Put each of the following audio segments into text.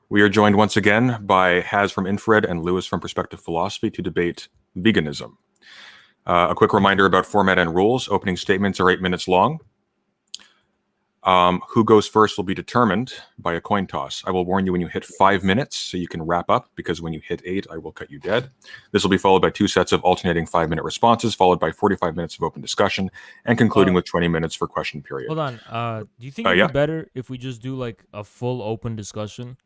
We are joined once again by Haz from Infrared and Lewis from Perspective Philosophy to debate veganism. A quick reminder about format and rules. Opening statements are 8 minutes long. Who goes first will be determined by a coin toss. I will warn you when you hit 5 minutes so you can wrap up, because when you hit 8, I will cut you dead. This will be followed by 2 sets of alternating 5-minute responses, followed by 45 minutes of open discussion, and concluding with 20 minutes for question period. Hold on. Do you think it'd be better if we just do like a full open discussion?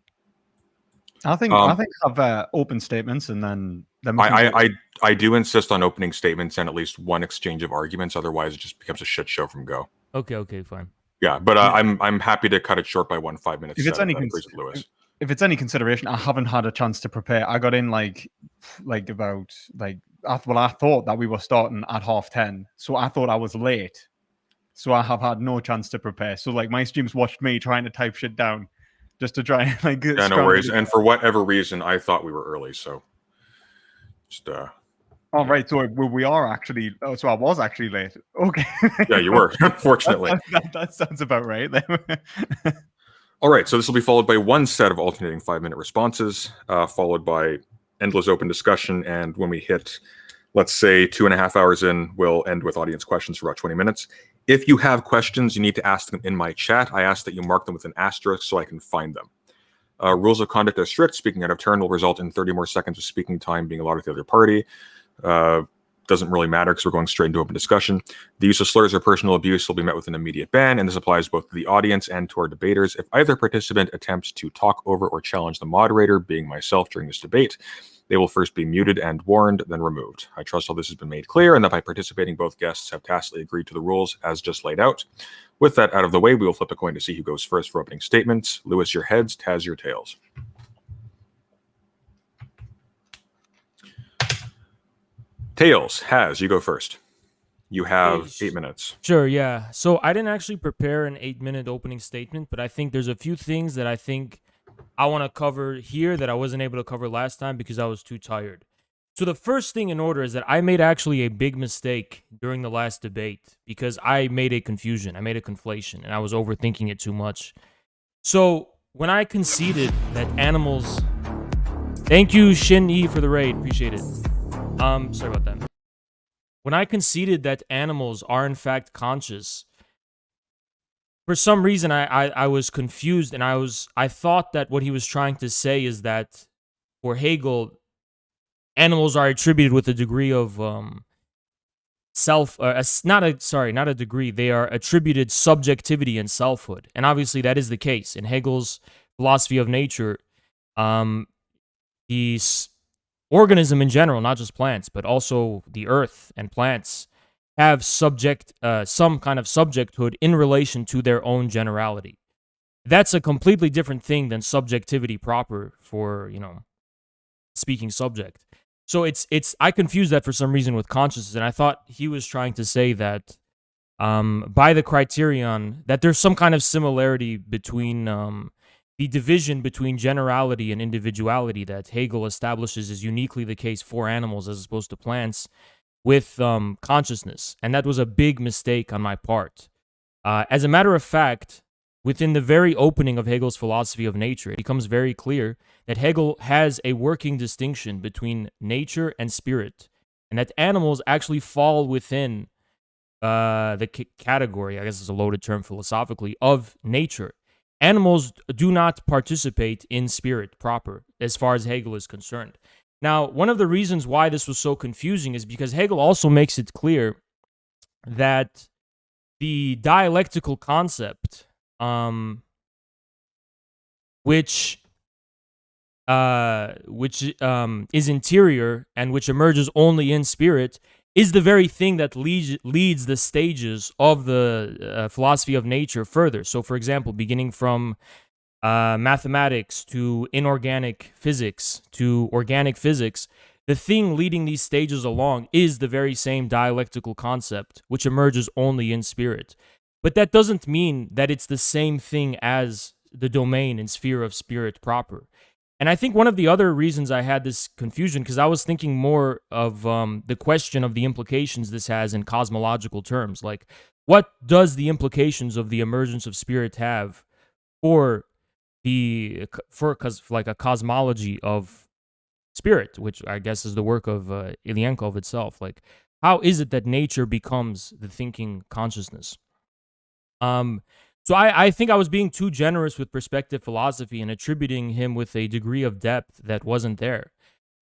I think have open statements and then I do insist on opening statements and at least one exchange of arguments. Otherwise, it just becomes a shit show from go. Okay, fine. Yeah, but I'm happy to cut it short by 5 minutes. If it's any consideration, I haven't had a chance to prepare. I got in I thought that we were starting at 10:30, so I thought I was late. So I have had no chance to prepare. So my streams watched me trying to type shit down just to try and yeah, no worries. And for whatever reason, I thought we were early, so just Oh, right. So we are actually. Oh, so I was actually late. Okay. Yeah, you were. Unfortunately, that sounds about right. All right. So this will be followed by one set of alternating 5-minute responses, followed by endless open discussion. And when we hit, let's say, 2.5 hours in, we'll end with audience questions for about 20 minutes. If you have questions, you need to ask them in my chat. I ask that you mark them with an asterisk so I can find them. Rules of conduct are strict. Speaking out of turn will result in 30 more seconds of speaking time being allotted to the other party. Doesn't really matter because we're going straight into open discussion. The use of slurs or personal abuse will be met with an immediate ban, and this applies both to the audience and to our debaters. If either participant attempts to talk over or challenge the moderator, being myself, during this debate, they will first be muted and warned, then removed. I trust all this has been made clear, and that by participating, both guests have tacitly agreed to the rules as just laid out. With that out of the way, we will flip a coin to see who goes first for opening statements. Lewis, your heads. Taz, your tails. Tails. Haz, you go first. You have 8 minutes. Sure, yeah. So I didn't actually prepare an 8-minute opening statement, but I think there's a few things that I think I want to cover here that I wasn't able to cover last time because I was too tired. So the first thing in order is that I made actually a big mistake during the last debate because I made a confusion. I made a conflation, and I was overthinking it too much. So when I conceded that animals... Thank you, Shin E, for the raid. Appreciate it. Sorry about that. When I conceded that animals are in fact conscious, for some reason I was confused, and I thought that what he was trying to say is that for Hegel, animals are attributed with a degree of not a degree. They are attributed subjectivity and selfhood, and obviously that is the case in Hegel's philosophy of nature. The organism in general, not just plants, but also the earth and plants, have some kind of subjecthood in relation to their own generality. That's a completely different thing than subjectivity proper for, speaking subject. So I confused that for some reason with consciousness, and I thought he was trying to say that by the criterion that there's some kind of similarity between the division between generality and individuality that Hegel establishes is uniquely the case for animals as opposed to plants with consciousness. And that was a big mistake on my part. As a matter of fact, within the very opening of Hegel's philosophy of nature, it becomes very clear that Hegel has a working distinction between nature and spirit, and that animals actually fall within the category, I guess it's a loaded term philosophically, of nature. Animals do not participate in spirit proper, as far as Hegel is concerned. Now, one of the reasons why this was so confusing is because Hegel also makes it clear that the dialectical concept, which is interior and which emerges only in spirit, is the very thing that leads the stages of the philosophy of nature further. So, for example, beginning from mathematics to inorganic physics to organic physics, the thing leading these stages along is the very same dialectical concept, which emerges only in spirit. But that doesn't mean that it's the same thing as the domain and sphere of spirit proper. And I think one of the other reasons I had this confusion, because I was thinking more of the question of the implications this has in cosmological terms. Like, what does the implications of the emergence of spirit have for for like a cosmology of spirit, which I guess is the work of Ilyenkov itself. Like, how is it that nature becomes the thinking consciousness? So I think I was being too generous with perspective philosophy and attributing him with a degree of depth that wasn't there.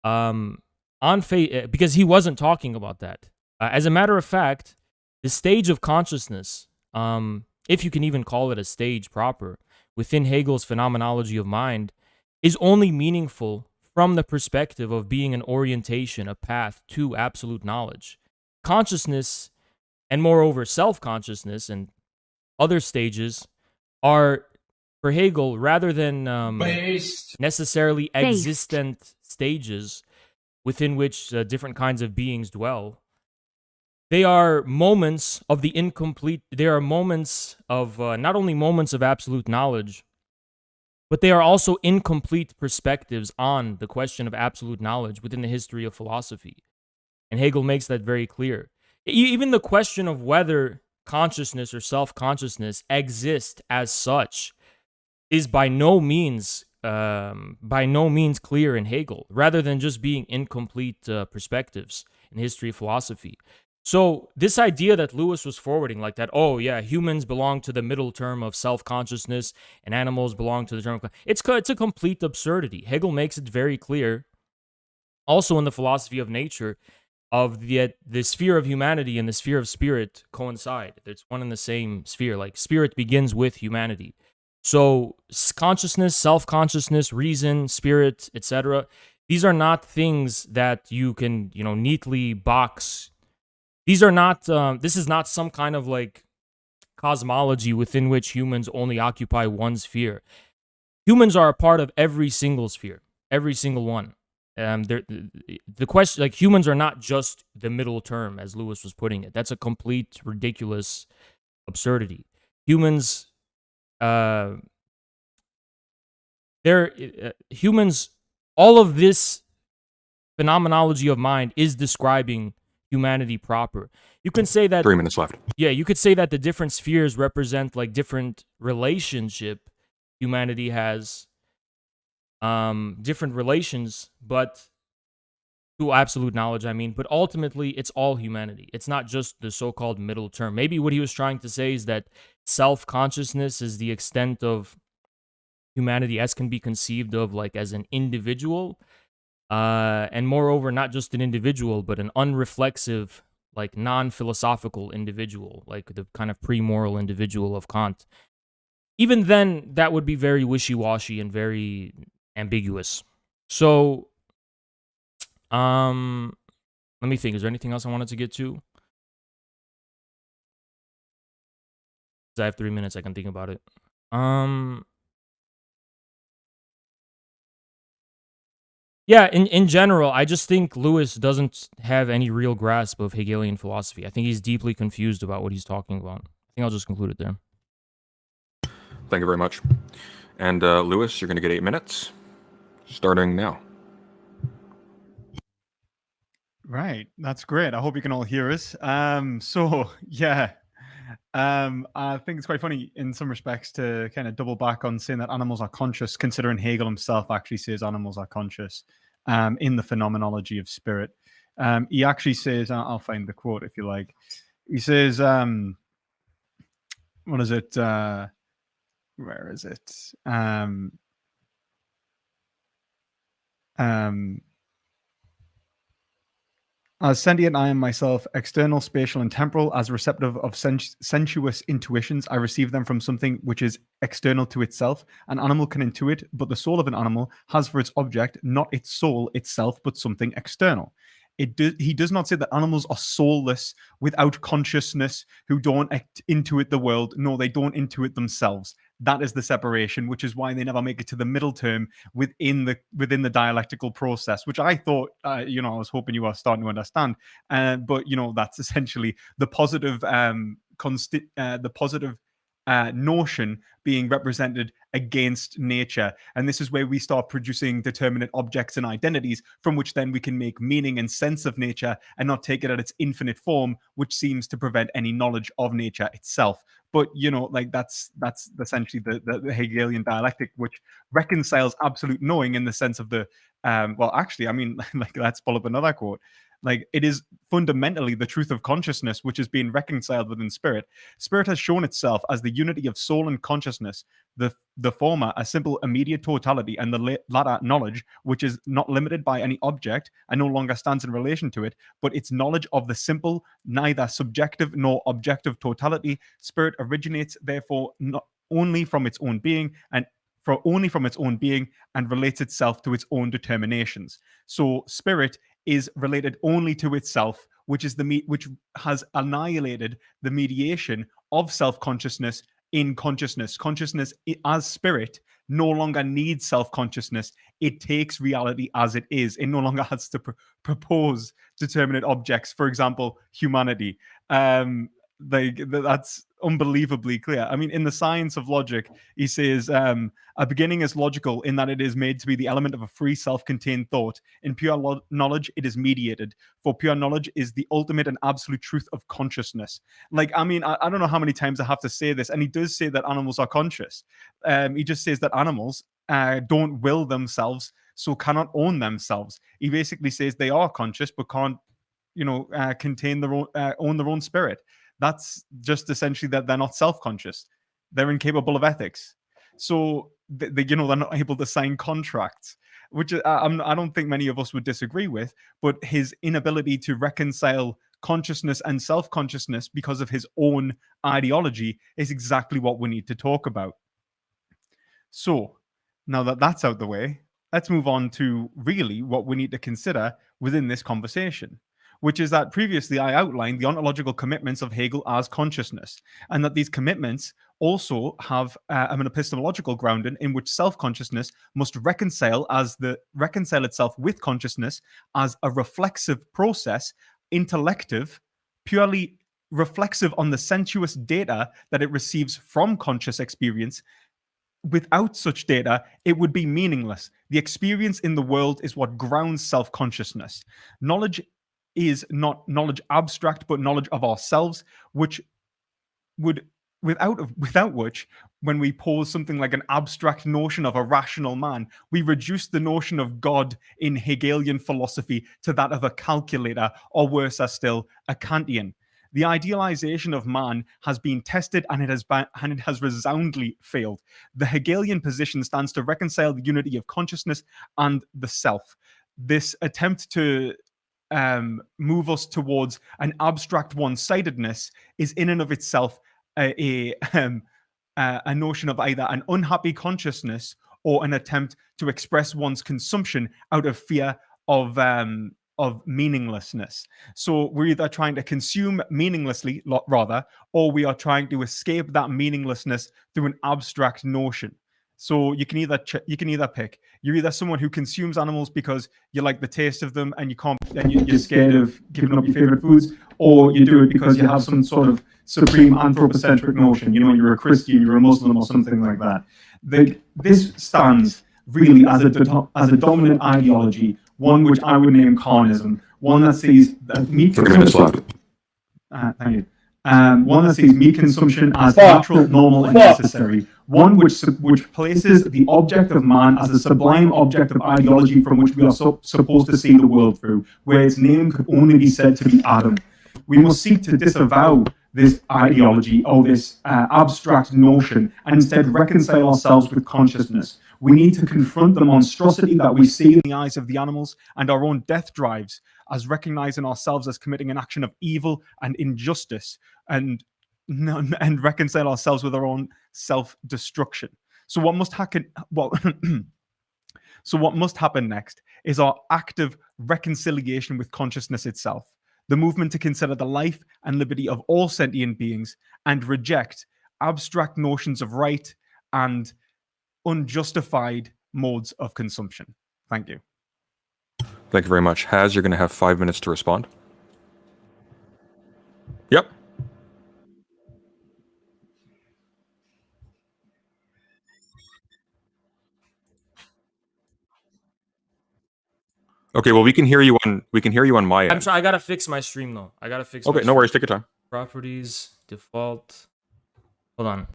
Because he wasn't talking about that. As a matter of fact, the stage of consciousness, if you can even call it a stage proper, within Hegel's phenomenology of mind, is only meaningful from the perspective of being an orientation, a path to absolute knowledge. Consciousness, and moreover self-consciousnness and other stages, are, for Hegel, rather than necessarily existent stages within which different kinds of beings dwell, they are moments of the incomplete. They are moments of not only moments of absolute knowledge, but they are also incomplete perspectives on the question of absolute knowledge within the history of philosophy. And Hegel makes that very clear. Even the question of whether consciousness or self-consciousness exist as such is by no means clear in Hegel, rather than just being incomplete perspectives in the history of philosophy. So this idea that Lewis was forwarding, like that, oh yeah, humans belong to the middle term of self-consciousness and animals belong to the term of, it's a complete absurdity. Hegel makes it very clear, also in the philosophy of nature, of the sphere of humanity and the sphere of spirit coincide. It's one and the same sphere. Like, spirit begins with humanity. So consciousness, self-consciousness, reason, spirit, etc., these are not things that you can, neatly box. These are not, this is not some kind of like cosmology within which humans only occupy one sphere. Humans are a part of every single sphere, every single one. The question, like, humans are not just the middle term, as Lewis was putting it. That's a complete, ridiculous absurdity. Humans, humans, all of this phenomenology of mind is describing humanity proper. You can say that 3 minutes left. Yeah, you could say that the different spheres represent like different relationship humanity has, different relations, but to absolute knowledge, I mean, but ultimately it's all humanity. It's not just the so-called middle term. Maybe what he was trying to say is that self-consciousness is the extent of humanity as can be conceived of like as an individual, and moreover, not just an individual, but an unreflexive, like non-philosophical individual, like the kind of pre-moral individual of Kant. Even then, that would be very wishy-washy and very ambiguous. So, let me think. Is there anything else I wanted to get to? 'Cause I have 3 minutes. I can think about it. Yeah, in general, I just think Lewis doesn't have any real grasp of Hegelian philosophy. I think he's deeply confused about what he's talking about. I think I'll just conclude it there. Thank you very much. And Lewis, you're going to get 8 minutes, starting now. Right, that's great. I hope you can all hear us. Yeah, I think it's quite funny in some respects to kind of double back on saying that animals are conscious, considering Hegel himself actually says animals are conscious in the phenomenology of spirit. He actually says, I'll find the quote if you like. He says, what is it? Where is it? As sentient I am myself, external, spatial, and temporal, as receptive of sensuous intuitions, I receive them from something which is external to itself. An animal can intuit, but the soul of an animal has for its object not its soul itself, but something external. He does not say that animals are soulless, without consciousness, who don't intuit the world. No, they don't intuit themselves. That is the separation, which is why they never make it to the middle term within the dialectical process, which I thought, I was hoping you were starting to understand. But that's essentially the positive notion being represented against nature. And this is where we start producing determinate objects and identities from which then we can make meaning and sense of nature and not take it at its infinite form, which seems to prevent any knowledge of nature itself. But like that's essentially the Hegelian dialectic, which reconciles absolute knowing in the sense of the well, actually, I mean, like, let's pull up another quote. Like, it is fundamentally the truth of consciousness which is being reconciled within spirit. Spirit has shown itself as the unity of soul and consciousness, the former a simple immediate totality, and the latter knowledge, which is not limited by any object and no longer stands in relation to it, but its knowledge of the simple, neither subjective nor objective totality. Spirit originates, therefore, not only from its own being and relates itself to its own determinations. So spirit is related only to itself, which has annihilated the mediation of self-consciousness in consciousness. Consciousness as spirit no longer needs self-consciousness. It takes reality as it is. It no longer has to propose determinate objects. For example, humanity. That's unbelievably clear. I mean, in the science of logic, he says a beginning is logical in that it is made to be the element of a free self-contained thought. In pure knowledge, it is mediated, for pure knowledge is the ultimate and absolute truth of consciousness. Like, I mean, I don't know how many times I have to say this, and he does say that animals are conscious. He just says that animals don't will themselves, so cannot own themselves. He basically says they are conscious but can't contain their own own their own spirit. That's just essentially that they're not self-conscious. They're incapable of ethics. So they're not able to sign contracts, which I don't think many of us would disagree with. But his inability to reconcile consciousness and self-consciousness because of his own ideology is exactly what we need to talk about. So now that that's out the way, let's move on to really what we need to consider within this conversation, which is that previously I outlined the ontological commitments of Hegel as consciousness, and that these commitments also have an epistemological grounding in which self-consciousness must reconcile itself with consciousness as a reflexive process, intellective, purely reflexive on the sensuous data that it receives from conscious experience. Without such data, it would be meaningless. The experience in the world is what grounds self-consciousness. Knowledge is not knowledge abstract, but knowledge of ourselves, which would, without which, when we pose something like an abstract notion of a rational man, we reduce the notion of God in Hegelian philosophy to that of a calculator, or worse still, a Kantian. The idealization of man has been tested and it has resoundingly failed. The Hegelian position stands to reconcile the unity of consciousness and the self. This attempt to move us towards an abstract one-sidedness is in and of itself a notion of either an unhappy consciousness or an attempt to express one's consumption out of fear of meaninglessness. So we're either trying to consume meaninglessly, rather, or we are trying to escape that meaninglessness through an abstract notion. So you can either pick. You're either someone who consumes animals because you like the taste of them and you're scared of giving up your favorite foods, or you do it because you have some sort of supreme anthropocentric notion. You're a Christian, you're a Muslim, or something like that. This stands really as a dominant ideology, one which I would name carnism, one that sees meat consumption. Thank you. One that sees meat consumption as natural, normal, and necessary. One which places the object of man as a sublime object of ideology from which we are supposed to see the world through, where its name could only be said to be Adam. We must seek to disavow this ideology or this abstract notion and instead reconcile ourselves with consciousness. We need to confront the monstrosity that we see in the eyes of the animals and our own death drives as recognizing ourselves as committing an action of evil and injustice, and reconcile ourselves with our own self-destruction. So what must happen? So what must happen next is our active reconciliation with consciousness itself, the movement to consider the life and liberty of all sentient beings and reject abstract notions of right and unjustified modes of consumption. Thank you. Thank you very much. Haz, you're going to have 5 minutes to respond. Yep. Okay, well we can hear you on my end. I gotta fix my stream though. I gotta fix. Okay, no worries. Take your time. Properties, default. Hold on.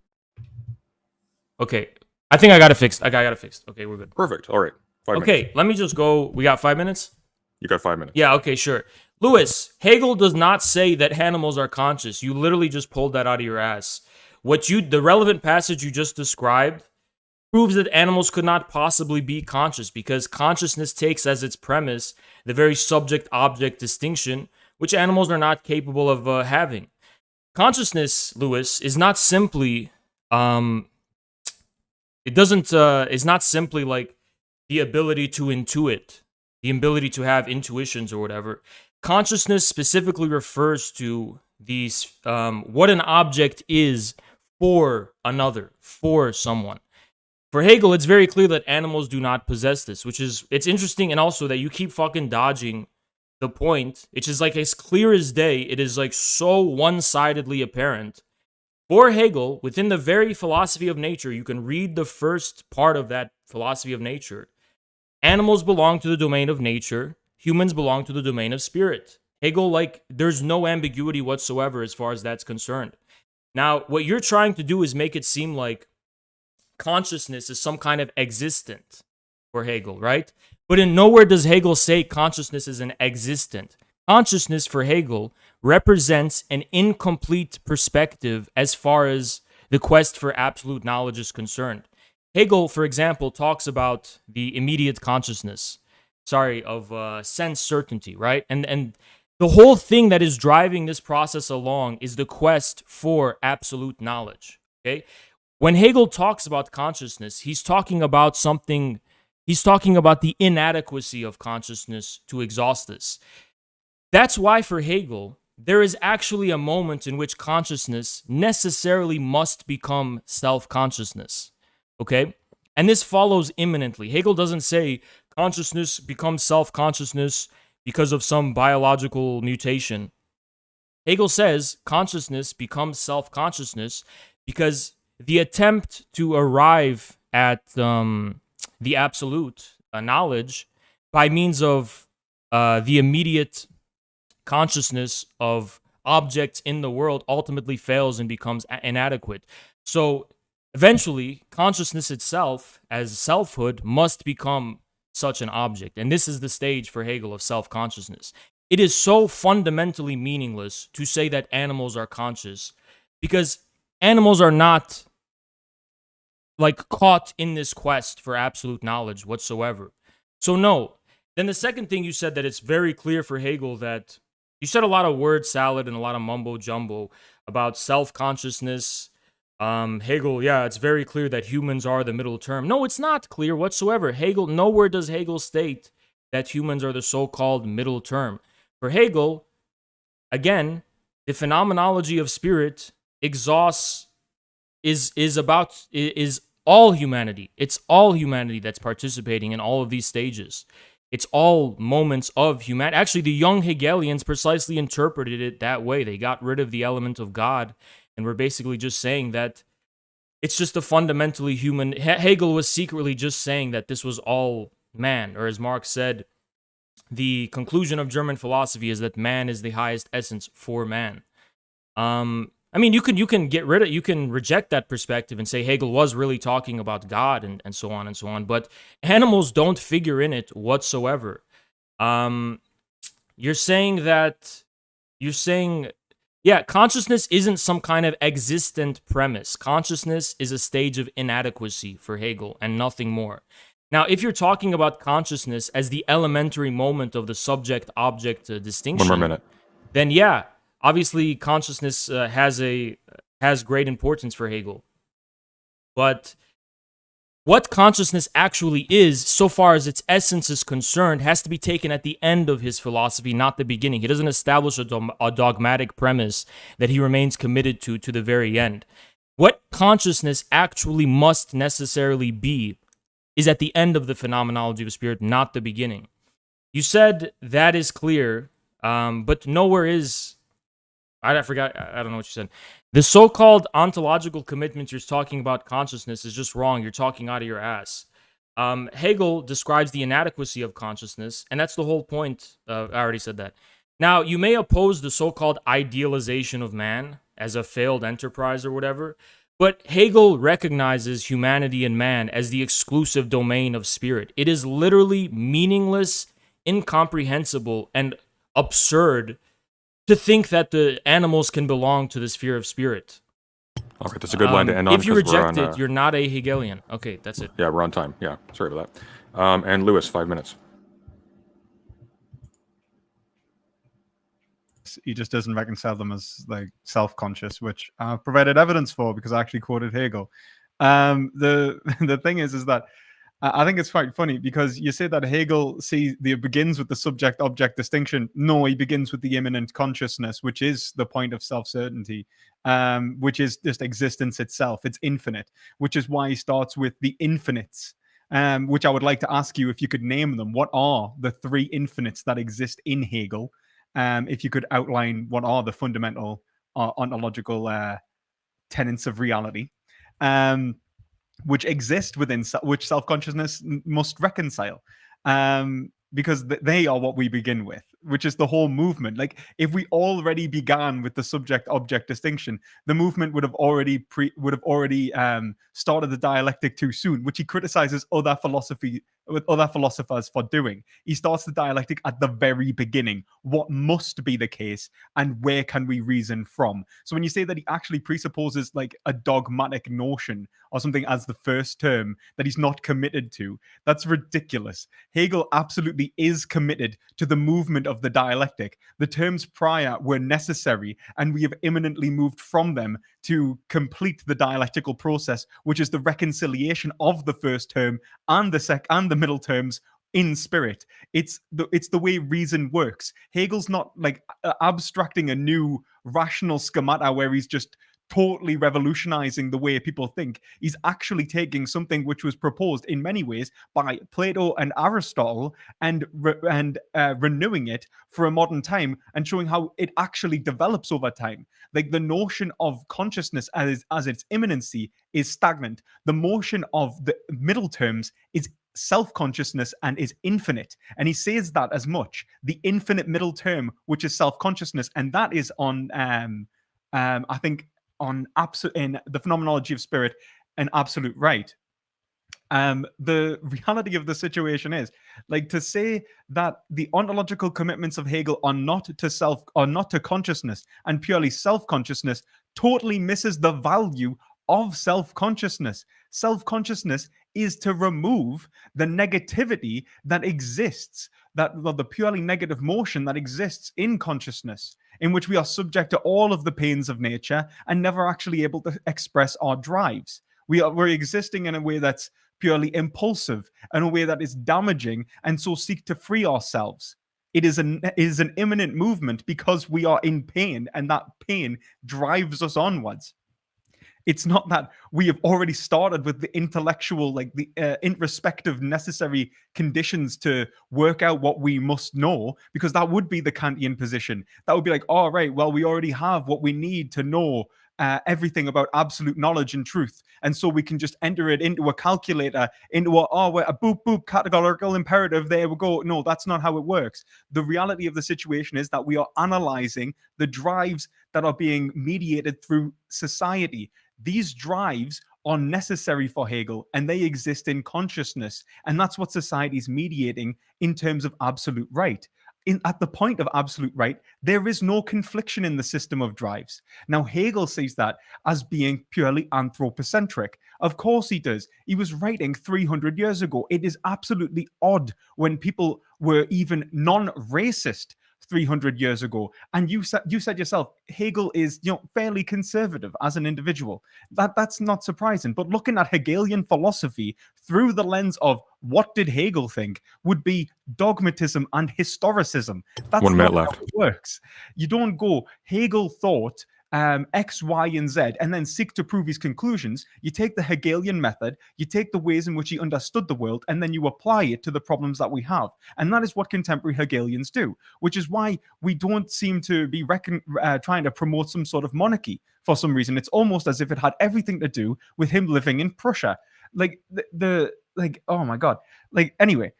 Okay, I think I got it fixed. I got it fixed. Okay, we're good. Perfect. All right. 5 minutes. Okay, let me just go. We got 5 minutes? You got 5 minutes. Yeah, okay, sure. Lewis, Hegel does not say that animals are conscious. You literally just pulled that out of your ass. The relevant passage you just described proves that animals could not possibly be conscious because consciousness takes as its premise the very subject-object distinction, which animals are not capable of having. Consciousness, Lewis, is not simply is not simply like the ability to intuit, the ability to have intuitions or whatever. Consciousness specifically refers to these what an object is for another, for someone. For Hegel, it's very clear that animals do not possess this, it's interesting, and also that you keep fucking dodging the point. It's just like as clear as day. It is like so one-sidedly apparent. For Hegel, within the very philosophy of nature, you can read the first part of that philosophy of nature. Animals belong to the domain of nature. Humans belong to the domain of spirit. Hegel, there's no ambiguity whatsoever as far as that's concerned. Now, what you're trying to do is make it seem like consciousness is some kind of existent for Hegel, right? But in nowhere does Hegel say consciousness is an existent. Consciousness for Hegel represents an incomplete perspective as far as the quest for absolute knowledge is concerned. Hegel, for example, talks about the immediate consciousness, of sense certainty, right? And the whole thing that is driving this process along is the quest for absolute knowledge, okay? When Hegel talks about consciousness, he's talking about the inadequacy of consciousness to exhaust this. That's why for Hegel, there is actually a moment in which consciousness necessarily must become self-consciousness, okay? And this follows imminently. Hegel doesn't say consciousness becomes self-consciousness because of some biological mutation. Hegel says consciousness becomes self-consciousness because the attempt to arrive at the absolute knowledge by means of the immediate consciousness of objects in the world ultimately fails and becomes inadequate. So eventually, consciousness itself, as selfhood, must become such an object. And this is the stage for Hegel of self-consciousness. It is so fundamentally meaningless to say that animals are conscious because animals are not caught in this quest for absolute knowledge whatsoever. So no. Then the second thing you said, that it's very clear for Hegel that you said a lot of word salad and a lot of mumbo jumbo about self-consciousness. Hegel, yeah, it's very clear that humans are the middle term. No, it's not clear whatsoever. Nowhere does Hegel state that humans are the so-called middle term. For Hegel, again, the phenomenology of spirit exhausts is all humanity. It's all humanity that's participating in all of these stages. It's all moments of humanity. Actually, the young Hegelians precisely interpreted it that way. They got rid of the element of God and were basically just saying that it's just a fundamentally human. Hegel was secretly just saying that this was all man, or as Marx said, the conclusion of German philosophy is that man is the highest essence for man. I mean, you can reject that perspective and say Hegel was really talking about God and so on and so on, but animals don't figure in it whatsoever. You're saying, yeah, consciousness isn't some kind of existent premise. Consciousness is a stage of inadequacy for Hegel and nothing more. Now, if you're talking about consciousness as the elementary moment of the subject-object distinction, 1 more minute. Then yeah, obviously consciousness has great importance for Hegel. But what consciousness actually is, so far as its essence is concerned, has to be taken at the end of his philosophy, not the beginning. He doesn't establish a dogmatic premise that he remains committed to the very end. What consciousness actually must necessarily be is at the end of the phenomenology of spirit, not the beginning. You said that is clear, but nowhere is... I forgot. I don't know what you said. The so-called ontological commitment you're talking about consciousness is just wrong. You're talking out of your ass. Hegel describes the inadequacy of consciousness, and that's the whole point. I already said that. Now, you may oppose the so-called idealization of man as a failed enterprise or whatever, but Hegel recognizes humanity and man as the exclusive domain of spirit. It is literally meaningless, incomprehensible, and absurd to think that the animals can belong to the sphere of spirit. All right, that's a good line to end on. If you 'cause we're reject on, it, you're not a Hegelian. Okay, that's it. Yeah, we're on time. Yeah, sorry about that. And Lewis, 5 minutes. He just doesn't reconcile them as like self-conscious, which I've provided evidence for because I actually quoted Hegel. The the thing is that I think it's quite funny because you say that Hegel begins with the subject-object distinction. No, he begins with the immanent consciousness, which is the point of self-certainty, which is just existence itself. It's infinite, which is why he starts with the infinites, which I would like to ask you if you could name them. What are the three infinites that exist in Hegel? If you could outline what are the fundamental ontological tenets of reality. Which exist within which self-consciousness must reconcile, because they are what we begin with, which is the whole movement. Like if we already began with the subject-object distinction, the movement would have already started the dialectic too soon, which he criticizes other philosophers for doing. He starts the dialectic at the very beginning. What must be the case, and where can we reason from? So when you say that he actually presupposes like a dogmatic notion or something as the first term that he's not committed to, that's ridiculous. Hegel absolutely is committed to the movement of the dialectic. The terms prior were necessary, and we have imminently moved from them to complete the dialectical process, which is the reconciliation of the first term and the middle terms in spirit. It's the way reason works. Hegel's not like abstracting a new rational schemata where he's just totally revolutionizing the way people think. He's actually taking something which was proposed in many ways by Plato and Aristotle and renewing it for a modern time and showing how it actually develops over time. Like the notion of consciousness as its immanency is stagnant. The motion of the middle terms is self-consciousness and is infinite, and he says that as much. The infinite middle term, which is self-consciousness, and that is on I think on in the phenomenology of spirit an absolute right. The reality of the situation is, like, to say that the ontological commitments of Hegel are not to consciousness and purely self-consciousness totally misses the value of self-consciousness. Self-consciousness is to remove the negativity that exists, the purely negative motion that exists in consciousness, in which we are subject to all of the pains of nature and never actually able to express our drives. We're existing in a way that's purely impulsive, in a way that is damaging, and so seek to free ourselves. It is an imminent movement because we are in pain, and that pain drives us onwards. It's not that we have already started with the intellectual, like the introspective necessary conditions to work out what we must know, because that would be the Kantian position. That would be like, all right, well, we already have what we need to know everything about absolute knowledge and truth. And so we can just enter it into a calculator, into a boop, boop, categorical imperative. There we go. No, that's not how it works. The reality of the situation is that we are analyzing the drives that are being mediated through society. These drives are necessary for Hegel, and they exist in consciousness. And that's what society is mediating in terms of absolute right. At the point of absolute right, there is no confliction in the system of drives. Now, Hegel sees that as being purely anthropocentric. Of course he does. He was writing 300 years ago. It is absolutely odd when people were even non-racist 300 years ago. And you said yourself, Hegel is fairly conservative as an individual. That's not surprising. But looking at Hegelian philosophy through the lens of what did Hegel think would be dogmatism and historicism. That's 1 minute not left. how it works. You don't go, Hegel thought X, Y, and Z, and then seek to prove his conclusions. You take the Hegelian method, you take the ways in which he understood the world, and then you apply it to the problems that we have. And that is what contemporary Hegelians do, which is why we don't seem to be trying to promote some sort of monarchy for some reason. It's almost as if it had everything to do with him living in Prussia. Like like, oh my god. Like, anyway,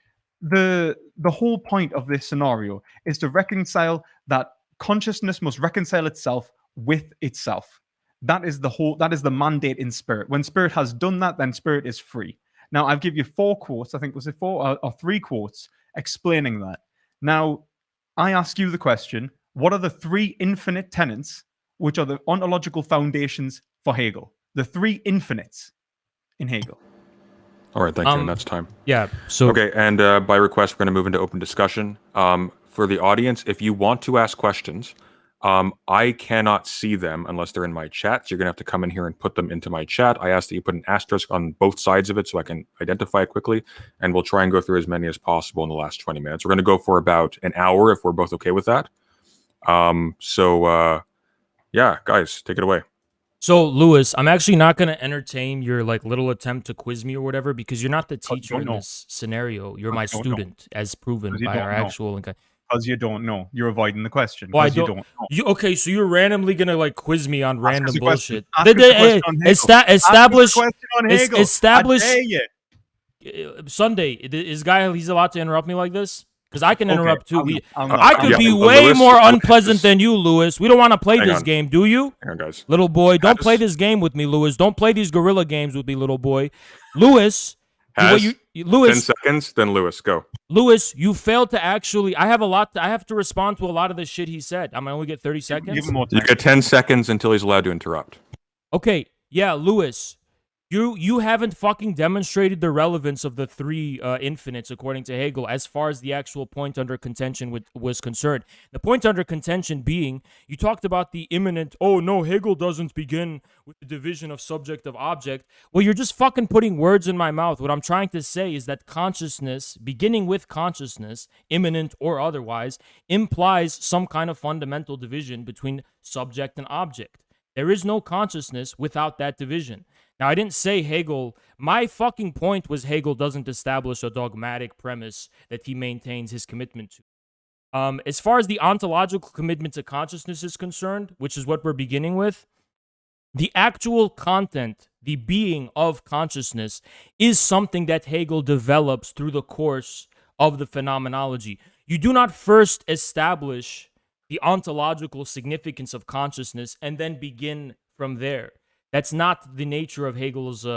the whole point of this scenario is to reconcile that consciousness must reconcile itself with itself. That is the mandate in spirit. When spirit has done that, then spirit is free. Now, I've given you 4 quotes. I think was it 4 or 3 quotes explaining that. Now, I ask you the question: what are the 3 infinite tenets, which are the ontological foundations for Hegel? The 3 infinites in Hegel. All right, thank you. And that's time. Yeah. So Okay, and by request, we're going to move into open discussion. For the audience, if you want to ask questions, I cannot see them unless they're in my chat. So you're going to have to come in here and put them into my chat. I ask that you put an asterisk on both sides of it so I can identify it quickly. And we'll try and go through as many as possible in the last 20 minutes. We're going to go for about an hour if we're both okay with that. Yeah, guys, take it away. So, Lewis, I'm actually not going to entertain your like little attempt to quiz me or whatever because you're not the teacher in this scenario. You're my student, as proven by our actual. Because you don't know, you're avoiding the question. Well, you don't know. Okay, so you're randomly gonna like quiz me on random bullshit. Establish Sunday. Is guy he's allowed to interrupt me like this? Because I can interrupt too. I could be way more unpleasant than you, Lewis. We don't want to play this game, do you? Hang on, guys. Little boy, don't play this game with me, Lewis. Don't play these gorilla games with me, little boy. Lewis, Lewis, 10 seconds, then Lewis, go. Lewis, you failed to actually. I have to respond to a lot of the shit he said. I'm gonna only get 30 seconds. Give him more time. You get 10 seconds until he's allowed to interrupt. Okay, yeah, Lewis, you haven't fucking demonstrated the relevance of the 3 infinites according to Hegel as far as the actual point under contention was concerned. The point under contention being, you talked about the immanent, oh no, Hegel doesn't begin with the division of subject of object. Well, you're just fucking putting words in my mouth. What I'm trying to say is that consciousness, beginning with consciousness, immanent or otherwise, implies some kind of fundamental division between subject and object. There is no consciousness without that division. Now, I didn't say Hegel. My fucking point was Hegel doesn't establish a dogmatic premise that he maintains his commitment to. As far as the ontological commitment to consciousness is concerned, which is what we're beginning with, the actual content, the being of consciousness, is something that Hegel develops through the course of the phenomenology. You do not first establish the ontological significance of consciousness and then begin from there. That's not the nature of Hegel's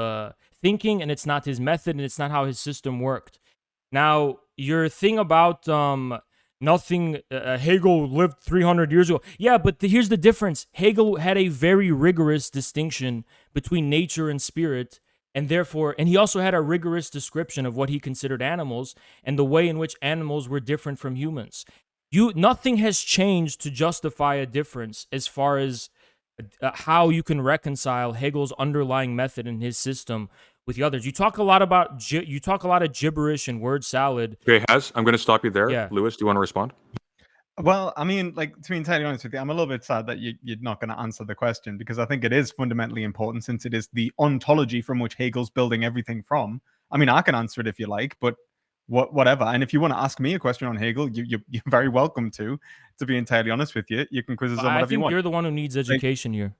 thinking, and it's not his method, and it's not how his system worked. Now, your thing about Hegel lived 300 years ago. Yeah, but here's the difference. Hegel had a very rigorous distinction between nature and spirit, and he also had a rigorous description of what he considered animals and the way in which animals were different from humans. Nothing has changed to justify a difference as far as how you can reconcile Hegel's underlying method and his system with the others. You talk a lot of gibberish and word salad. Okay, I'm going to stop you there. Yeah. Lewis, do you want to respond? Well, I mean, like, to be entirely honest with you, I'm a little bit sad that you're not going to answer the question, because I think it is fundamentally important, since it is the ontology from which Hegel's building everything from. I mean, I can answer it if you like, but whatever. And if you want to ask me a question on Hegel, you're very welcome to be entirely honest with you. You can quiz us on whatever you want. You're the one who needs education here.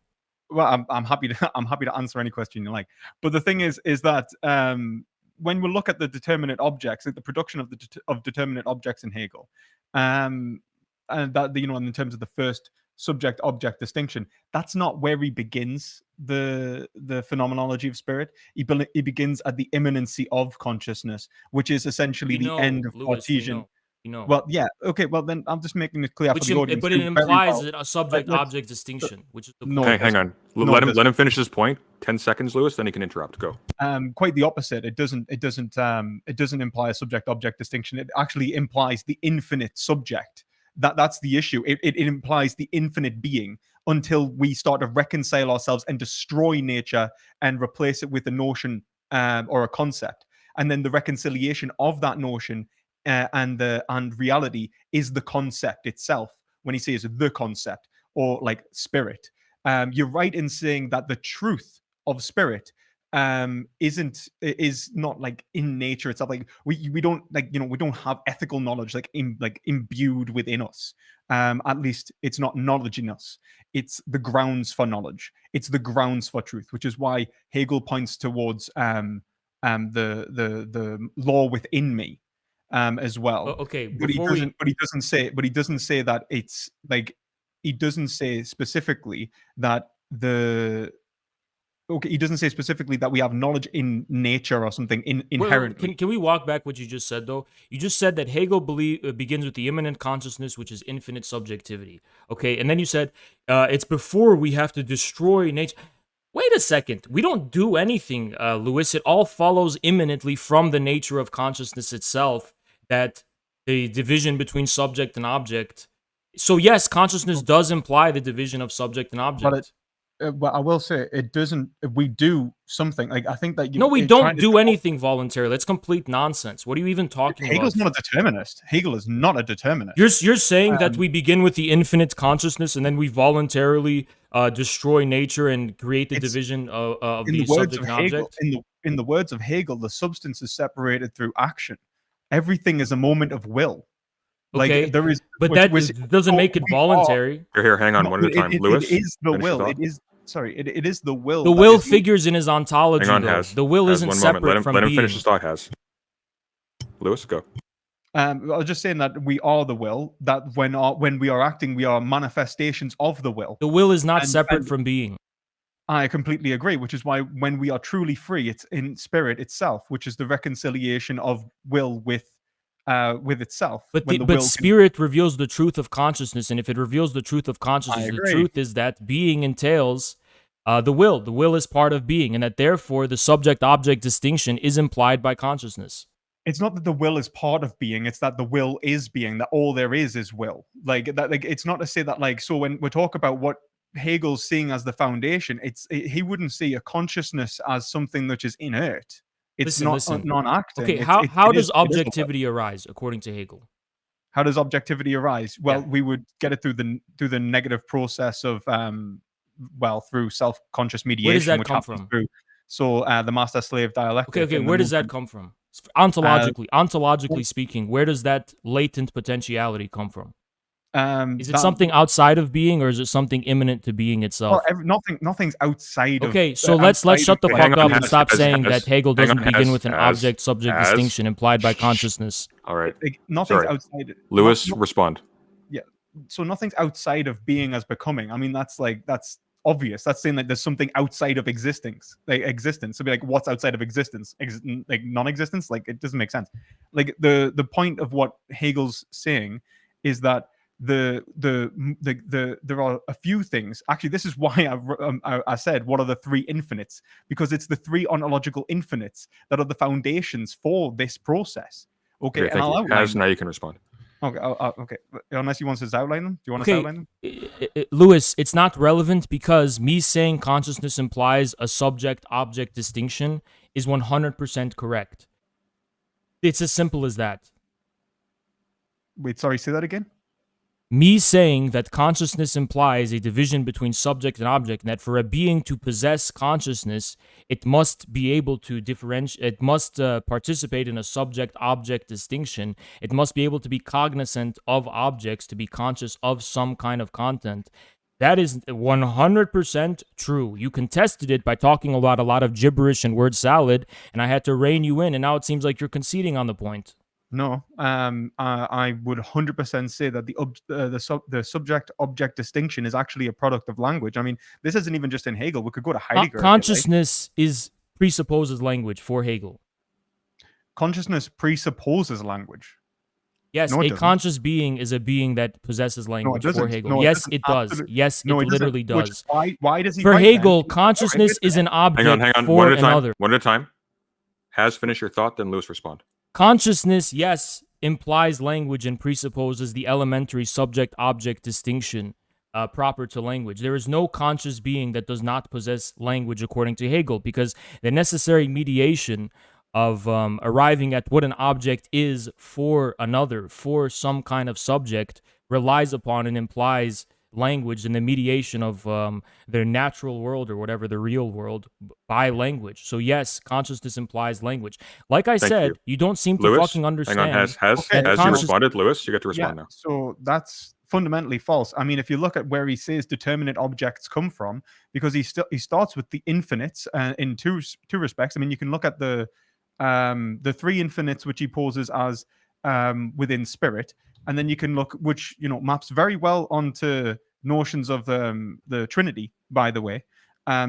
Well, I'm happy to answer any question you like. But the thing is that when we look at the determinate objects, like the production of determinate objects in Hegel, and that, in terms of the first subject-object distinction, that's not where he begins the phenomenology of spirit. He begins at the immanency of consciousness, which is essentially the end of Cartesian. Well, yeah, okay. Well, then I'm just making it clear for the audience. But it implies a subject-object distinction, which is the point. Okay, hang on. Let him finish his point. 10 seconds, Lewis. Then he can interrupt. Go. Quite the opposite. It doesn't imply a subject-object distinction. It actually implies the infinite subject. That's the issue. It implies the infinite being, until we start to reconcile ourselves and destroy nature and replace it with a notion or a concept. And then the reconciliation of that notion and reality is the concept itself, when he says the concept, or like spirit. You're right in saying that the truth of spirit is not like in nature itself. Like we don't, like, we don't have ethical knowledge like imbued within us. At least it's not knowledge in us. It's the grounds for knowledge. It's the grounds for truth, which is why Hegel points towards the law within me as well. Okay, But he before doesn't. we But he doesn't say that it's like he doesn't say specifically that the okay. He doesn't say specifically that we have knowledge in nature or something inherently. Can we walk back what you just said though? You just said that Hegel begins with the immanent consciousness, which is infinite subjectivity. Okay, and then you said it's before we have to destroy nature. Wait a second. We don't do anything, Lewis. It all follows immanently from the nature of consciousness itself, that the division between subject and object. So yes, consciousness does imply the division of subject and object. But I will say it doesn't. We do something like I think that you. No, we it don't kind of do anything voluntarily. That's complete nonsense. What are you even talking Hegel's about? not a determinist. Hegel is not a determinist. You're saying that we begin with the infinite consciousness and then we voluntarily destroy nature and create the division of the subject and object? In the words of Hegel, the substance is separated through action. Everything is a moment of will. Okay, like there is, but that doesn't make it voluntary. Here, hang on one at a time. Lewis, it is the finish your will. thought. It is sorry. It is the will. The that will is- figures in his ontology. Hang on, though. Has. The will Has, isn't one separate moment. from Let him being. finish his thought, Has. Lewis, go. I was just saying that we are the will. That when we are acting, we are manifestations of the will. The will is not And- separate and- from being. I completely agree, which is why when we are truly free, it's in spirit itself, which is the reconciliation of will with itself. But when the, the but will can- spirit reveals the truth of consciousness, and if it reveals the truth of consciousness, the agree. truth is that being entails the will. The will is part of being, and that therefore the subject-object distinction is implied by consciousness. it's not that the will is part of being, it's that the will is being, that all there is will. Like that, like it's not to say that, like, so when we talk about what Hegel's seeing as the foundation, he wouldn't see a consciousness as something which is inert. It's Listen. non-acting. Okay, It's- how it- how it does is- it is a will. objectivity arise according to Hegel? How does objectivity arise? Well, Yeah. we would get it through the negative process of through self-conscious mediation, that which come happens from? through the master-slave dialectic. Okay, and the where does that movement. come from? Ontologically speaking, where does that latent potentiality come from? Is it something outside of being, or is it something immanent to being itself? Well, nothing's outside of. Okay, so let's shut the Hang fuck on, up and Has, stop Has, saying Has, that Hegel hang on, doesn't begin Has, with an Has, object-subject Has. distinction implied by consciousness. All right. Nothing's Sorry. outside. Lewis, not- respond. so nothing's outside of being as becoming. I mean, that's obvious. That's saying that there's something outside of existence. So be like, what's outside of existence? Like non-existence? Like it doesn't make sense. Like the point of what Hegel's saying is that there are a few things. Actually, this is why I said what are the three infinites, because it's the three ontological infinites that are the foundations for this process. Okay, and thank I'll you. outline Has, them. now you can respond. Okay, okay. Unless you want us to outline them, do you want us to Okay, outline them? Lewis, it's not relevant because me saying consciousness implies a subject-object distinction is 100% correct. It's as simple as that. Wait, sorry, say that again. Me saying that consciousness implies a division between subject and object, and that for a being to possess consciousness, it must be able to differentiate, it must participate in a subject-object distinction, it must be able to be cognizant of objects, to be conscious of some kind of content. That is 100% true. You contested it by talking about a lot of gibberish and word salad, and I had to rein you in, and now it seems like you're conceding on the point. No, I would 100% say that the subject-object distinction is actually a product of language. I mean, this isn't even just in Hegel. We could go to Heidegger. if you like. Consciousness presupposes language for Hegel. Consciousness presupposes language. Yes, No, it a doesn't. conscious being is a being that possesses language for doesn't. Hegel. No, it Yes, doesn't. it does. Absolutely. Yes, No, it it literally doesn't. Which- does. Why does he? For write Hegel, then? consciousness is an object Hang on. for One at a time. another. One at a time. Has, finish your thought, then Lewis respond. Consciousness, yes, implies language and presupposes the elementary subject-object distinction proper to language. There is no conscious being that does not possess language according to Hegel, because the necessary mediation of arriving at what an object is for another, for some kind of subject, relies upon and implies language and the mediation of their natural world or whatever, the real world, by language. So yes, consciousness implies language. Like I said, you don't seem to Lewis, fucking understand. hang on. Has Okay, you conscious- responded? Lewis, you get to respond now. So that's fundamentally false. I mean, if you look at where he says determinate objects come from, because he starts with the infinites in two respects. I mean, you can look at the the three infinites which he poses as within spirit, and then you can look, which maps very well onto notions of the Trinity, by the way.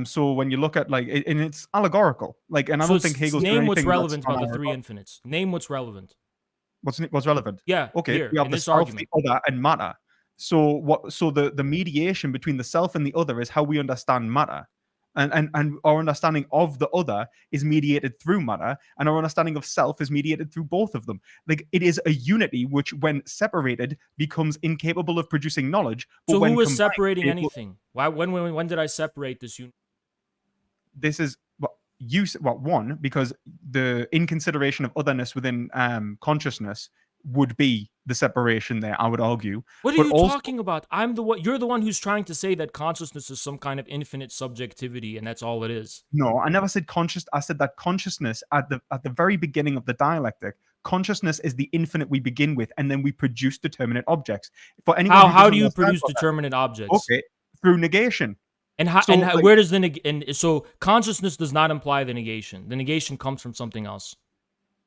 So when you look at and it's allegorical, and I don't think Hegel's doing name what's anything relevant about the three infinites. Name what's relevant. What's relevant? Yeah. Okay. Here, we have in the this self, argument. the other, and matter. So the mediation between the self and the other is how we understand matter. And our understanding of the other is mediated through matter, and our understanding of self is mediated through both of them. It is a unity which, when separated, becomes incapable of producing knowledge. But So when who was combined, separating anything? Why? When did I separate this unit? This is one, because the in consideration of otherness within consciousness would be the separation there, I would argue. What are But you also, talking about? I'm the one. You're the one who's trying to say that consciousness is some kind of infinite subjectivity, and that's all it is. no, I never said conscious. I said that consciousness at the very beginning of the dialectic, consciousness is the infinite we begin with, and then we produce determinate objects. For anyone How who do you doesn't produce understand determinate objects? okay, through negation. And how? So, And how, where does so consciousness does not imply the negation. The negation comes from something else.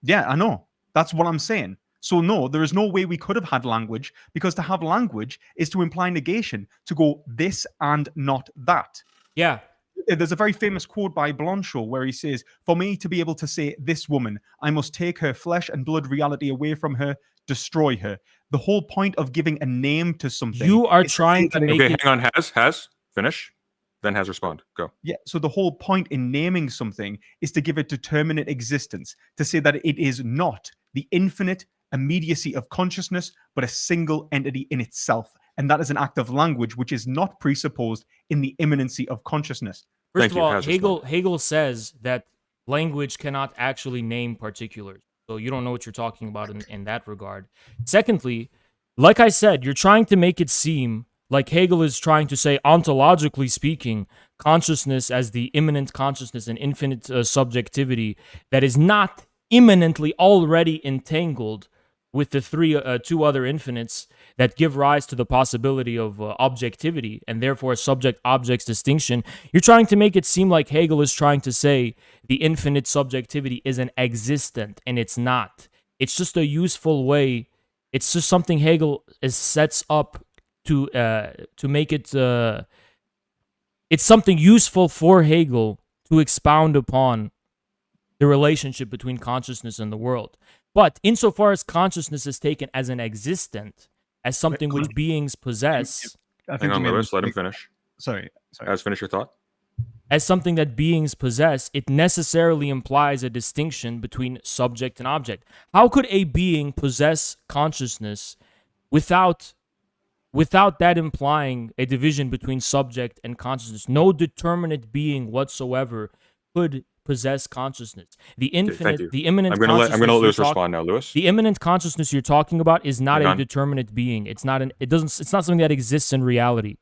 Yeah, I know. That's what I'm saying. So no, there is no way we could have had language, because to have language is to imply negation, to go this and not that. Yeah. There's a very famous quote by Blanchot where he says, "For me to be able to say this woman, I must take her flesh and blood reality away from her, destroy her." The whole point of giving a name to something, You are trying to make Okay, it. hang on. Has finish, then has respond. Go. yeah. So the whole point in naming something is to give it determinate existence, to say that it is not the infinite immediacy of consciousness, but a single entity in itself. And that is an act of language which is not presupposed in the immanency of consciousness. First Thank of you, all, has respond. Hegel says that language cannot actually name particulars. So you don't know what you're talking about in that regard. Secondly, like I said, you're trying to make it seem like Hegel is trying to say, ontologically speaking, consciousness as the immanent consciousness and infinite subjectivity that is not immanently already entangled with the two other infinites that give rise to the possibility of objectivity and therefore subject-objects distinction. You're trying to make it seem like Hegel is trying to say the infinite subjectivity is an existent, and it's not. It's just a useful way. It's just something Hegel sets up to make it. It's something useful for Hegel to expound upon the relationship between consciousness and the world. But insofar as consciousness is taken as an existent, as something which beings possess, Hang on, Lewis. Let him finish. Sorry. Has finish your thought. as something that beings possess, it necessarily implies a distinction between subject and object. How could a being possess consciousness without that implying a division between subject and consciousness? No determinate being whatsoever could possess consciousness. The infinite, the immanent I'm gonna let Lewis you're respond now, Lewis. The immanent consciousness you're talking about is not Hang a on. determinate being. It's not it's not something that exists in reality.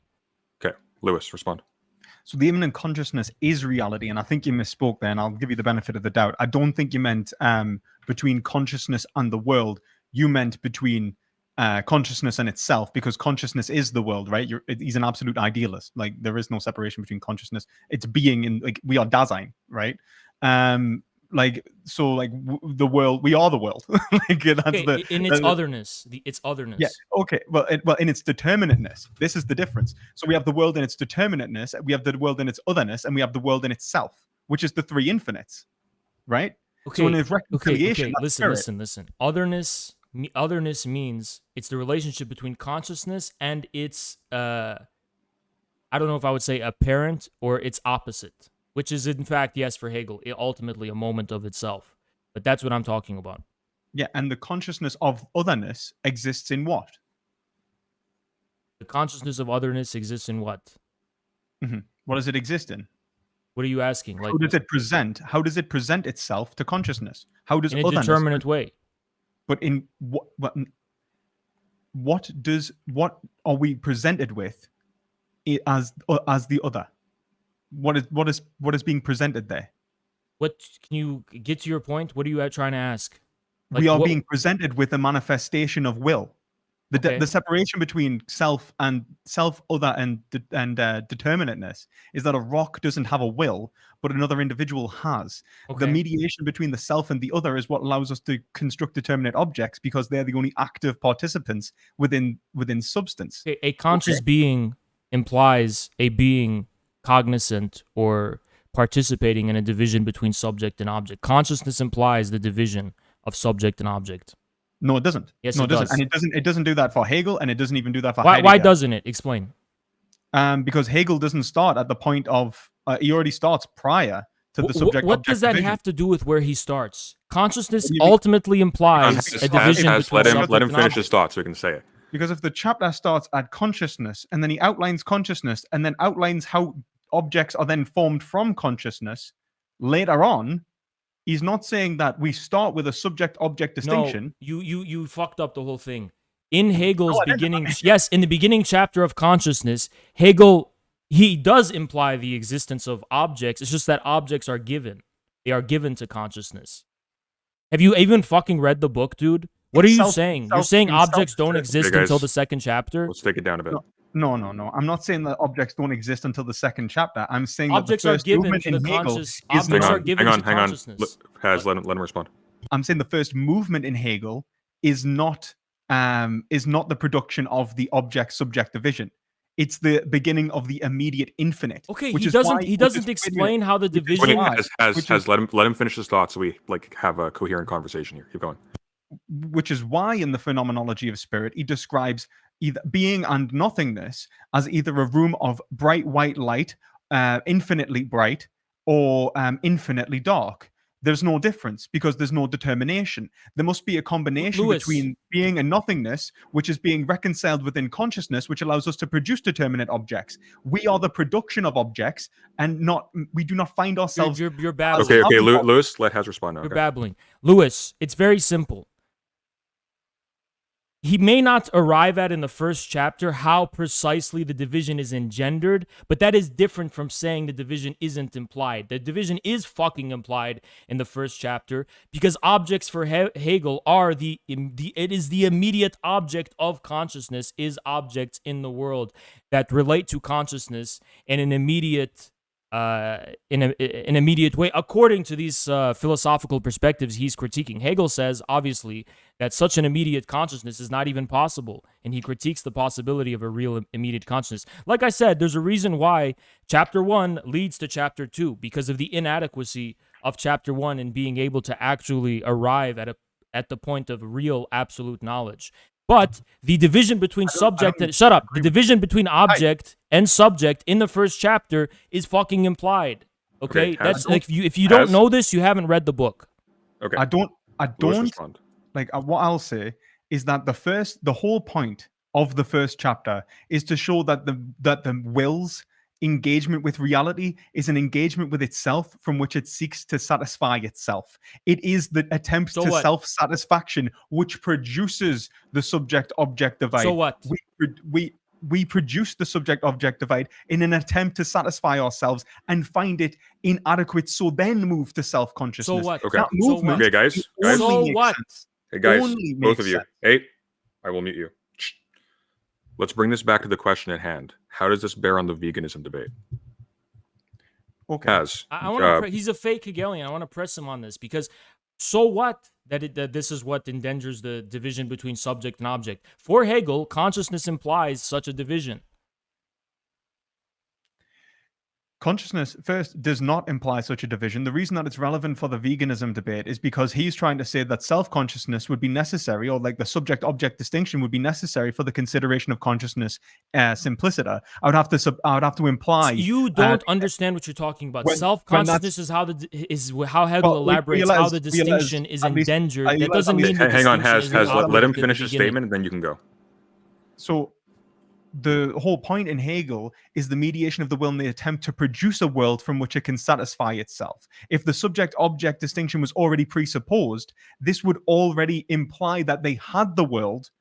Okay, Lewis, respond. So the immanent consciousness is reality, and I think you misspoke there, and I'll give you the benefit of the doubt. I don't think you meant between consciousness and the world. You meant between consciousness and itself, because consciousness is the world, right? He's an absolute idealist. Like, there is no separation between consciousness. It's being in, like, we are Dasein, right? The world, we are the world. Its otherness. Its otherness. Yeah. Okay. Well, in its determinateness. This is the difference. So we have the world in its determinateness, we have the world in its otherness, and we have the world in itself, which is the three infinites, right? Okay. So in his reconciliation, listen. Otherness means it's the relationship between consciousness and its I don't know if I would say apparent or its opposite, which is in fact, yes, for Hegel, ultimately a moment of itself. But that's what I'm talking about. Yeah, and the consciousness of otherness exists in what? The consciousness of otherness exists in what? Mm-hmm. What does it exist in? What are you asking? How does it present? How does it present itself to consciousness? How does in a determinate way? But in what are we presented with as the other? What is being presented there? What, can you get to your point? What are you trying to ask? We are being presented with a manifestation of will. Okay. The separation between self, other, and determinateness is that a rock doesn't have a will, but another individual has. The Okay. mediation between the self and the other is what allows us to construct determinate objects, because they're the only active participants within substance. Okay, a conscious being implies a being cognizant or participating in a division between subject and object. Consciousness implies the division of subject and object. No, it doesn't. Yes, No, it it doesn't. does. And it doesn't do that for Hegel, and it doesn't even do that for Why Heidegger. doesn't it? Explain. Because Hegel doesn't start at the point of he already starts prior to the subject. What does that division. have to do with where he starts? Consciousness What do you mean? ultimately implies a division between subject let him and finish object. his thought so we can say it. Because if the chapter starts at consciousness, and then he outlines consciousness, and then outlines how objects are then formed from consciousness later on, he's not saying that we start with a subject-object distinction. No, you fucked up the whole thing. In Hegel's No, I didn't. beginning, yes, in the beginning chapter of consciousness, Hegel, he does imply the existence of objects. It's just that objects are given. They are given to consciousness. Have you even fucking read the book, dude? What are you saying? You're saying objects don't exist guys, until the second chapter? Let's take it down a bit. No. I'm not saying that objects don't exist until the second chapter. I'm saying Objects that the are first given movement to the in Hegel conscious. is Objects not. are given to consciousness. Let him respond. I'm saying the first movement in Hegel is not the production of the object-subject division. It's the beginning of the immediate infinite. Okay, which he is doesn't. why- He which doesn't is- explain how the Wait, division. let him finish his thoughts so we have a coherent conversation here. Keep going. Which is why in the phenomenology of spirit he describes either being and nothingness as either a room of bright white light, infinitely bright, or infinitely dark. There's no difference because there's no determination. There must be a combination Lewis. between being and nothingness, which is being reconciled within consciousness, which allows us to produce determinate objects. We are the production of objects, and we do not find ourselves. You're babbling. Okay, Lewis, let Haz respond now. You're Okay. babbling. Lewis, it's very simple. He may not arrive at in the first chapter how precisely the division is engendered, but that is different from saying the division isn't implied. The division is fucking implied in the first chapter because objects for Hegel are it is the immediate object of consciousness is objects in the world that relate to consciousness in an immediate in an immediate way, according to these philosophical perspectives he's critiquing. Hegel says, obviously, that such an immediate consciousness is not even possible, and he critiques the possibility of a real immediate consciousness. Like I said, there's a reason why chapter 1 leads to chapter 2, because of the inadequacy of chapter 1 in being able to actually arrive at the point of real absolute knowledge. But the division between subject and the division between object and subject in the first chapter is fucking implied. Okay, that's like if you don't know this, you haven't read the book. Okay. I don't. Respond. Like what I'll say is that the whole point of the first chapter is to show that the will's engagement with reality is an engagement with itself from which it seeks to satisfy itself. It is the attempt to self-satisfaction which produces the subject-object divide. So what? We produce the subject-object divide in an attempt to satisfy ourselves and find it inadequate, so then move to self-consciousness. So what? Okay. That movement Okay, guys. So what? Hey, guys, only both makes of you. sense. Hey, I will mute you. Let's bring this back to the question at hand. How does this bear on the veganism debate? Okay. Haz. I want to. He's a fake Hegelian. I want to press him on this because so what that this is what endangers the division between subject and object. For Hegel, consciousness implies such a division. Consciousness, first, does not imply such a division. The reason that it's relevant for the veganism debate is because he's trying to say that self-consciousness would be necessary, or like the subject-object distinction would be necessary for the consideration of consciousness simpliciter. I would have to imply. You don't understand what you're talking about. Self-consciousness is how Hegel elaborates how the distinction is endangered. That doesn't mean the hang on, distinction Haz. is Let him in the finish his beginning. statement, and then you can go. So the whole point in Hegel is the mediation of the will in the attempt to produce a world from which it can satisfy itself. If the subject-object distinction was already presupposed, this would already imply that they had the world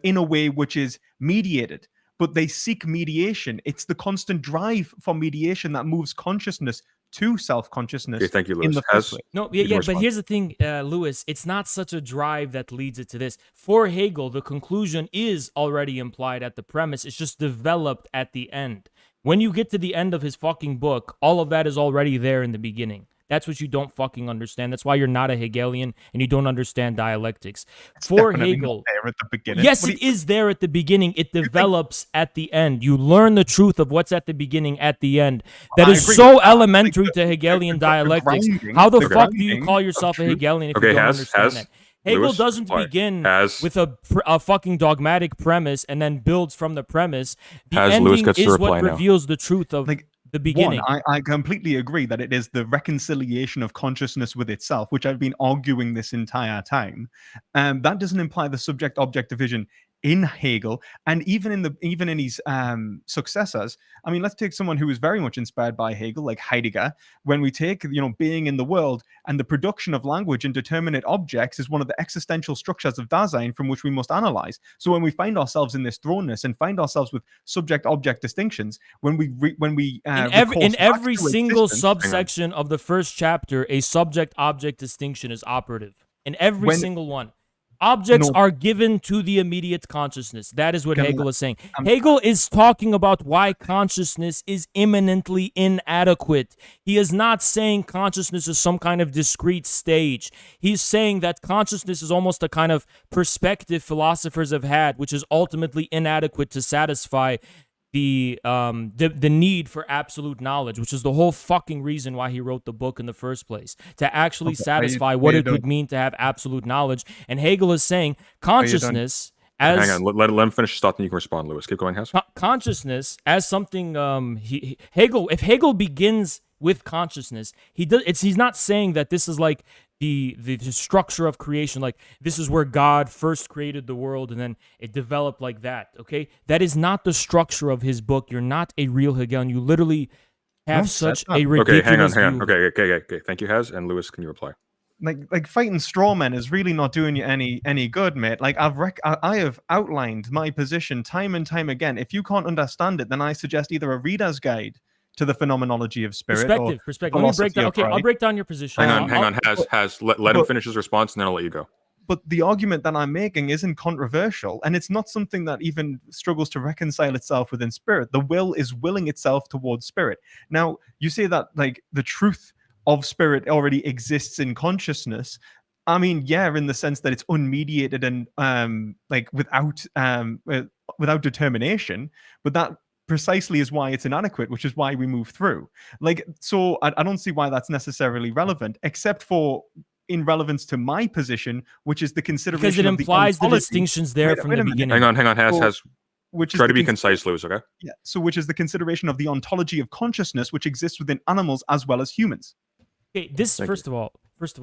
in a way which is mediated. But they seek mediation. It's the constant drive for mediation that moves consciousness to self-consciousness Okay, thank you, in Lewis. the first place. No, You can but respond. here's the thing, Lewis. It's not such a drive that leads it to this. For Hegel, the conclusion is already implied at the premise. It's just developed at the end. When you get to the end of his fucking book, all of that is already there in the beginning. That's what you don't fucking understand. That's why you're not a Hegelian and you don't understand dialectics. It's For definitely Hegel, not there at the beginning. yes, What do it is there at the beginning. It develops at the end. You learn the truth of what's at the beginning at the end. That I is agree so with that. elementary Like, to Hegelian the dialectics. grounding- How the the fuck do you grounding call of yourself a truth- Hegelian if Okay, you don't has understand that? Hegel Lewis, doesn't reply. begin Has with a fucking dogmatic premise and then builds from the premise. The Has Lewis ending gets to is reply what now. reveals the truth of like the beginning. I completely agree that it is the reconciliation of consciousness with itself, which I've been arguing this entire time. That doesn't imply the subject-object division in Hegel, and even in his successors. I mean, let's take someone who was very much inspired by Hegel, like Heidegger. When we take, being in the world and the production of language and determinate objects is one of the existential structures of Dasein from which we must analyze. So when we find ourselves in this thrownness and find ourselves with subject-object distinctions, when we In every single existence, subsection of the first chapter, a subject-object distinction is operative. In every When- single one. Objects No. are given to the immediate consciousness. That is what Can I- Hegel is saying. I'm- Hegel is talking about why consciousness is imminently inadequate. He is not saying consciousness is some kind of discrete stage. He's saying that consciousness is almost a kind of perspective philosophers have had, which is ultimately inadequate to satisfy the need for absolute knowledge, which is the whole fucking reason why he wrote the book in the first place, to actually satisfy what it would mean to have absolute knowledge. And Hegel is saying consciousness as hang on. Let him finish his thought, then you can respond, Lewis. Keep going, Has. consciousness as something. If Hegel begins with consciousness, he's not saying that this is like the structure of creation, like this is where God first created the world and then it developed like that. Okay, that is not the structure of his book. You're not a real Hegelian. You literally have No, such that's not- a ridiculous Okay, hang on. view. Okay. Thank you, Has, and Lewis. Can you reply? Like fighting straw men is really not doing you any good, mate. Like I have outlined my position time and time again. If you can't understand it, then I suggest either a reader's guide to the phenomenology of spirit Perspective. Let me break philosophy down. of Okay, I'll right. break down your position. Hang on. Has. Let him but- finish his response, and then I'll let you go. But the argument that I'm making isn't controversial, and it's not something that even struggles to reconcile itself within spirit. The will is willing itself towards spirit. Now, you say that like the truth of spirit already exists in consciousness. I mean, yeah, in the sense that it's unmediated and like without determination, but that precisely is why it's inadequate, which is why we move through. Like, so I don't see why that's necessarily relevant, except for in relevance to my position, which is the consideration Because it of implies the ontology. distinctions there Wait- from wait the a minute. beginning. Hang on. So- Has. Which is Try the to be consi- concise, Lewis. Okay. Yeah. So, which is the consideration of the ontology of consciousness, which exists within animals as well as humans. Okay, this Thank first of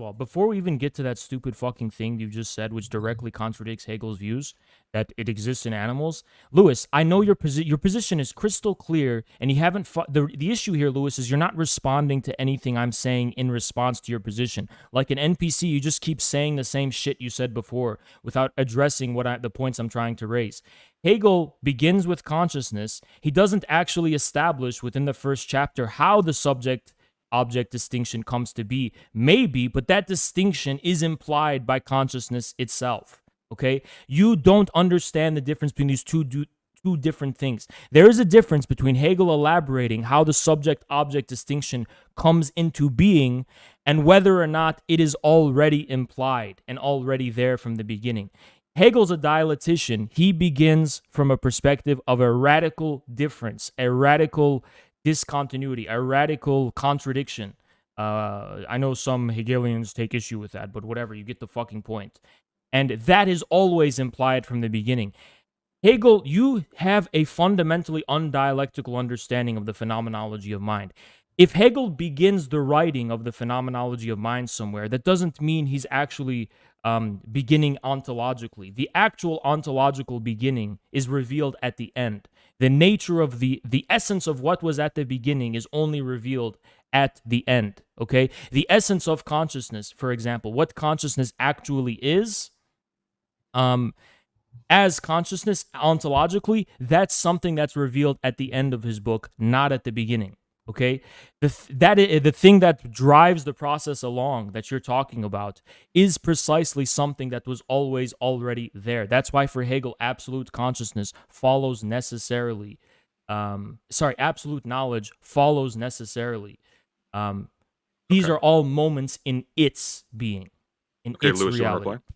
all, before we even get to that stupid fucking thing you just said, which directly contradicts Hegel's views that it exists in animals, Lewis, I know your position is crystal clear, and you haven't. The issue here, Lewis, is you're not responding to anything I'm saying in response to your position. Like an NPC, you just keep saying the same shit you said before without addressing the points I'm trying to raise. Hegel begins with consciousness. He doesn't actually establish within the first chapter how the subject-object distinction comes to be. Maybe, but that distinction is implied by consciousness itself. Okay? You don't understand the difference between these two different things. There is a difference between Hegel elaborating how the subject-object distinction comes into being and whether or not it is already implied and already there from the beginning. Hegel's a dialectician. He begins from a perspective of a radical difference, a radical discontinuity, a radical contradiction. I know some Hegelians take issue with that, but whatever, you get the fucking point. And that is always implied from the beginning. Hegel, you have a fundamentally undialectical understanding of the phenomenology of mind. If Hegel begins the writing of the phenomenology of mind somewhere, that doesn't mean he's actually beginning ontologically. The actual ontological beginning is revealed at the end. The nature of the essence of what was at the beginning is only revealed at the end, okay? The essence of consciousness, for example, what consciousness actually is, as consciousness ontologically, that's something that's revealed at the end of his book, not at the beginning. Okay, the thing that drives the process along that you're talking about is precisely something that was always already there. That's why for Hegel, absolute consciousness follows necessarily. Absolute knowledge follows necessarily. Um, these Okay. are all moments in its being, in Okay, its Lewis, you want to reality. reply?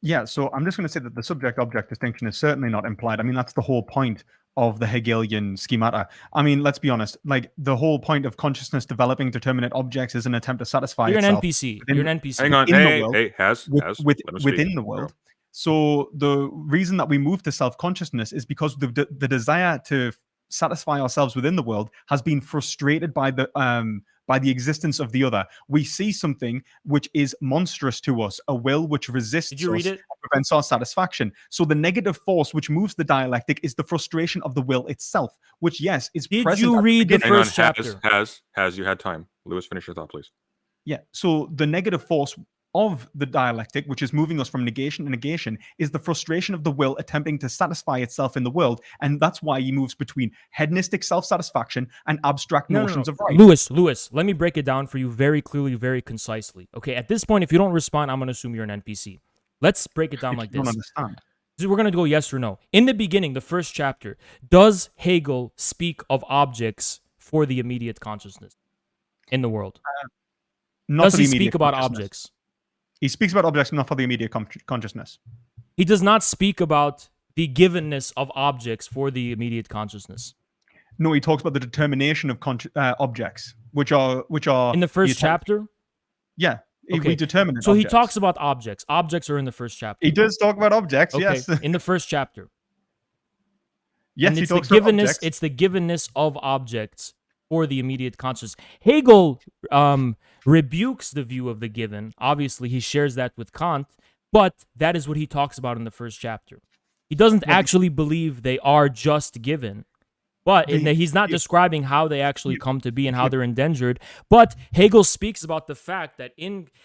Yeah, so I'm just going to say that the subject-object distinction is certainly not implied. I mean, that's the whole point of the Hegelian schemata. I mean, let's be honest, like the whole point of consciousness developing determinate objects is an attempt to satisfy You're an itself NPC. within, You're an NPC. Hang on. within the Hey, world, hey, has let him speak. within the There we world. go. So the reason that we move to self-consciousness is because the desire to satisfy ourselves within the world has been frustrated by the existence of the other. We see something which is monstrous to us, a will which resists Did you read us it? and prevents our satisfaction. So the negative force which moves the dialectic is the frustration of the will itself, which, yes, is Did present you at read the beginning. Hang on. first chapter? Has you had time? Lewis, finish your thought, please. Yeah. So the negative force of the dialectic, which is moving us from negation to negation, is the frustration of the will attempting to satisfy itself in the world. And that's why he moves between hedonistic self-satisfaction and abstract notions of right. Lewis, let me break it down for you very clearly, very concisely. Okay, at this point, if you don't respond, I'm going to assume you're an NPC. Let's break it down like I don't this. understand. So we're going to go yes or no. In the beginning, the first chapter, does Hegel speak of objects for the immediate consciousness in the world? Not Does for the he immediate speak about consciousness. objects? He speaks about objects, not for the immediate consciousness. He does not speak about the givenness of objects for the immediate consciousness. No, he talks about the determination of objects, which are In the first chapter? Yeah, Okay. we determine. So he talks about objects. Objects are in the first chapter. He does talk about objects. Okay, Yes. in the first chapter. Yes, And he it's the talks about givenness. objects. It's the givenness of objects for the immediate consciousness. Hegel rebukes the view of the given. Obviously, he shares that with Kant, but that is what he talks about in the first chapter. He doesn't actually believe they are just given, but he's not describing how they actually come to be and how they're endangered. But Hegel speaks about the fact that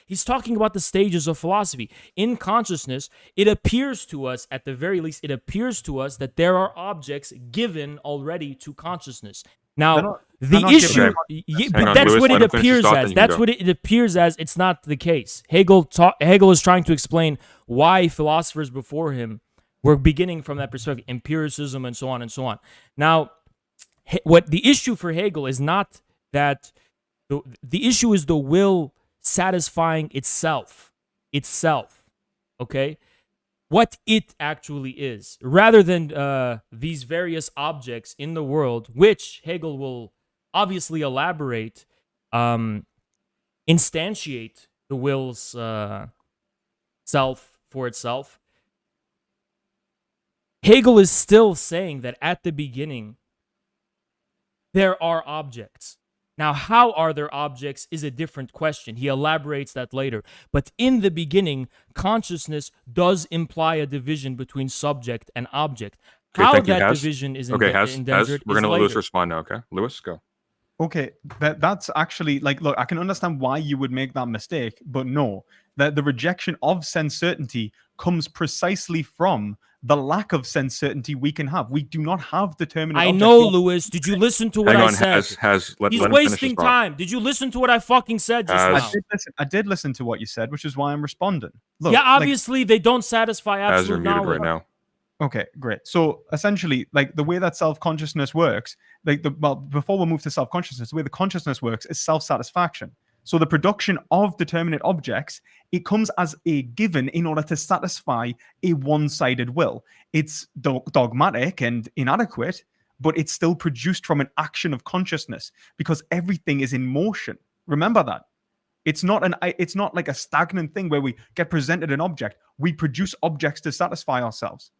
he's talking about the stages of philosophy. In consciousness, it appears to us, at the very least, it appears to us that there are objects given already to consciousness. Now, the issue, but that's what it appears as. That's what it appears as. It's not the case. Hegel is trying to explain why philosophers before him were beginning from that perspective, empiricism and so on and so on. Now, what the issue for Hegel is not that the issue is the will satisfying itself, okay? What it actually is, rather than these various objects in the world, which Hegel will obviously elaborate, instantiate the will's self for itself. Hegel is still saying that at the beginning, there are objects. Now, how are there objects is a different question. He elaborates that later. But in the beginning, consciousness does imply a division between subject and object. How that division is endangered we're going to let Lewis respond now, okay? Lewis, go. Okay, that's actually, like, look, I can understand why you would make that mistake, but no, that the rejection of sense certainty comes precisely from the lack of sense certainty we can have. We do not have determinate I objects. know, Lewis. Did you listen to what I said? He's wasting time. Did you listen to what I fucking said just now? I did listen to what you said, which is why I'm responding. Look, yeah, obviously they don't satisfy absolute you're muted knowledge. right now. Okay, great. So essentially, like the way that self-consciousness works, before we move to self-consciousness, the way the consciousness works is self-satisfaction. So the production of determinate objects, it comes as a given in order to satisfy a one-sided will. It's dogmatic and inadequate, but it's still produced from an action of consciousness because everything is in motion. Remember that. It's not like a stagnant thing where we get presented an object. We produce objects to satisfy ourselves.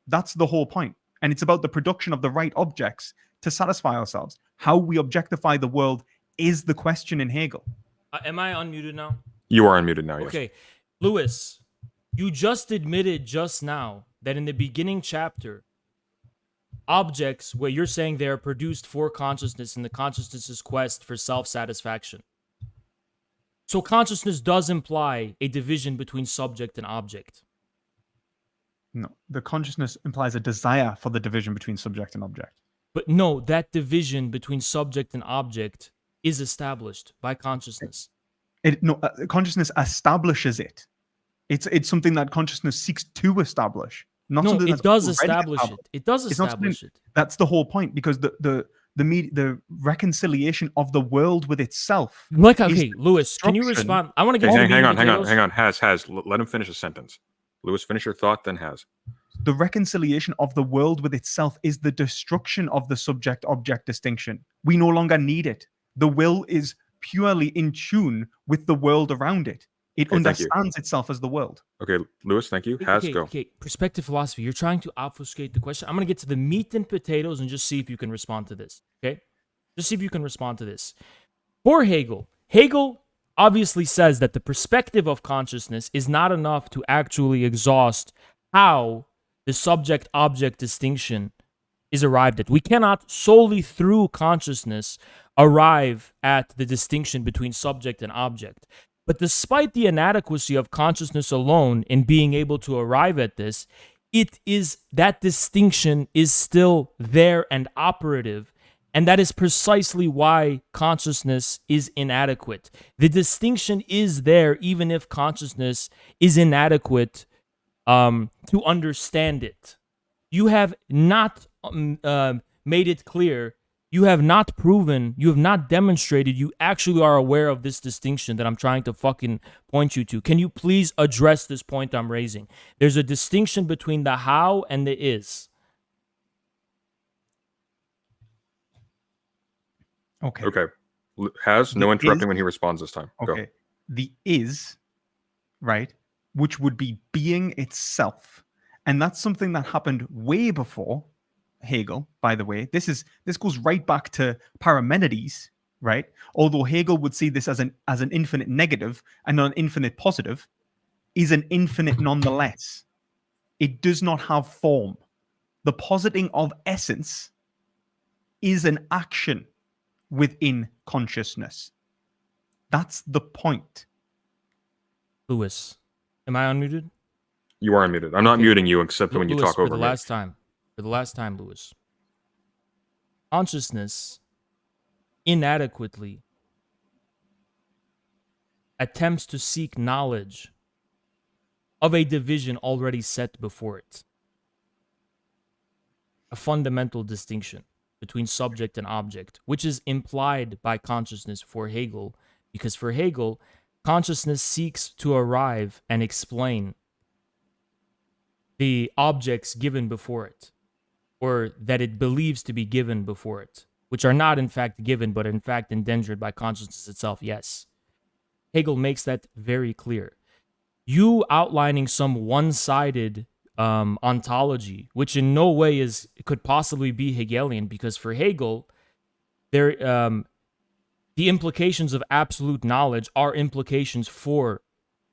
That's the whole point. And it's about the production of the right objects to satisfy ourselves. How we objectify the world is the question in Hegel. Am I unmuted now? You are unmuted now, yes. Okay. Lewis, you just admitted just now that in the beginning chapter, objects where you're saying they are produced for consciousness in the consciousness's quest for self-satisfaction. So consciousness does imply a division between subject and object. No, the consciousness implies a desire for the division between subject and object. But no, that division between subject and object is established by consciousness. Consciousness establishes it. It's something that consciousness seeks to establish, not No, something it that's does already establish established. it. It does It's not something. establish it. That's the whole point, because the reconciliation of the world with itself. Like, is okay, the Lewis, can you destruction- respond? I want to get to the Hang meat on, and hang on, potatoes. hang on. Has. Let him finish his sentence. Lewis, finish your thought, then has. The reconciliation of the world with itself is the destruction of the subject-object distinction. We no longer need it. The will is purely in tune with the world around it. It Okay, thank you. understands itself as the world. Okay, Lewis, thank you. Has, go. Okay, perspective philosophy. You're trying to obfuscate the question. I'm going to get to the meat and potatoes and just see if you can respond to this. Okay? Just see if you can respond to this. For Hegel obviously says that the perspective of consciousness is not enough to actually exhaust how the subject-object distinction is arrived at. We cannot solely through consciousness arrive at the distinction between subject and object. But despite the inadequacy of consciousness alone in being able to arrive at this, that distinction is still there and operative. And that is precisely why consciousness is inadequate. The distinction is there even if consciousness is inadequate to understand it. You have not made it clear. You have not proven, you have not demonstrated you actually are aware of this distinction that I'm trying to fucking point you to. Can you please address this point I'm raising? There's a distinction between the how and the is. Okay. Has, no The interrupting is- when he responds this time. Go. Okay. The is, right, which would be being itself. And that's something that happened way before Hegel, by the way. This goes right back to Parmenides, right? Although Hegel would see this as an infinite negative and not an infinite positive, is an infinite nonetheless. It does not have form. The positing of essence is an action within consciousness. That's the point. Lewis, am I unmuted? You are unmuted. I'm not muting you except when you Lewis, talk over for the me. last time. For the last time, Lewis. Consciousness inadequately attempts to seek knowledge of a division already set before it. A fundamental distinction between subject and object, which is implied by consciousness for Hegel, because for Hegel, consciousness seeks to arrive and explain the objects given before it, or that it believes to be given before it, which are not in fact given, but in fact engendered by consciousness itself, yes. Hegel makes that very clear. You outlining some one-sided ontology, which in no way could possibly be Hegelian, because for Hegel, the implications of absolute knowledge are implications for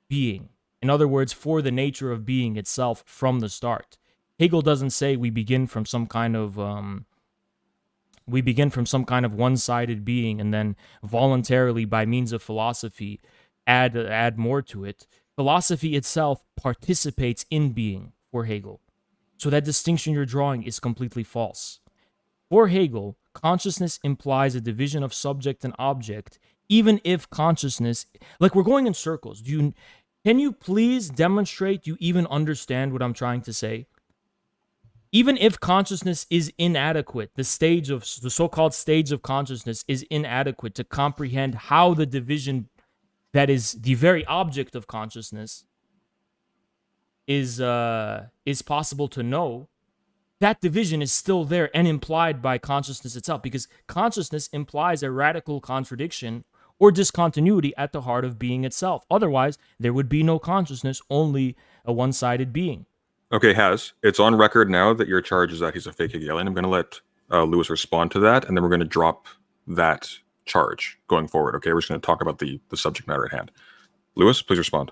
being. In other words, for the nature of being itself from the start. Hegel doesn't say we begin from some kind of one-sided being and then voluntarily by means of philosophy add more to it. Philosophy itself participates in being for Hegel. So that distinction you're drawing is completely false. For Hegel, consciousness implies a division of subject and object, even if consciousness, like we're going in circles. Can you please demonstrate you even understand what I'm trying to say? Even if consciousness is inadequate, the so-called stage of consciousness is inadequate to comprehend how the division that is the very object of consciousness is possible to know, that division is still there and implied by consciousness itself, because consciousness implies a radical contradiction or discontinuity at the heart of being itself. Otherwise, there would be no consciousness, only a one-sided being. Okay, it's on record now that your charge is that he's a fake Hegelian. I'm going to let Lewis respond to that, and then we're going to drop that charge going forward. Okay, we're just going to talk about the subject matter at hand. Lewis, please respond.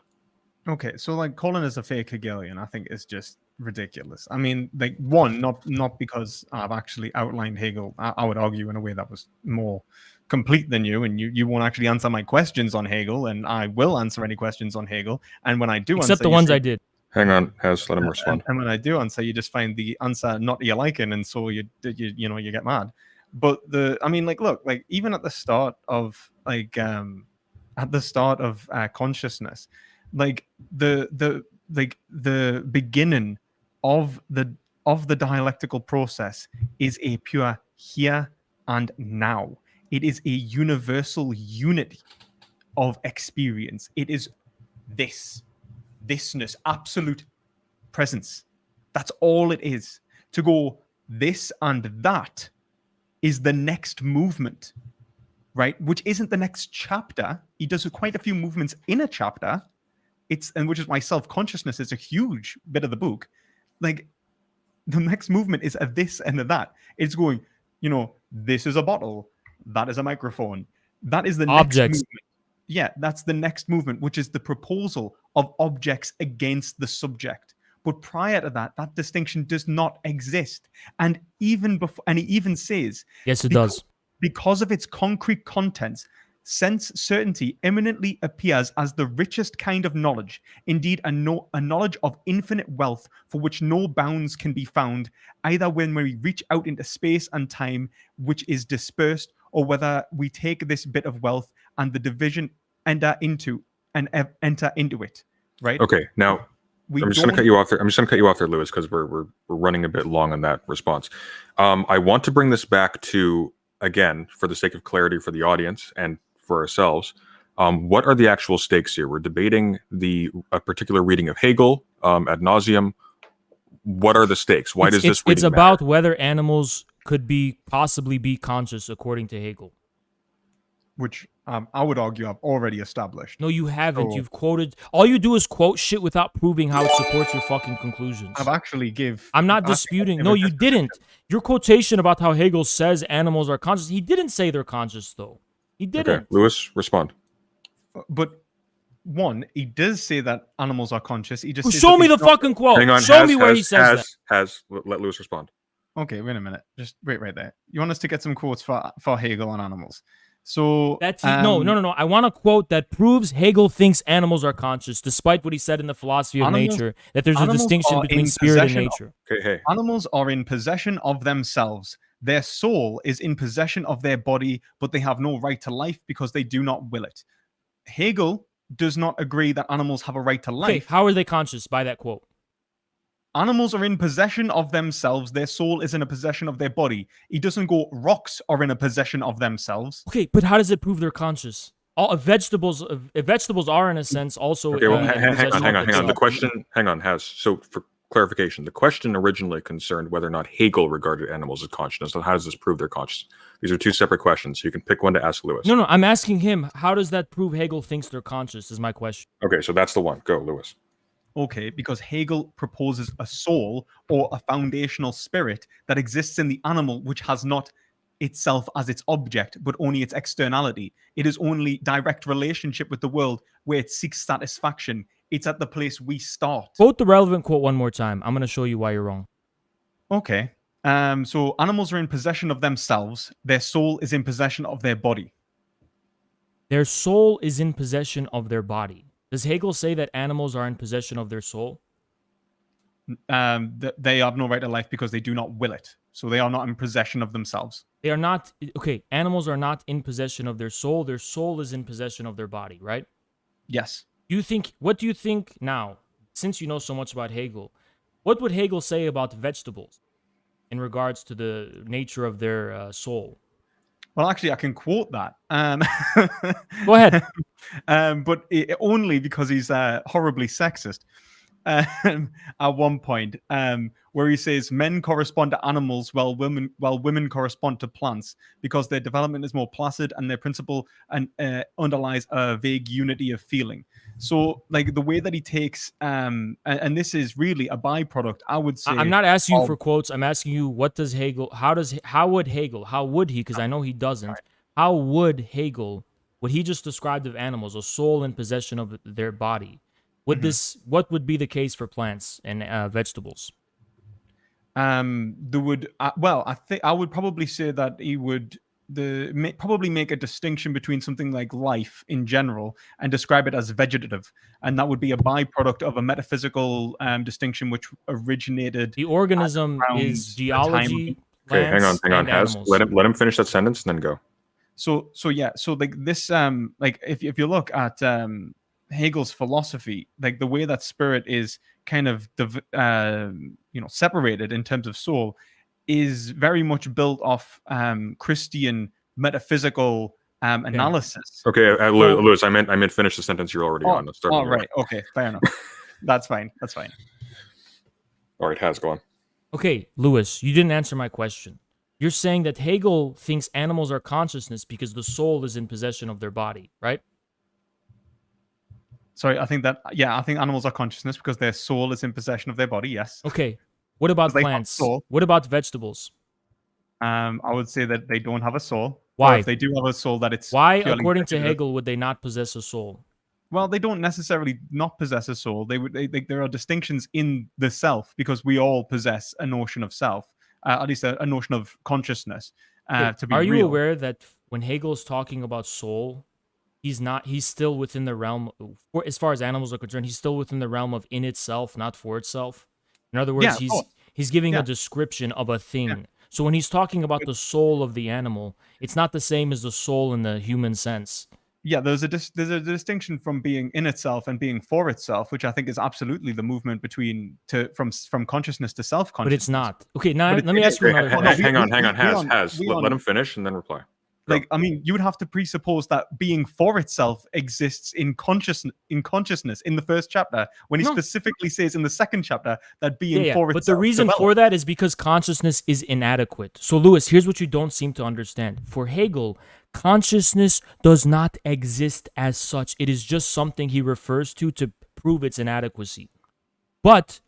Okay, so like calling us a fake Hegelian, I think is just ridiculous. I mean, like one, not because I've actually outlined Hegel. I would argue in a way that was more complete than you, and you won't actually answer my questions on Hegel, and I will answer any questions on Hegel. And when I do, except the ones I did. Hang on, Has, let him respond. And when I do answer, you just find the answer not to your liking, and so you get mad. But look, like even at the start of consciousness, like the beginning of the dialectical process is a pure here and now. It is a universal unity of experience. It is thisness, absolute presence. That's all it is. To go this and that is the next movement, right? Which isn't the next chapter. He does quite a few movements in a chapter. Which is why self-consciousness is a huge bit of the book. Like the next movement is a this and a that. It's going, this is a bottle, that is a microphone. That is the Objects. next movement. Yeah, that's the next movement, which is the proposal of objects against the subject. But prior to that, that distinction does not exist. And even before, and he even says, yes, it does. Because of its concrete contents, sense certainty eminently appears as the richest kind of knowledge, indeed a knowledge of infinite wealth for which no bounds can be found, either when we reach out into space and time, which is dispersed, or whether we take this bit of wealth and the division enter into it. Right? Okay, now I'm just going to cut you off there, Lewis, because we're running a bit long on that response. I want to bring this back to, again, for the sake of clarity for the audience and for ourselves, what are the actual stakes here? We're debating a particular reading of Hegel ad nauseum. What are the stakes? Why does this reading It's about matter? whether animals could possibly be conscious according to Hegel. Which I would argue I've already established. No, you haven't. You've quoted. All you do is quote shit without proving how it supports your fucking conclusions. I've actually I'm not disputing. No, you didn't. Your quotation about how Hegel says animals are conscious. He didn't say they're conscious, though. He didn't. Okay, Lewis, respond. But one, he does say that animals are conscious. He just show me the fucking quote. Hang on, show me where he says that. Let Lewis respond. Okay, wait a minute. Just wait right there. You want us to get some quotes for Hegel on animals? So no. I want a quote that proves Hegel thinks animals are conscious, despite what he said in the philosophy of nature, that there's a distinction between spirit and nature. Animals are in possession of themselves. Their soul is in possession of their body, but they have no right to life because they do not will it. Hegel does not agree that animals have a right to life. Okay, how are they conscious by that quote? Animals are in possession of themselves. Their soul is in a possession of their body. He doesn't go, rocks are in a possession of themselves. Okay, but how does it prove they're conscious? All vegetables are in a sense also. Okay, well, hang on. The question, Has. So for clarification, the question originally concerned whether or not Hegel regarded animals as conscious. So how does this prove they're conscious? These are two separate questions. So you can pick one to ask Lewis. No, I'm asking him. How does that prove Hegel thinks they're conscious? Is my question. Okay, so that's the one. Go, Lewis. Okay, because Hegel proposes a soul or a foundational spirit that exists in the animal, which has not itself as its object, but only its externality. It is only direct relationship with the world where it seeks satisfaction. It's at the place we start. Quote the relevant quote one more time. I'm going to show you why you're wrong. Okay. So animals are in possession of themselves. Their soul is in possession of their body. Their soul is in possession of their body. Does Hegel say that animals are in possession of their soul? They have no right to life because they do not will it. So they are not in possession of themselves. They are not. Okay, animals are not in possession of their soul. Their soul is in possession of their body, right? Yes. What do you think now, since you know so much about Hegel, what would Hegel say about vegetables in regards to the nature of their soul? Well, actually, I can quote that. Go ahead. But only because he's horribly sexist. At one point, where he says men correspond to animals while women correspond to plants because their development is more placid and their principle underlies a vague unity of feeling. So, like the way that he takes, and this is really a byproduct, I would say. I'm not asking you for quotes. I'm asking you, what does Hegel? How would he? Because I know he doesn't. Right. How would Hegel, what he just described of animals, a soul in possession of their body? What would be the case for plants and vegetables? I think I would probably say that he would probably make a distinction between something like life in general and describe it as vegetative, and that would be a byproduct of a metaphysical distinction which originated The at organism around is the time of geology, Okay, hang on, plants, and Has animals. let him finish that sentence and then go. so like this like if you look at Hegel's philosophy, like the way that spirit is kind of separated in terms of soul is very much built off Christian metaphysical analysis. Okay, So- Lewis, I meant finish the sentence you're already on. Let's start from right. Okay, fair enough. That's fine. All right, Has, go on. Okay, Lewis, you didn't answer my question. You're saying that Hegel thinks animals are consciousness because the soul is in possession of their body, right? Sorry, I think animals are consciousness because their soul is in possession of their body. Yes. Okay. What about 'Cause they have plants? soul. What about vegetables? I would say that they don't have a soul. Why? Or if they do have a soul, that it's Why, purely according to vegetative. Hegel, would they not possess a soul? Well, they don't necessarily not possess a soul. There are distinctions in the self because we all possess a notion of self, at least a notion of consciousness. To be Are real. you aware that when Hegel is talking about soul, he's still within the realm, as far as animals are concerned, he's still within the realm of in itself, not for itself. In other words, Yeah, of course. he's giving Yeah. a description of a thing. So when he's talking about the soul of the animal, it's not the same as the soul in the human sense. Yeah, there's a distinction from being in itself and being for itself, which I think is absolutely the movement from consciousness to self consciousness. But it's not. Okay, now But let me ask you another question. Hang on. Has. Let him finish and then reply. Go. Like, I mean, you would have to presuppose that being for itself exists in consciousness in the first chapter, when he specifically says in the second chapter that being for itself. But the reason for that is because consciousness is inadequate. So, Lewis, here's what you don't seem to understand. For Hegel, consciousness does not exist as such. It is just something he refers to prove its inadequacy. But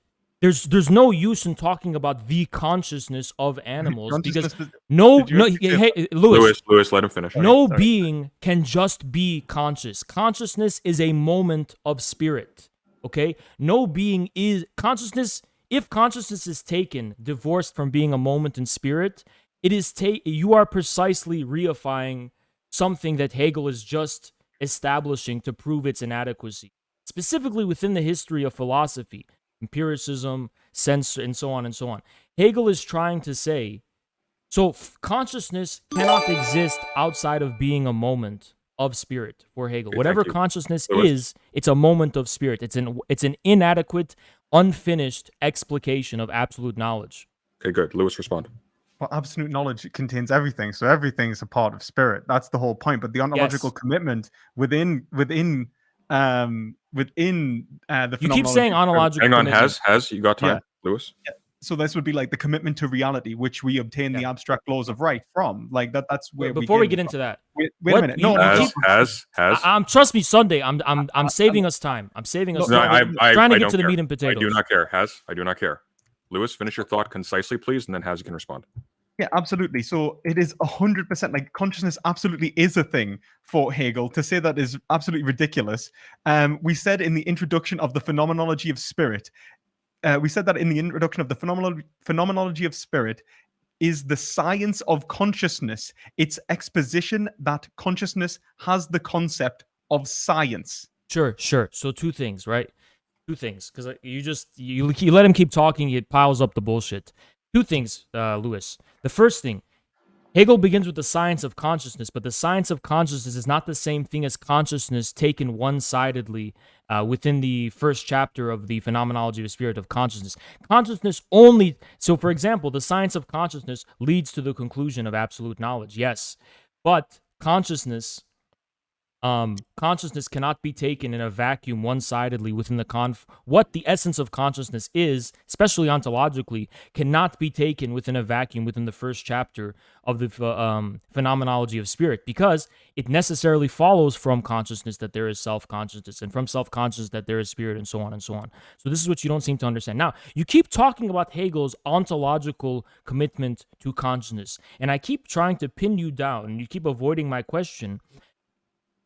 there's no use in talking about the consciousness of animals because Lewis, let him finish. No being can just be conscious. Consciousness is a moment of spirit. Okay? No being is consciousness. If consciousness is taken divorced from being a moment in spirit, you are precisely reifying something that Hegel is just establishing to prove its inadequacy, specifically within the history of philosophy. Empiricism, sense, and so on and so on. Hegel is trying to say, consciousness cannot exist outside of being a moment of spirit for Hegel. Okay, whatever consciousness is, it's a moment of spirit. It's an inadequate, unfinished explication of absolute knowledge. Okay, good. Lewis, respond. Well, absolute knowledge contains everything, so everything is a part of spirit. That's the whole point. But the ontological commitment within the you keep saying ontological. Hang on, commitment. Has you got time, Lewis? Yeah. So this would be like the commitment to reality, which we obtain the abstract laws of right from. Like that's where. Before we get into that, wait a minute. No, Has. Trust me, Sunday. I'm saving us time. I'm saving us. time. I'm trying to get to the meat and potatoes. I do not care, Has. I do not care. Lewis, finish your thought concisely, please, and then Has, you can respond. Yeah, absolutely. So it is 100% like consciousness absolutely is a thing for Hegel. To say that is absolutely ridiculous. We said in the introduction of the phenomenology of spirit, the phenomenology of spirit is the science of consciousness. It's exposition that consciousness has the concept of science. Sure. So two things, right? Two things, because you let him keep talking, it piles up the bullshit. Two things, Lewis. The first thing, Hegel begins with the science of consciousness, but the science of consciousness is not the same thing as consciousness taken one-sidedly within the first chapter of the phenomenology of spirit of consciousness. Consciousness only, so for example, the science of consciousness leads to the conclusion of absolute knowledge, yes, but consciousness cannot be taken in a vacuum one-sidedly within what the essence of consciousness is, especially ontologically, cannot be taken within a vacuum within the first chapter of the phenomenology of spirit, because it necessarily follows from consciousness that there is self-consciousness, and from self-consciousness that there is spirit, and so on and so on. So this is what you don't seem to understand. Now, you keep talking about Hegel's ontological commitment to consciousness, and I keep trying to pin you down, and you keep avoiding my question.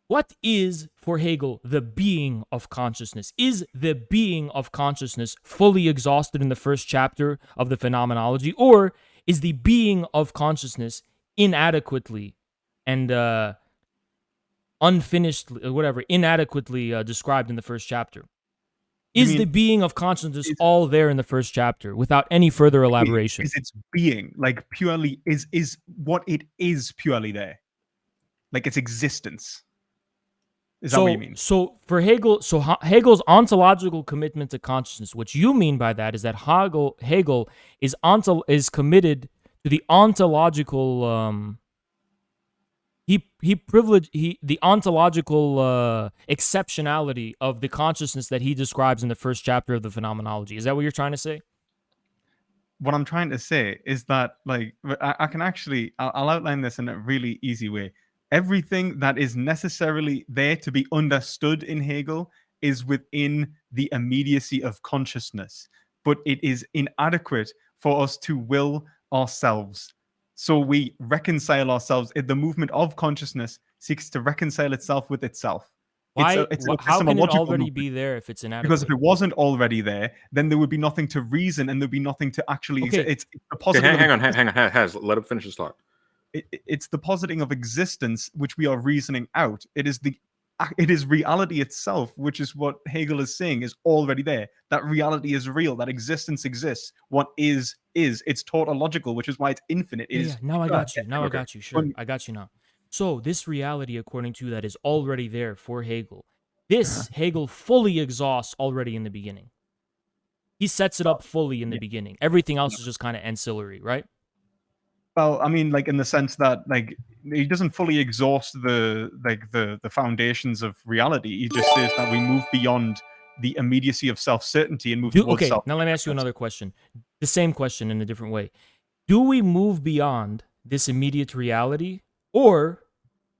What is, for Hegel, the being of consciousness? Is the being of consciousness fully exhausted in the first chapter of the phenomenology, or is the being of consciousness inadequately and unfinished, whatever, inadequately described in the first chapter? Is the being of consciousness all there in the first chapter without any further elaboration? Is its being, like, purely is what it is purely there, like its existence? Is that what you mean? So for Hegel, Hegel's ontological commitment to consciousness, what you mean by that is that Hegel is committed to the ontological the ontological exceptionality of the consciousness that he describes in the first chapter of the Phenomenology. Is that what you're trying to say? What I'm trying to say is that, like, I can actually, I'll outline this in a really easy way. Everything that is necessarily there to be understood in Hegel is within the immediacy of consciousness, but it is inadequate for us to will ourselves. So we reconcile ourselves. The movement of consciousness seeks to reconcile itself with itself. Why? How can it already be there if it's inadequate? Because if it wasn't already there, then there would be nothing to reason and there'd be nothing to actually. Okay. It's the positive. Hang on. Has let him finish his thought. It's the positing of existence which we are reasoning out. It is reality itself, which is what Hegel is saying is already there. That reality is real. That existence exists. What is. It's tautological, which is why it's infinite. Now I got you. I got you. Sure, I got you now. So this reality, according to you, that is already there for Hegel, this Hegel fully exhausts already in the beginning. He sets it up fully in the beginning. Everything else is just kind of ancillary, right? Well, I mean, like, in the sense that, like, he doesn't fully exhaust the foundations of reality. He just says that we move beyond the immediacy of self-certainty and move towards self. Now let me ask you another question. The same question in a different way. Do we move beyond this immediate reality? Or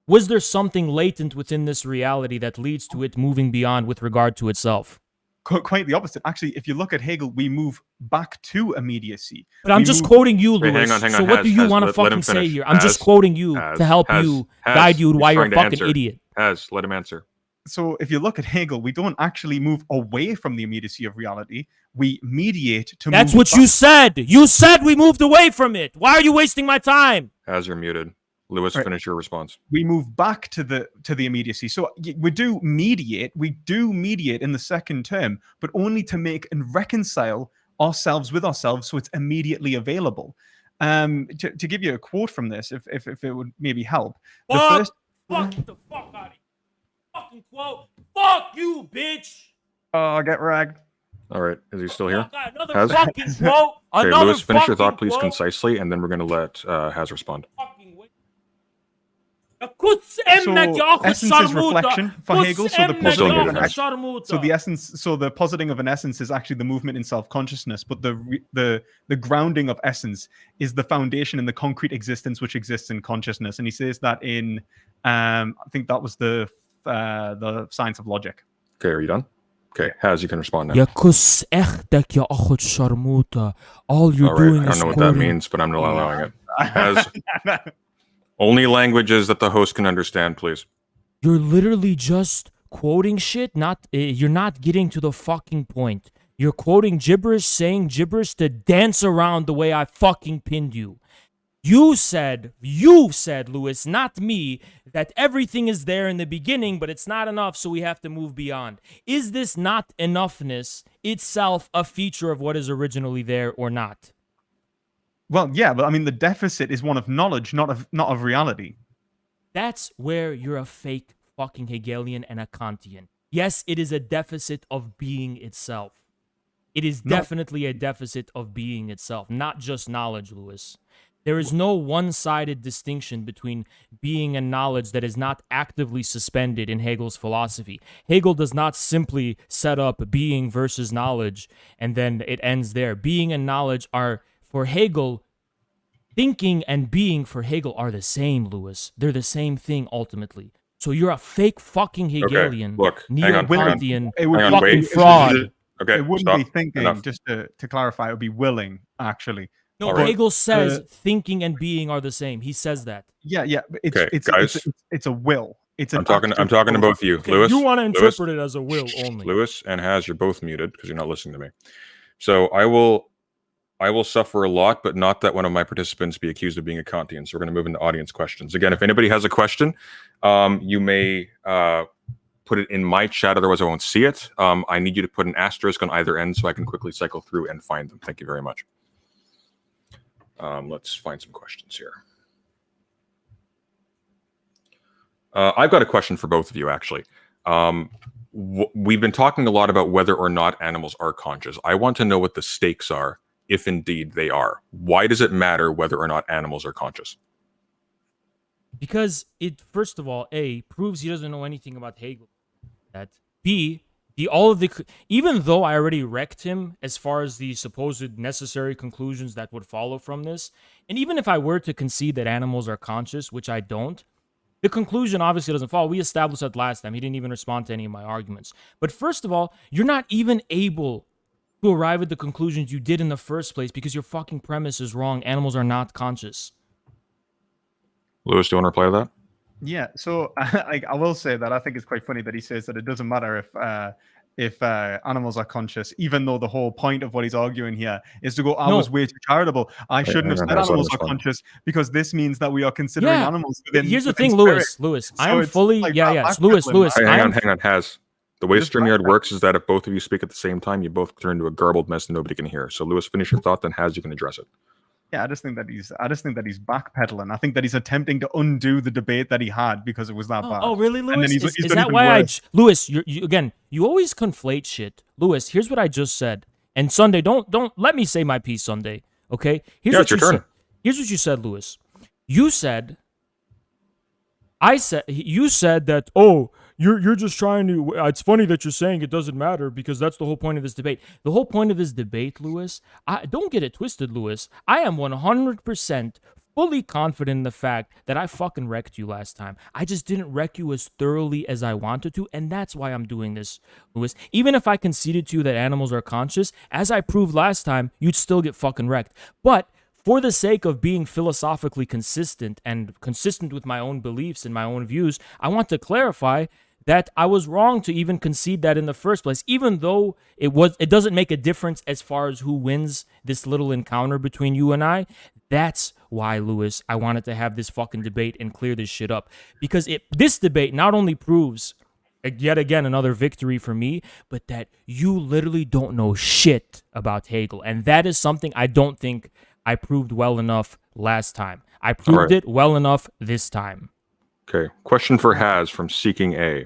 was there something latent within this reality that leads to it moving beyond with regard to itself? Quite the opposite. Actually, if you look at Hegel, we move back to immediacy. But I'm just quoting you, Lewis. Hang on. So what do you want to fucking say here? I'm just quoting you to help you, guide you to why you're a fucking idiot. Let him answer. So if you look at Hegel, we don't actually move away from the immediacy of reality. We mediate to. That's what you said. You said we moved away from it. Why are you wasting my time? You're muted. Lewis, finish your response. We move back to the immediacy. So we do mediate in the second term, but only to make and reconcile ourselves with ourselves, so it's immediately available. To give you a quote from this, if it would maybe help. Fuck the fuck out of here. Fucking quote. Fuck you, bitch. Oh, get ragged. All right, is he still here? Another fucking quote. Okay, Lewis, finish your thought, please, concisely, and then we're going to let Haz respond. So essence is reflection for Hegel. So the positing of an essence is actually the movement in self-consciousness, but the grounding of essence is the foundation in the concrete existence which exists in consciousness. And he says that in I think that was the Science of Logic. Okay, are you done? Okay, Haz, you can respond now. All you're doing is I don't know what that means, but I'm not allowing it. Haz, only languages that the host can understand, please. You're literally just quoting shit. You're not getting to the fucking point. You're quoting gibberish, saying gibberish to dance around the way I fucking pinned you. You said, Lewis, not me, that everything is there in the beginning, but it's not enough, so we have to move beyond. Is this not enoughness itself a feature of what is originally there or not? Well, yeah, but I mean, the deficit is one of knowledge, not of reality. That's where you're a fake fucking Hegelian and a Kantian. Yes, it is a deficit of being itself. It is definitely a deficit of being itself, not just knowledge, Lewis. There is no one-sided distinction between being and knowledge that is not actively suspended in Hegel's philosophy. Hegel does not simply set up being versus knowledge and then it ends there. Being and knowledge are, for Hegel, thinking and being for Hegel are the same, Lewis. They're the same thing ultimately. So you're a fake fucking Hegelian, neo-Kantian, fucking fraud. Okay, it wouldn't be thinking, enough. Just to clarify, it would be willing, actually. No, Hegel says thinking and being are the same. He says that. Yeah. It's a will. I'm talking to both of you. Okay, Lewis, you want to interpret it as a will only. Lewis and Haz, you're both muted because you're not listening to me. So I will I will suffer a lot, but not that one of my participants be accused of being a Kantian. So we're going to move into audience questions. Again, if anybody has a question, you may put it in my chat, otherwise I won't see it. I need you to put an asterisk on either end so I can quickly cycle through and find them. Thank you very much. Let's find some questions here. I've got a question for both of you, actually. We've been talking a lot about whether or not animals are conscious. I want to know what the stakes are, if indeed they are. Why does it matter whether or not animals are conscious? Because it, first of all, A, proves he doesn't know anything about Hegel. That B, even though I already wrecked him as far as the supposed necessary conclusions that would follow from this, and even if I were to concede that animals are conscious, which I don't, the conclusion obviously doesn't follow. We established that last time. He didn't even respond to any of my arguments. But first of all, you're not even able to arrive at the conclusions you did in the first place because your fucking premise is wrong. Animals are not conscious. Lewis, do you want to reply to that? Yeah, so I will say that I think it's quite funny that he says that it doesn't matter if animals are conscious, even though the whole point of what he's arguing here is to go, I was way too charitable. I shouldn't have said animals are conscious because this means that we are considering animals within. Here's the thing, Lewis. I am fully Lewis. Hang on. Has the way StreamYard works is that if both of you speak at the same time, you both turn into a garbled mess and nobody can hear. So Lewis, finish your thought, then Has, you can address it. Yeah, I just think that he's backpedaling. I think that he's attempting to undo the debate that he had because it was that bad. Oh, really, Lewis? Is that why Lewis, you always conflate shit. Lewis, here's what I just said. And Sunday, don't let me say my piece, Sunday. Okay? Here's what it's your turn. Here's what you said, Lewis. You said that, oh, you're just trying to. It's funny that you're saying it doesn't matter because that's the whole point of this debate. The whole point of this debate, Lewis, don't get it twisted, Lewis. I am 100% fully confident in the fact that I fucking wrecked you last time. I just didn't wreck you as thoroughly as I wanted to, and that's why I'm doing this, Lewis. Even if I conceded to you that animals are conscious, as I proved last time, you'd still get fucking wrecked. But for the sake of being philosophically consistent and consistent with my own beliefs and my own views, I want to clarify that I was wrong to even concede that in the first place, even though it doesn't make a difference as far as who wins this little encounter between you and I. That's why, Lewis, I wanted to have this fucking debate and clear this shit up. Because this debate not only proves yet again another victory for me, but that you literally don't know shit about Hegel. And that is something I don't think I proved well enough last time. I proved it well enough this time. Okay. Question for Has from Seeking A.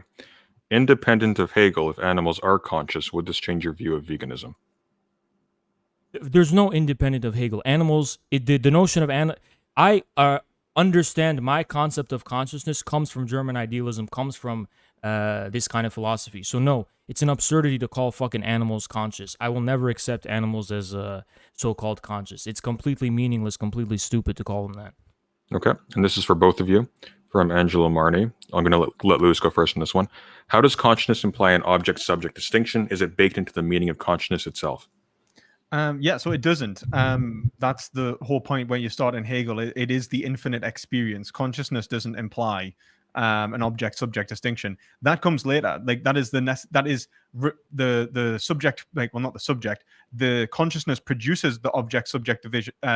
Independent of Hegel, if animals are conscious, would this change your view of veganism? There's no independent of Hegel. Animals, the notion of I understand my concept of consciousness comes from German idealism, comes from this kind of philosophy. So no, it's an absurdity to call fucking animals conscious. I will never accept animals as so-called conscious. It's completely meaningless, completely stupid to call them that. Okay. And this is for both of you. From Angelo Marni. I'm going to let Lewis go first on this one. How does consciousness imply an object-subject distinction? Is it baked into the meaning of consciousness itself? Yeah, so it doesn't. That's the whole point when you start in Hegel. It is the infinite experience. Consciousness doesn't imply an object-subject distinction. That comes later. Like the subject. Like, well, not the subject. The consciousness produces the object-subject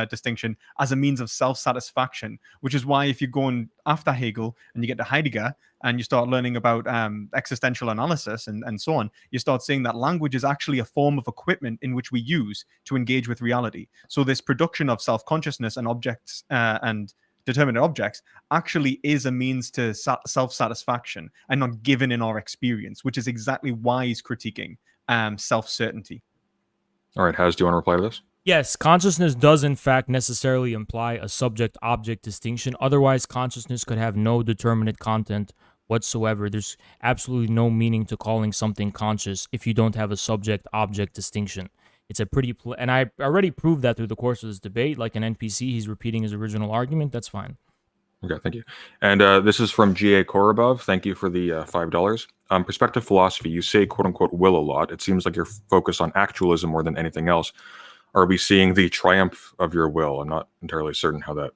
distinction as a means of self-satisfaction. Which is why if you're going after Hegel and you get to Heidegger and you start learning about existential analysis and so on, you start seeing that language is actually a form of equipment in which we use to engage with reality. So this production of self-consciousness and objects and determinate objects actually is a means to self-satisfaction and not given in our experience, which is exactly why he's critiquing self-certainty. All right, Has, do you want to reply to this? Yes, consciousness does in fact necessarily imply a subject-object distinction. Otherwise, consciousness could have no determinate content whatsoever. There's absolutely no meaning to calling something conscious if you don't have a subject-object distinction. It's a pretty... and I already proved that through the course of this debate. Like an NPC, he's repeating his original argument. That's fine. Okay, thank you. And this is from G.A. Korobov. Thank you for the $5. Perspective philosophy, you say quote-unquote will a lot. It seems like you're focused on actualism more than anything else. Are we seeing the triumph of your will? I'm not entirely certain how that...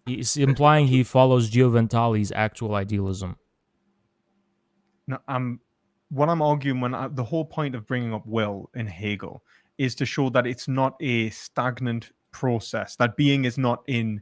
He's implying he follows Gioventali's actual idealism. No, what I'm arguing the whole point of bringing up will in Hegel is to show that it's not a stagnant process. That being is not there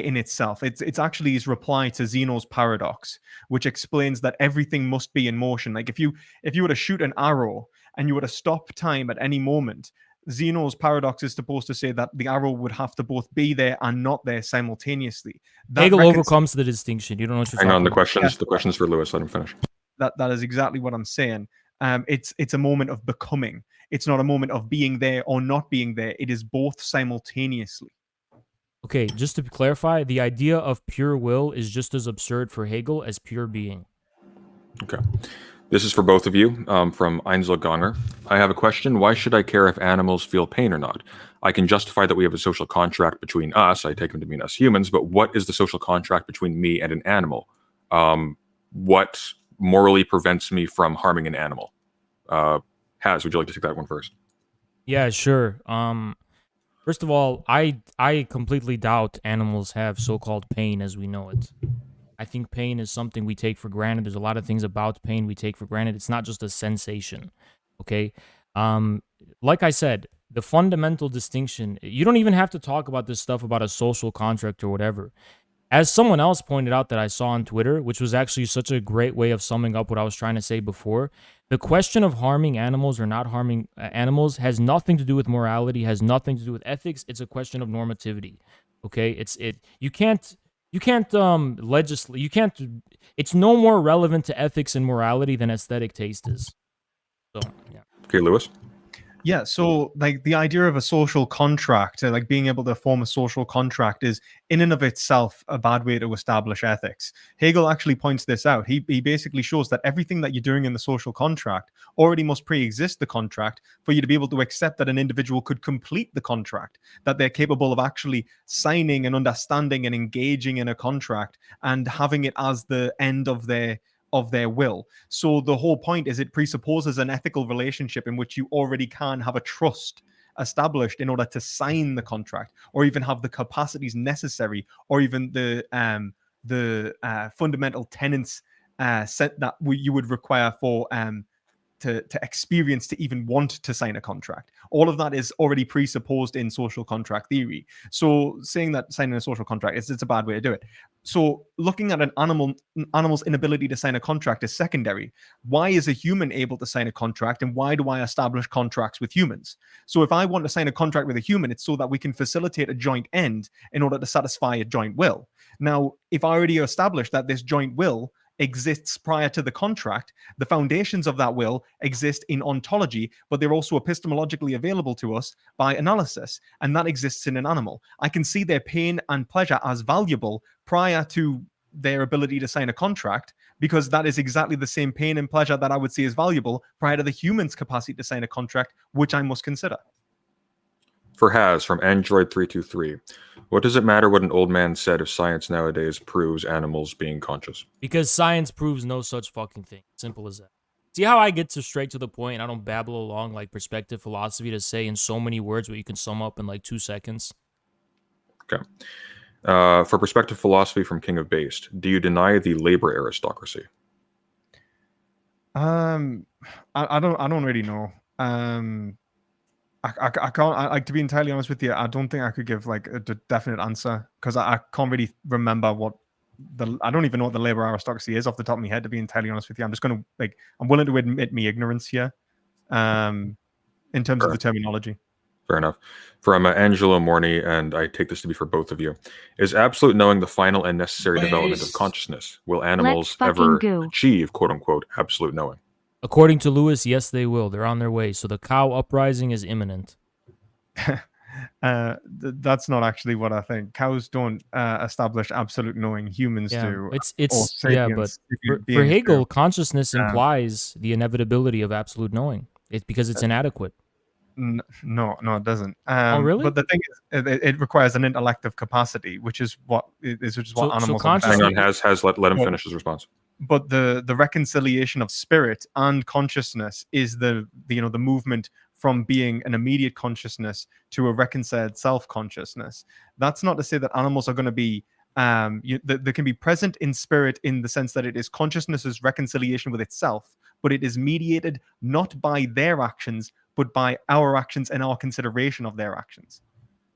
in itself. It's actually his reply to Zeno's paradox, which explains that everything must be in motion. Like if you were to shoot an arrow and you were to stop time at any moment, Zeno's paradox is supposed to say that the arrow would have to both be there and not there simultaneously. Hegel overcomes the distinction. You don't know what you're Hang talking on, the about. questions. The questions for Lewis. Let him finish. That is exactly what I'm saying. It's a moment of becoming. It's not a moment of being there or not being there. It is both simultaneously. Okay, just to clarify, the idea of pure will is just as absurd for Hegel as pure being. Okay. This is for both of you, from Einzel Gonger. I have a question. Why should I care if animals feel pain or not? I can justify that we have a social contract between us. I take them to mean us humans, but what is the social contract between me and an animal? What morally prevents me from harming an animal? Haz, would you like to take that one first? Yeah, sure. First of all, I completely doubt animals have so-called pain as we know it. I think pain is something we take for granted. There's a lot of things about pain we take for granted. It's not just a sensation, okay? Like I said, the fundamental distinction, you don't even have to talk about this stuff about a social contract or whatever. As someone else pointed out that I saw on Twitter, which was actually such a great way of summing up what I was trying to say before, the question of harming animals or not harming animals has nothing to do with morality, has nothing to do with ethics. It's a question of normativity. Okay? You can't legislate. You can't. It's no more relevant to ethics and morality than aesthetic taste is. So yeah. Okay, Lewis. Yeah, so like the idea of a social contract, like being able to form a social contract, is in and of itself a bad way to establish ethics. Hegel actually points this out. He basically shows that everything that you're doing in the social contract already must pre-exist the contract for you to be able to accept that an individual could complete the contract, that they're capable of actually signing and understanding and engaging in a contract and having it as the end of their will. So the whole point is it presupposes an ethical relationship in which you already can have a trust established in order to sign the contract, or even have the capacities necessary, or even the fundamental tenets set that you would require for to experience to even want to sign a contract. All of that is already presupposed in social contract theory. So saying that signing a social contract it's a bad way to do it. So looking at an animal's inability to sign a contract is secondary. Why is a human able to sign a contract, and why do I establish contracts with humans? So if I want to sign a contract with a human, it's so that we can facilitate a joint end in order to satisfy a joint will. Now, if I already established that this joint will exists prior to the contract, the foundations of that will exist in ontology, but they're also epistemologically available to us by analysis, and that exists in an animal. I can see their pain and pleasure as valuable prior to their ability to sign a contract, because that is exactly the same pain and pleasure that I would see as valuable prior to the human's capacity to sign a contract, which I must consider. For Haz, from Android 323. What does it matter what an old man said if science nowadays proves animals being conscious? Because science proves no such fucking thing. Simple as that. See how I get straight to the point? I don't babble along like perspective philosophy to say in so many words what you can sum up in like 2 seconds. Okay. For perspective philosophy from King of Based, do you deny the labor aristocracy? I don't really know. I can't, to be entirely honest with you, I don't think I could give like a definite answer, because I can't really remember I don't even know what the labor aristocracy is off the top of my head, to be entirely honest with you. I'm just going to I'm willing to admit me ignorance here in terms of the terminology. Fair enough. From Angelo Morni, and I take this to be for both of you, is absolute knowing the final and necessary development of consciousness? Will animals ever achieve, quote unquote, absolute knowing? According to Lewis, yes, they will. They're on their way. So the cow uprising is imminent. That's not actually what I think. Cows don't establish absolute knowing. Humans do. But for Hegel, consciousness implies the inevitability of absolute knowing. It's because it's inadequate. No, it doesn't. Oh, really? But the thing is, it requires an intellective capacity, which is what animals. Hang on, let him finish his response. But the reconciliation of spirit and consciousness is the movement from being an immediate consciousness to a reconciled self-consciousness. That's not to say that animals are going to be that can be present in spirit in the sense that it is consciousness's reconciliation with itself, but it is mediated not by their actions, but by our actions and our consideration of their actions.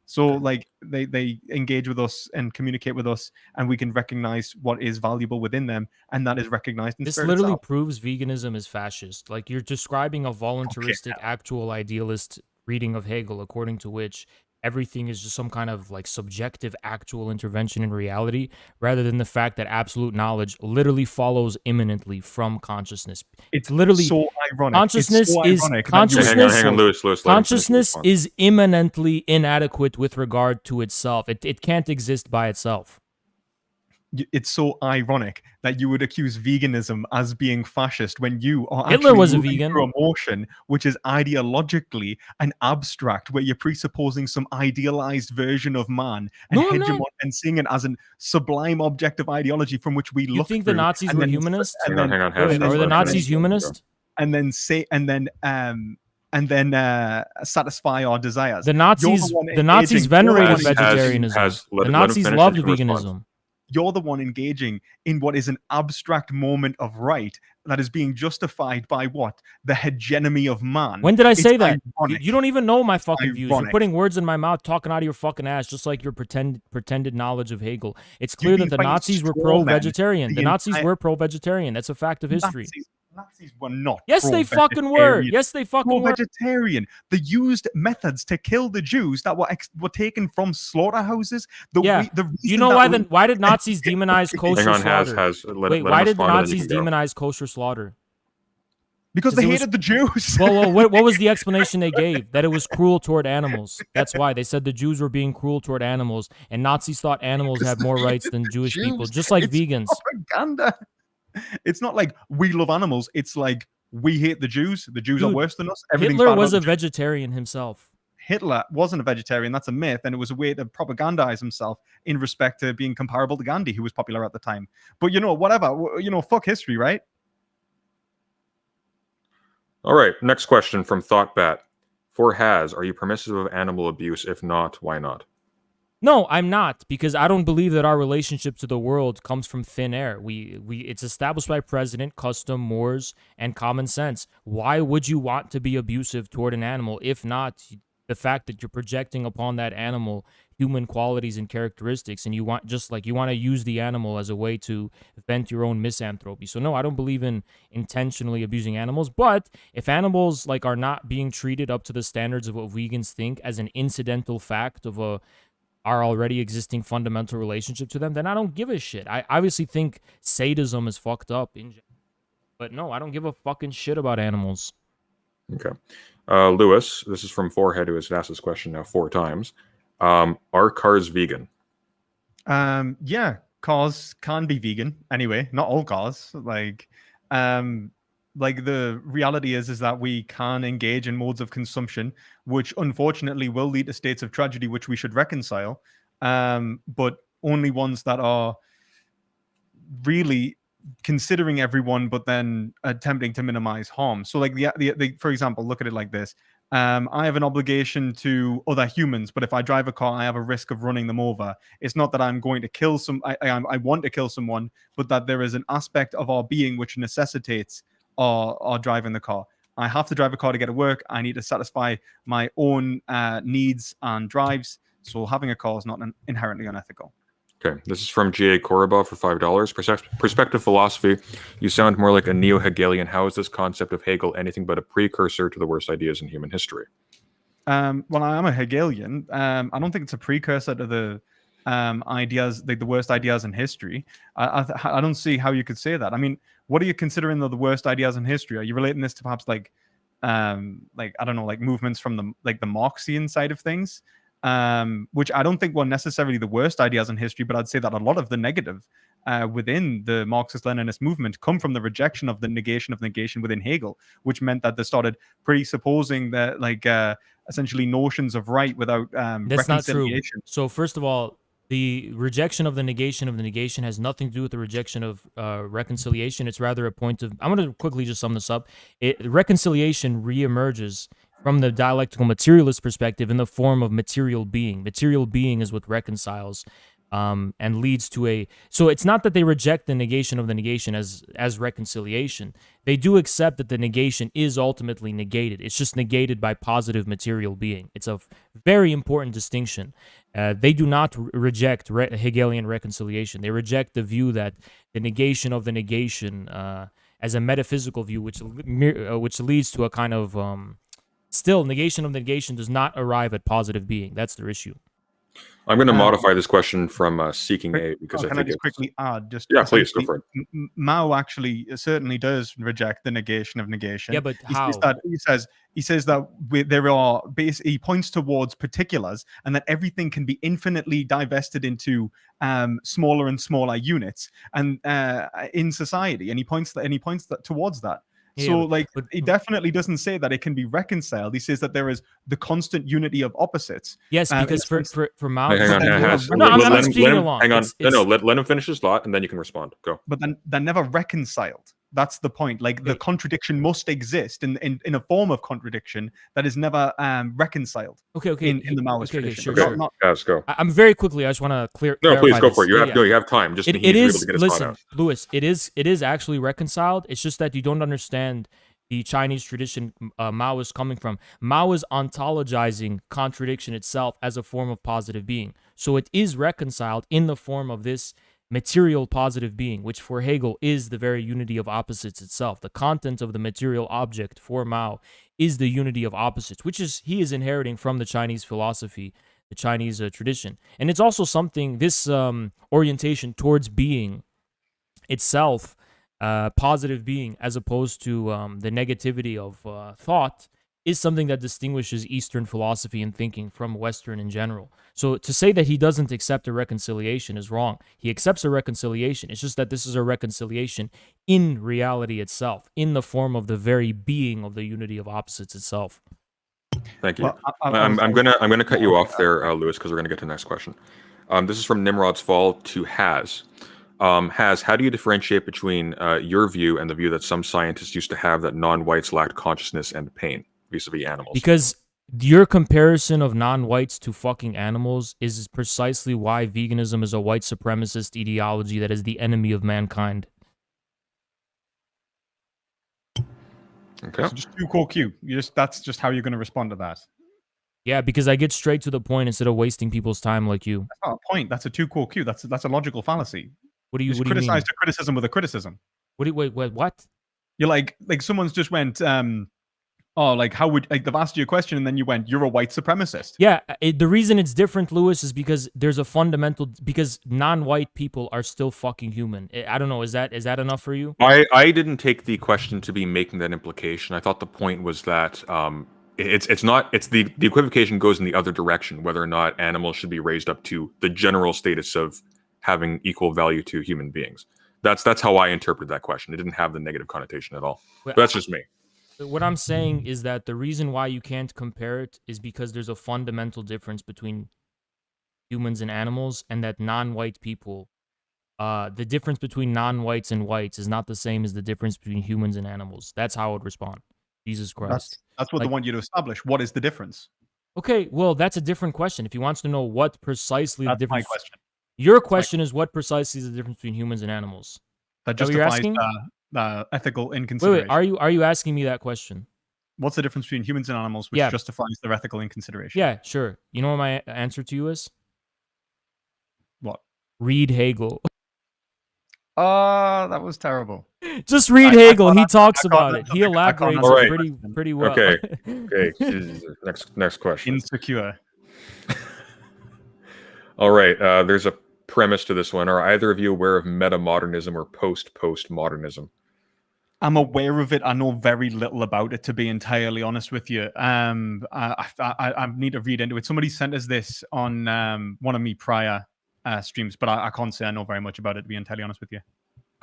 So like they engage with us and communicate with us, and we can recognize what is valuable within them, and that is recognized in This spirit literally itself. proves veganism is fascist. Like, you're describing a voluntaristic, actual idealist reading of Hegel, according to which everything is just some kind of like subjective, actual intervention in reality, rather than the fact that absolute knowledge literally follows imminently from consciousness. It's literally so ironic. Consciousness it's so is ironic that you- consciousness. Hang on, Lewis. Let him finish the Consciousness response. is immanently inadequate with regard to itself. It can't exist by itself. It's so ironic that you would accuse veganism as being fascist when you are Hitler actually was a moving vegan. through a motion which is ideologically an abstract, where you're presupposing some idealized version of man and No, I'm not. and seeing it as a sublime objective ideology from which we You look think the through, Nazis and were then- humanist? and Hang then- on. Wait, Has are the let him Nazis finish. humanist? and then say and then satisfy our desires. The You're Nazis, one the Nazis engaging- venerated you're the one vegetarianism. let The him Nazis finish loved his response. veganism. You're the one engaging in what is an abstract moment of right that is being justified by what? The hegemony of man. When did I say It's that? ironic. You don't even know my fucking views. You're Ironic. putting words in my mouth, talking out of your fucking ass, just like your pretended knowledge of Hegel. It's clear You've that been the fighting Nazis were straw men pro-vegetarian. The the Nazis entire- were pro-vegetarian. That's a fact of history. Nazis were not. Yes, they fucking were. Yes, they fucking were. Pro-vegetarian. They used methods to kill the Jews that were taken from slaughterhouses. Yeah. The Do you reason know that why did Nazis demonize kosher Hang on, slaughter? let Wait, him why did the respond and then you Nazis can go. demonize kosher slaughter? because 'Cause they it was- hated the Jews. Well, what was the explanation they gave? That it was cruel toward animals. That's why they said the Jews were being cruel toward animals, and Nazis thought animals Because had more they rights hated than the Jewish people, Jews. just like It's vegans. propaganda. It's not like we love animals. It's like we hate the Jews. The Jews are Dude, worse than us. Everything's Hitler bad was about a the Jews. vegetarian himself. Hitler wasn't a vegetarian. That's a myth, and it was a way to propagandize himself in respect to being comparable to Gandhi, who was popular at the time. But whatever. Fuck history, right? All right, next question from ThoughtBat. For Has, are you permissive of animal abuse? If not, why not? No, I'm not, because I don't believe that our relationship to the world comes from thin air. It's established by precedent, custom, mores, and common sense. Why would you want to be abusive toward an animal if not the fact that you're projecting upon that animal human qualities and characteristics, and you want to use the animal as a way to vent your own misanthropy? So no, I don't believe in intentionally abusing animals. But if animals are not being treated up to the standards of what vegans think as an incidental fact of our already existing fundamental relationship to them, then I don't give a shit. I obviously think sadism is fucked up in general, but no, I don't give a fucking shit about animals. Okay. Lewis, this is from Forehead, who has asked this question now 4 times. Are cars vegan? Yeah, cars can be vegan anyway. Not all cars. The reality is that we can engage in modes of consumption, which unfortunately will lead to states of tragedy, which we should reconcile. But only ones that are really considering everyone, but then attempting to minimize harm. So, for example, look at it like this. I have an obligation to other humans, but if I drive a car, I have a risk of running them over. It's not that I'm going to kill I want to kill someone, but that there is an aspect of our being which necessitates our driving the car. I have to drive a car to get to work. I need to satisfy my own needs and drives. So having a car is not inherently unethical. Okay, this is from G.A. Korobov for $5. Perspective philosophy. You sound more like a neo-Hegelian. How is this concept of Hegel anything but a precursor to the worst ideas in human history? Well, I am a Hegelian. I don't think it's a precursor to the ideas, the worst ideas in history. I don't see how you could say that. I mean, what are you considering the worst ideas in history? Are you relating this to perhaps I don't know, movements from the Marxian side of things? Which I don't think were necessarily the worst ideas in history, but I'd say that a lot of the negative within the Marxist-Leninist movement come from the rejection of the negation of negation within Hegel, which meant that they started presupposing that essentially notions of right without That's not true. reconciliation. So first of all, the rejection of the negation has nothing to do with the rejection of reconciliation. It's rather a point of, I'm going to quickly just sum this up. Reconciliation reemerges from the dialectical materialist perspective in the form of material being. Material being is what reconciles. and leads to a. So it's not that they reject the negation of the negation as reconciliation. They do accept that the negation is ultimately negated. It's just negated by positive material being. It's a very important distinction. They do not reject Hegelian reconciliation. They reject the view that the negation of the negation as a metaphysical view, which leads to a kind of still negation of the negation does not arrive at positive being. That's their issue. I'm going to modify this question from Seeking A because I can think I just quickly add? Yeah, please go for it. Mao actually certainly does reject the negation of negation. Yeah, but how? He says that there are he points towards particulars, and that everything can be infinitely divested into smaller and smaller units, and in society, and he points towards that. Yeah, so, like, he definitely doesn't say that it can be reconciled. He says that there is the constant unity of opposites. Yes, because for Mao, hang on, I'm not speaking along. Hang on, let him finish his thought, and then you can respond. Go. But then they're never reconciled. That's the point. Like, the contradiction must exist in a form of contradiction that is never reconciled. Okay. In the Maoist tradition. Sure. Yes, go. I'm very quickly. I just want to clear. No, please go for it. You have time. Just it is. Listen, Louis. It is actually reconciled. It's just that you don't understand the Chinese tradition Mao is coming from. Mao is ontologizing contradiction itself as a form of positive being. So it is reconciled in the form of this material positive being, which for Hegel is the very unity of opposites itself. The content of the material object for Mao is the unity of opposites, which he is inheriting from the Chinese philosophy, the Chinese tradition. And it's also something, this orientation towards being itself, positive being, as opposed to the negativity of thought, is something that distinguishes Eastern philosophy and thinking from Western in general. So to say that he doesn't accept a reconciliation is wrong. He accepts a reconciliation. It's just that this is a reconciliation in reality itself, in the form of the very being of the unity of opposites itself. Thank you. Well, I'm gonna cut you off there, Louis, because we're gonna get to the next question. This is from Nimrod's Fall to Has. Has, how do you differentiate between your view and the view that some scientists used to have that non-whites lacked consciousness and pain vis-a-vis animals? Because your comparison of non-whites to fucking animals is precisely why veganism is a white supremacist ideology that is the enemy of mankind. Okay. So just too cool Q. That's just how you're going to respond to that. Yeah, because I get straight to the point instead of wasting people's time like you. That's not a point. That's a too cool Q. That's a logical fallacy. What do you mean? Criticize the criticism with a criticism. Wait, what? You're like someone's just went, oh, like, how would, like, they've asked you a question and then you went, you're a white supremacist. Yeah, the reason it's different, Louis, is because there's a fundamental, because non-white people are still fucking human. I don't know, is that enough for you? I didn't take the question to be making that implication. I thought the point was that it's the equivocation goes in the other direction, whether or not animals should be raised up to the general status of having equal value to human beings. That's how I interpreted that question. It didn't have the negative connotation at all. But that's just me. What I'm saying is that the reason why you can't compare it is because there's a fundamental difference between humans and animals, and that non-white people, the difference between non-whites and whites is not the same as the difference between humans and animals. That's how I would respond. Jesus Christ. That's what they want you to establish. What is the difference? Okay, well, that's a different question. If he wants to know what precisely the difference... That's my question. Your question is what precisely is the difference between humans and animals? That justifies the ethical inconsideration. Wait, are you asking me that question? What's the difference between humans and animals, which justifies their ethical inconsideration? Yeah, sure. You know what my answer to you is? What? Read Hegel. Oh, that was terrible. Just read Hegel. He talks about it. He elaborates pretty well. Okay. Next question. Insecure. All right. There's a premise to this one. Are either of you aware of meta-modernism or post-postmodernism? I'm aware of it. I know very little about it, to be entirely honest with you. I need to read into it. Somebody sent us this on one of me prior streams, but I can't say I know very much about it, to be entirely honest with you.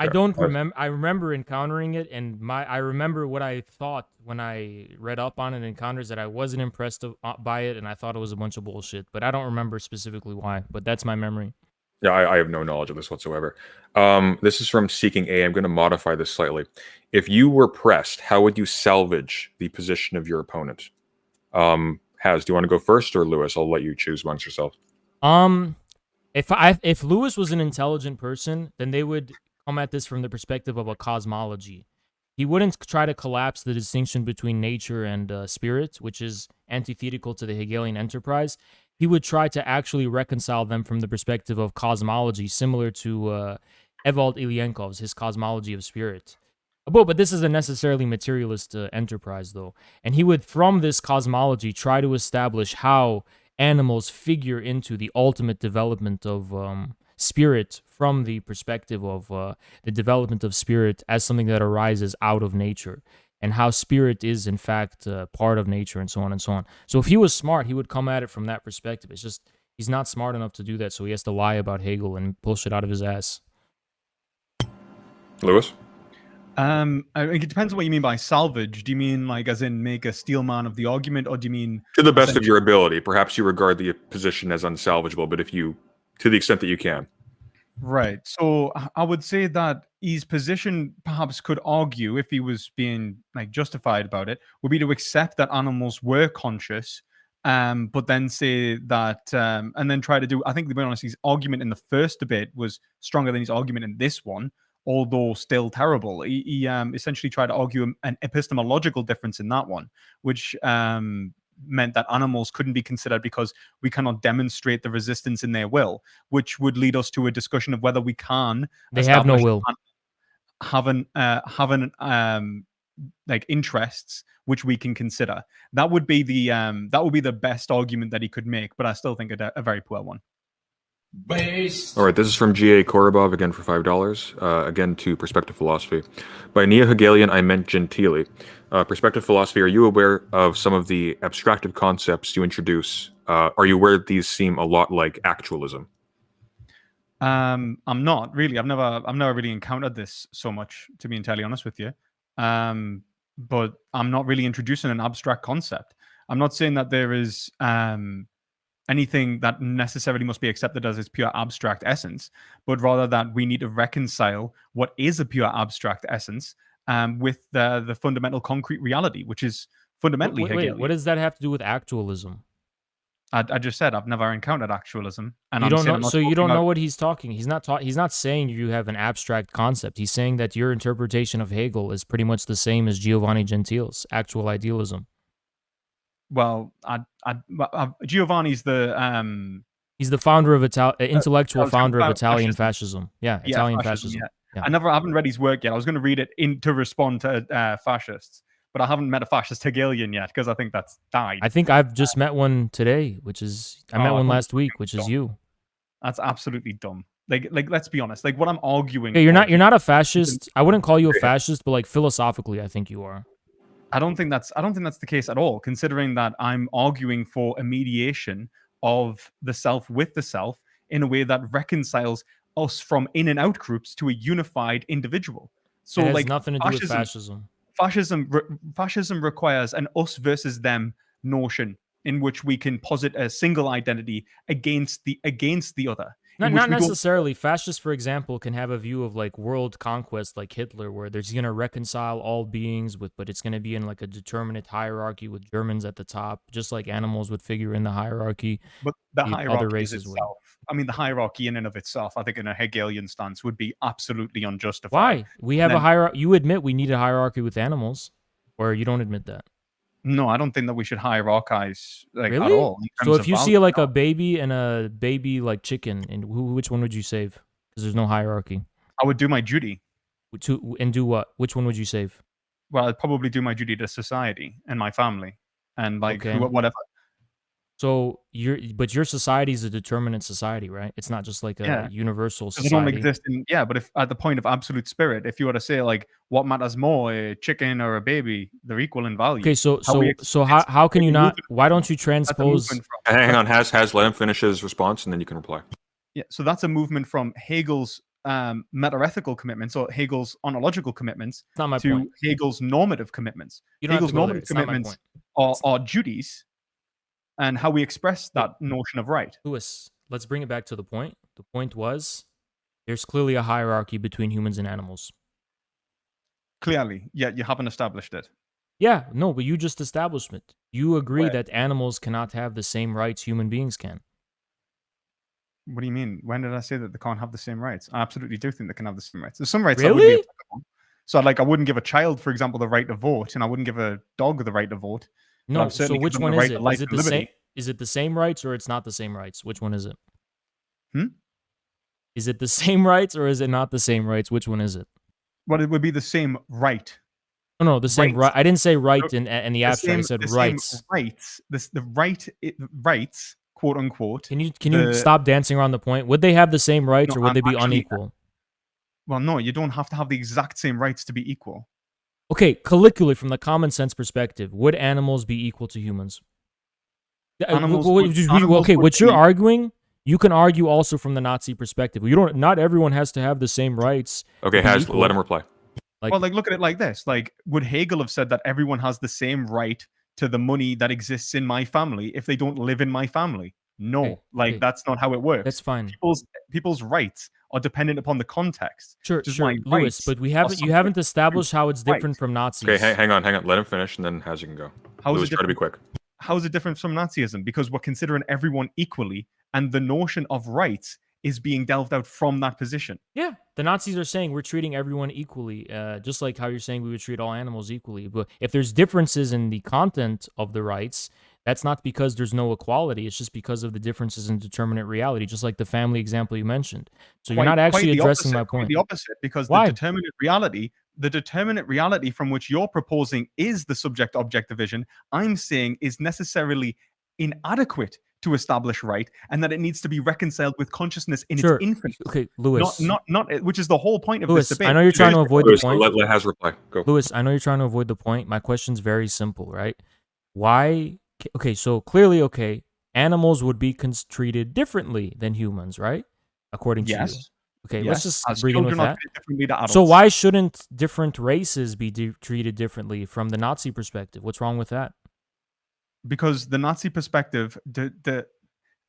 I don't remember. I remember encountering it, and I remember what I thought when I read up on it in Encounters, that I wasn't impressed by it, and I thought it was a bunch of bullshit. But I don't remember specifically why. But that's my memory. Yeah, I have no knowledge of this whatsoever. This is from Seeking A. I'm going to modify this slightly. If you were pressed, how would you salvage the position of your opponent? Has, do you want to go first, or Lewis? I'll let you choose amongst yourselves. If Lewis was an intelligent person, then they would come at this from the perspective of a cosmology. He wouldn't try to collapse the distinction between nature and spirit, which is antithetical to the Hegelian enterprise. He would try to actually reconcile them from the perspective of cosmology, similar to Evald Ilyenkov's his cosmology of spirit. But this is a necessarily materialist enterprise, though, and he would, from this cosmology, try to establish how animals figure into the ultimate development of spirit from the perspective of the development of spirit as something that arises out of nature, and how spirit is in fact part of nature, and so on and so on. So if he was smart, he would come at it from that perspective. It's just he's not smart enough to do that, so he has to lie about Hegel and pull shit out of his ass. Lewis? I mean, it depends on what you mean by salvage. Do you mean like as in make a steel man of the argument, or do you mean To the best of your ability. Perhaps you regard the position as unsalvageable, but to the extent that you can. right? So I would say that his position perhaps could argue, if he was being like justified about it, would be to accept that animals were conscious, but then say that, and then try to do. I think, to be honest, his argument in the first debate was stronger than his argument in this one, although still terrible. He essentially tried to argue an epistemological difference in that one, which meant that animals couldn't be considered because we cannot demonstrate the resistance in their will, which would lead us to a discussion of whether we can. They have no will. Having like interests which we can consider. That would be the best argument that he could make, but I still think a very poor one. All right, this is from G.A. Korobov, again for $5. Again to Perspective Philosophy. By Neo-Hegelian, I meant genteelly. Perspective Philosophy, are you aware of some of the abstractive concepts you introduce? Are you aware that these seem a lot like actualism? I'm not really. I've never really encountered this so much, to be entirely honest with you. But I'm not really introducing an abstract concept. I'm not saying that there is anything that necessarily must be accepted as its pure abstract essence, but rather that we need to reconcile what is a pure abstract essence with the fundamental concrete reality, which is fundamentally Hegelian. What does that have to do with actualism? I just said I've never encountered actualism, and you don't know. So you don't know what he's talking. He's not saying you have an abstract concept. He's saying that your interpretation of Hegel is pretty much the same as Giovanni Gentile's actual idealism. Well, Giovanni's the he's the founder of intellectual founder of Italian fascism. Yeah, Italian fascism. Yeah. I haven't read his work yet. I was going to read it to respond to fascists, but I haven't met a fascist Hegelian yet because I think that's died. I think I've just met one today, which is I met one last week, which is you. That's absolutely dumb. Like let's be honest. Like what I'm arguing. Yeah, you're not a fascist. I wouldn't call you a fascist, but like philosophically, I think you are. I don't think that's the case at all, considering that I'm arguing for a mediation of the self with the self in a way that reconciles us from in and out groups to a unified individual. So it has like nothing to do with fascism. Fascism requires an us versus them notion in which we can posit a single identity against the other. Not necessarily. Fascists, for example, can have a view of like world conquest, like Hitler, where there's going to reconcile all beings but it's going to be in like a determinate hierarchy with Germans at the top, just like animals would figure in the hierarchy. But the hierarchy other races itself. I mean, the hierarchy in and of itself, I think, in a Hegelian stance, would be absolutely unjustified. Why? We have a hierarchy. You admit we need a hierarchy with animals, or you don't admit that? No, I don't think that we should hierarchize at all. So if you see like a baby and a baby like chicken, and which one would you save? Because there's no hierarchy. I would do my duty. And do what? Which one would you save? Well, I'd probably do my duty to society and my family and like whatever. So your society is a determinate society, right? It's not just like a universal society. They don't exist but if at the point of absolute spirit, if you were to say like what matters more, a chicken or a baby, they're equal in value. Okay, so how can you not? Why don't you transpose? Hang on, has let him finish his response and then you can reply. Yeah, so that's a movement from Hegel's metaethical commitments or Hegel's ontological commitments to Hegel's normative commitments. Hegel's normative commitments are duties. And how we express that notion of right. Lewis, let's bring it back to the point. The point was, there's clearly a hierarchy between humans and animals. Clearly, yet you haven't established it. Yeah, no, but you just established it. You agree that animals cannot have the same rights human beings can. What do you mean? When did I say that they can't have the same rights? I absolutely do think they can have the same rights. There's some rights that would be Really? applicable. So, like, I wouldn't give a child, for example, the right to vote, and I wouldn't give a dog the right to vote. But No. I've So certainly which given one the is right it? to life Is it and the same? liberty. Is it the same rights or it's not the same rights? Which one is it? Hmm? Is it the same rights or is it not the same rights? Which one is it? Well, it would be the same right. Oh, no, the same Rights. right. I didn't say right So, in the abstract. I said the rights. same rights. Rights, quote unquote. Can you stop dancing around the point? Would they have the same rights or would they be unequal? Well, no, you don't have to have the exact same rights to be equal. Okay, colloquially, from the common sense perspective, would animals be equal to humans? Animals Okay, would what you're be- arguing, you can argue also from the Nazi perspective. You don't. Not everyone has to have the same rights. Okay, to be Has, equal. let him reply. Well, like, look at it like this. Like, would Hegel have said that everyone has the same right to the money that exists in my family if they don't live in my family? No, Okay, like, okay. that's not how it works. That's fine. People's rights are dependent upon the context. Sure, Just sure, like Lewis. rights But you are haven't subject established how it's right. different from Nazis. Okay, hang on. Let him finish, and then Has, you can go. How is Lewis, it try to be different? quick. How is it different from Nazism? Because we're considering everyone equally, and the notion of rights is being delved out from that position. Yeah, the Nazis are saying we're treating everyone equally, just like how you're saying we would treat all animals equally. But if there's differences in the content of the rights, that's not because there's no equality. It's just because of the differences in determinate reality, just like the family example you mentioned. So you're not actually addressing my point. The opposite, because Why? the determinate reality from which you're proposing is the subject-object division, I'm saying is necessarily inadequate to establish right, and that it needs to be reconciled with consciousness in Sure. its infinite. Okay, Lewis. Not, which is the whole point of Lewis, this debate. I know you're trying to avoid the Lewis, point. let Has reply. Go. Lewis, I know you're trying to avoid the point. My question's very simple, right? Why? Okay, so clearly, okay, animals would be treated differently than humans, right? According to you. Yes. Okay, Yes, let's just as begin with children are that. treated differently to adults. So why shouldn't different races be treated differently from the Nazi perspective? What's wrong with that? Because the Nazi perspective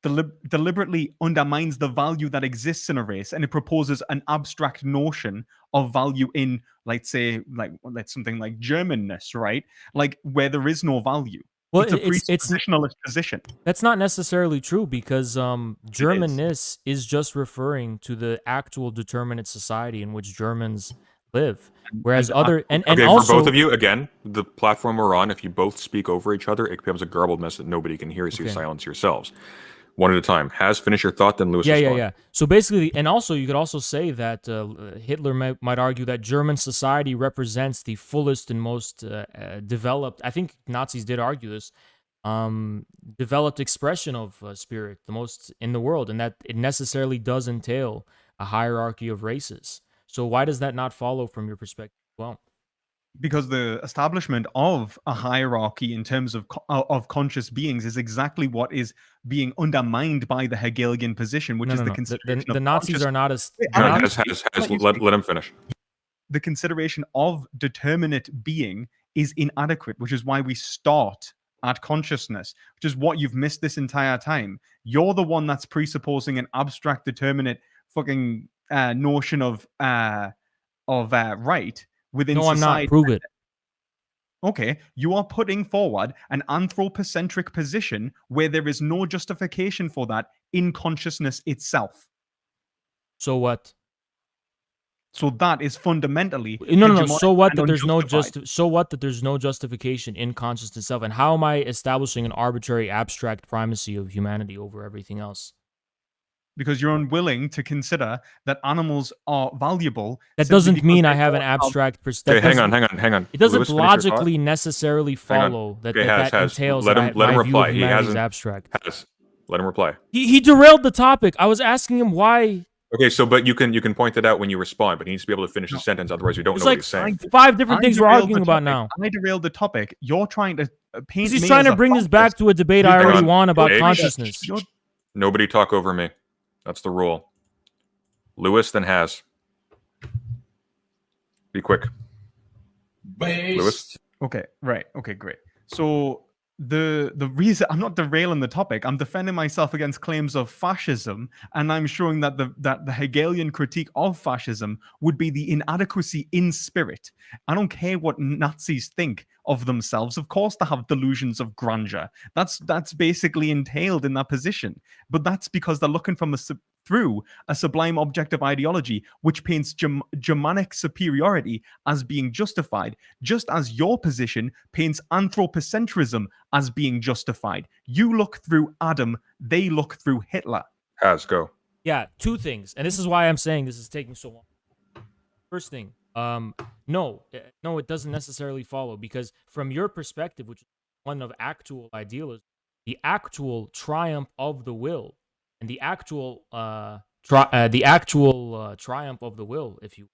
deliberately undermines the value that exists in a race, and it proposes an abstract notion of value in, let's say, like something like Germanness, right? Like, where there is no value. Well, it's a it's presuppositionalist position. That's not necessarily true because Germanness is just referring to the actual determinate society in which Germans live. Whereas Okay, also for both of you, again, the platform we're on, if you both speak over each other, it becomes a garbled mess that nobody can hear, so you silence yourselves. One at a time. Has, finish your thought, then Lewis respond. Yeah. So basically, and also you could also say that Hitler might argue that German society represents the fullest and most developed. I think Nazis did argue this. Developed expression of spirit, the most in the world, and that it necessarily does entail a hierarchy of races. So why does that not follow from your perspective? Well, because the establishment of a hierarchy in terms of conscious beings is exactly what is being undermined by the Hegelian position, which is the consideration the of Nazis are not as. Let him finish. The consideration of determinate being is inadequate, which is why we start at consciousness, which is what you've missed this entire time. You're the one that's presupposing an abstract, determinate fucking notion of right within no, society. I'm not. Prove it. Okay, you are putting forward an anthropocentric position where there is no justification for that in consciousness itself. So what? So that is fundamentally no. So what that there's no justification in consciousness itself, and how am I establishing an arbitrary abstract primacy of humanity over everything else? Because you're unwilling to consider that animals are valuable. That doesn't mean I have an abstract perspective. Okay, hang on. It doesn't logically necessarily follow that entails let him reply. He hasn't. Abstract. Let him reply. He derailed the topic. I was asking him why. Okay, so but you can point it out when you respond, but he needs to be able to finish the sentence. Otherwise, we don't know what he's saying. 5 different things we're arguing about now. I derailed the topic. You're trying to paint. He's trying to bring this back to a debate I already won about consciousness. Nobody talk over me. That's the rule. Lewis, then Has. Be quick. Lewis. Okay, right. Okay, great. So the reason I'm not derailing the topic, I'm defending myself against claims of fascism, and I'm showing that the Hegelian critique of fascism would be the inadequacy in spirit. I don't care what Nazis think of themselves. Of course, they have delusions of grandeur. That's basically entailed in that position. But that's because they're looking from through a sublime objective ideology which paints Germanic superiority as being justified, just as your position paints anthropocentrism as being justified. You look through Adam, they look through Hitler. Has, go. Yeah, two things, and this is why I'm saying this is taking so long. First thing, no, it doesn't necessarily follow, because from your perspective, which is one of actual idealism, the actual triumph of the will, and the actual triumph of the will, if you,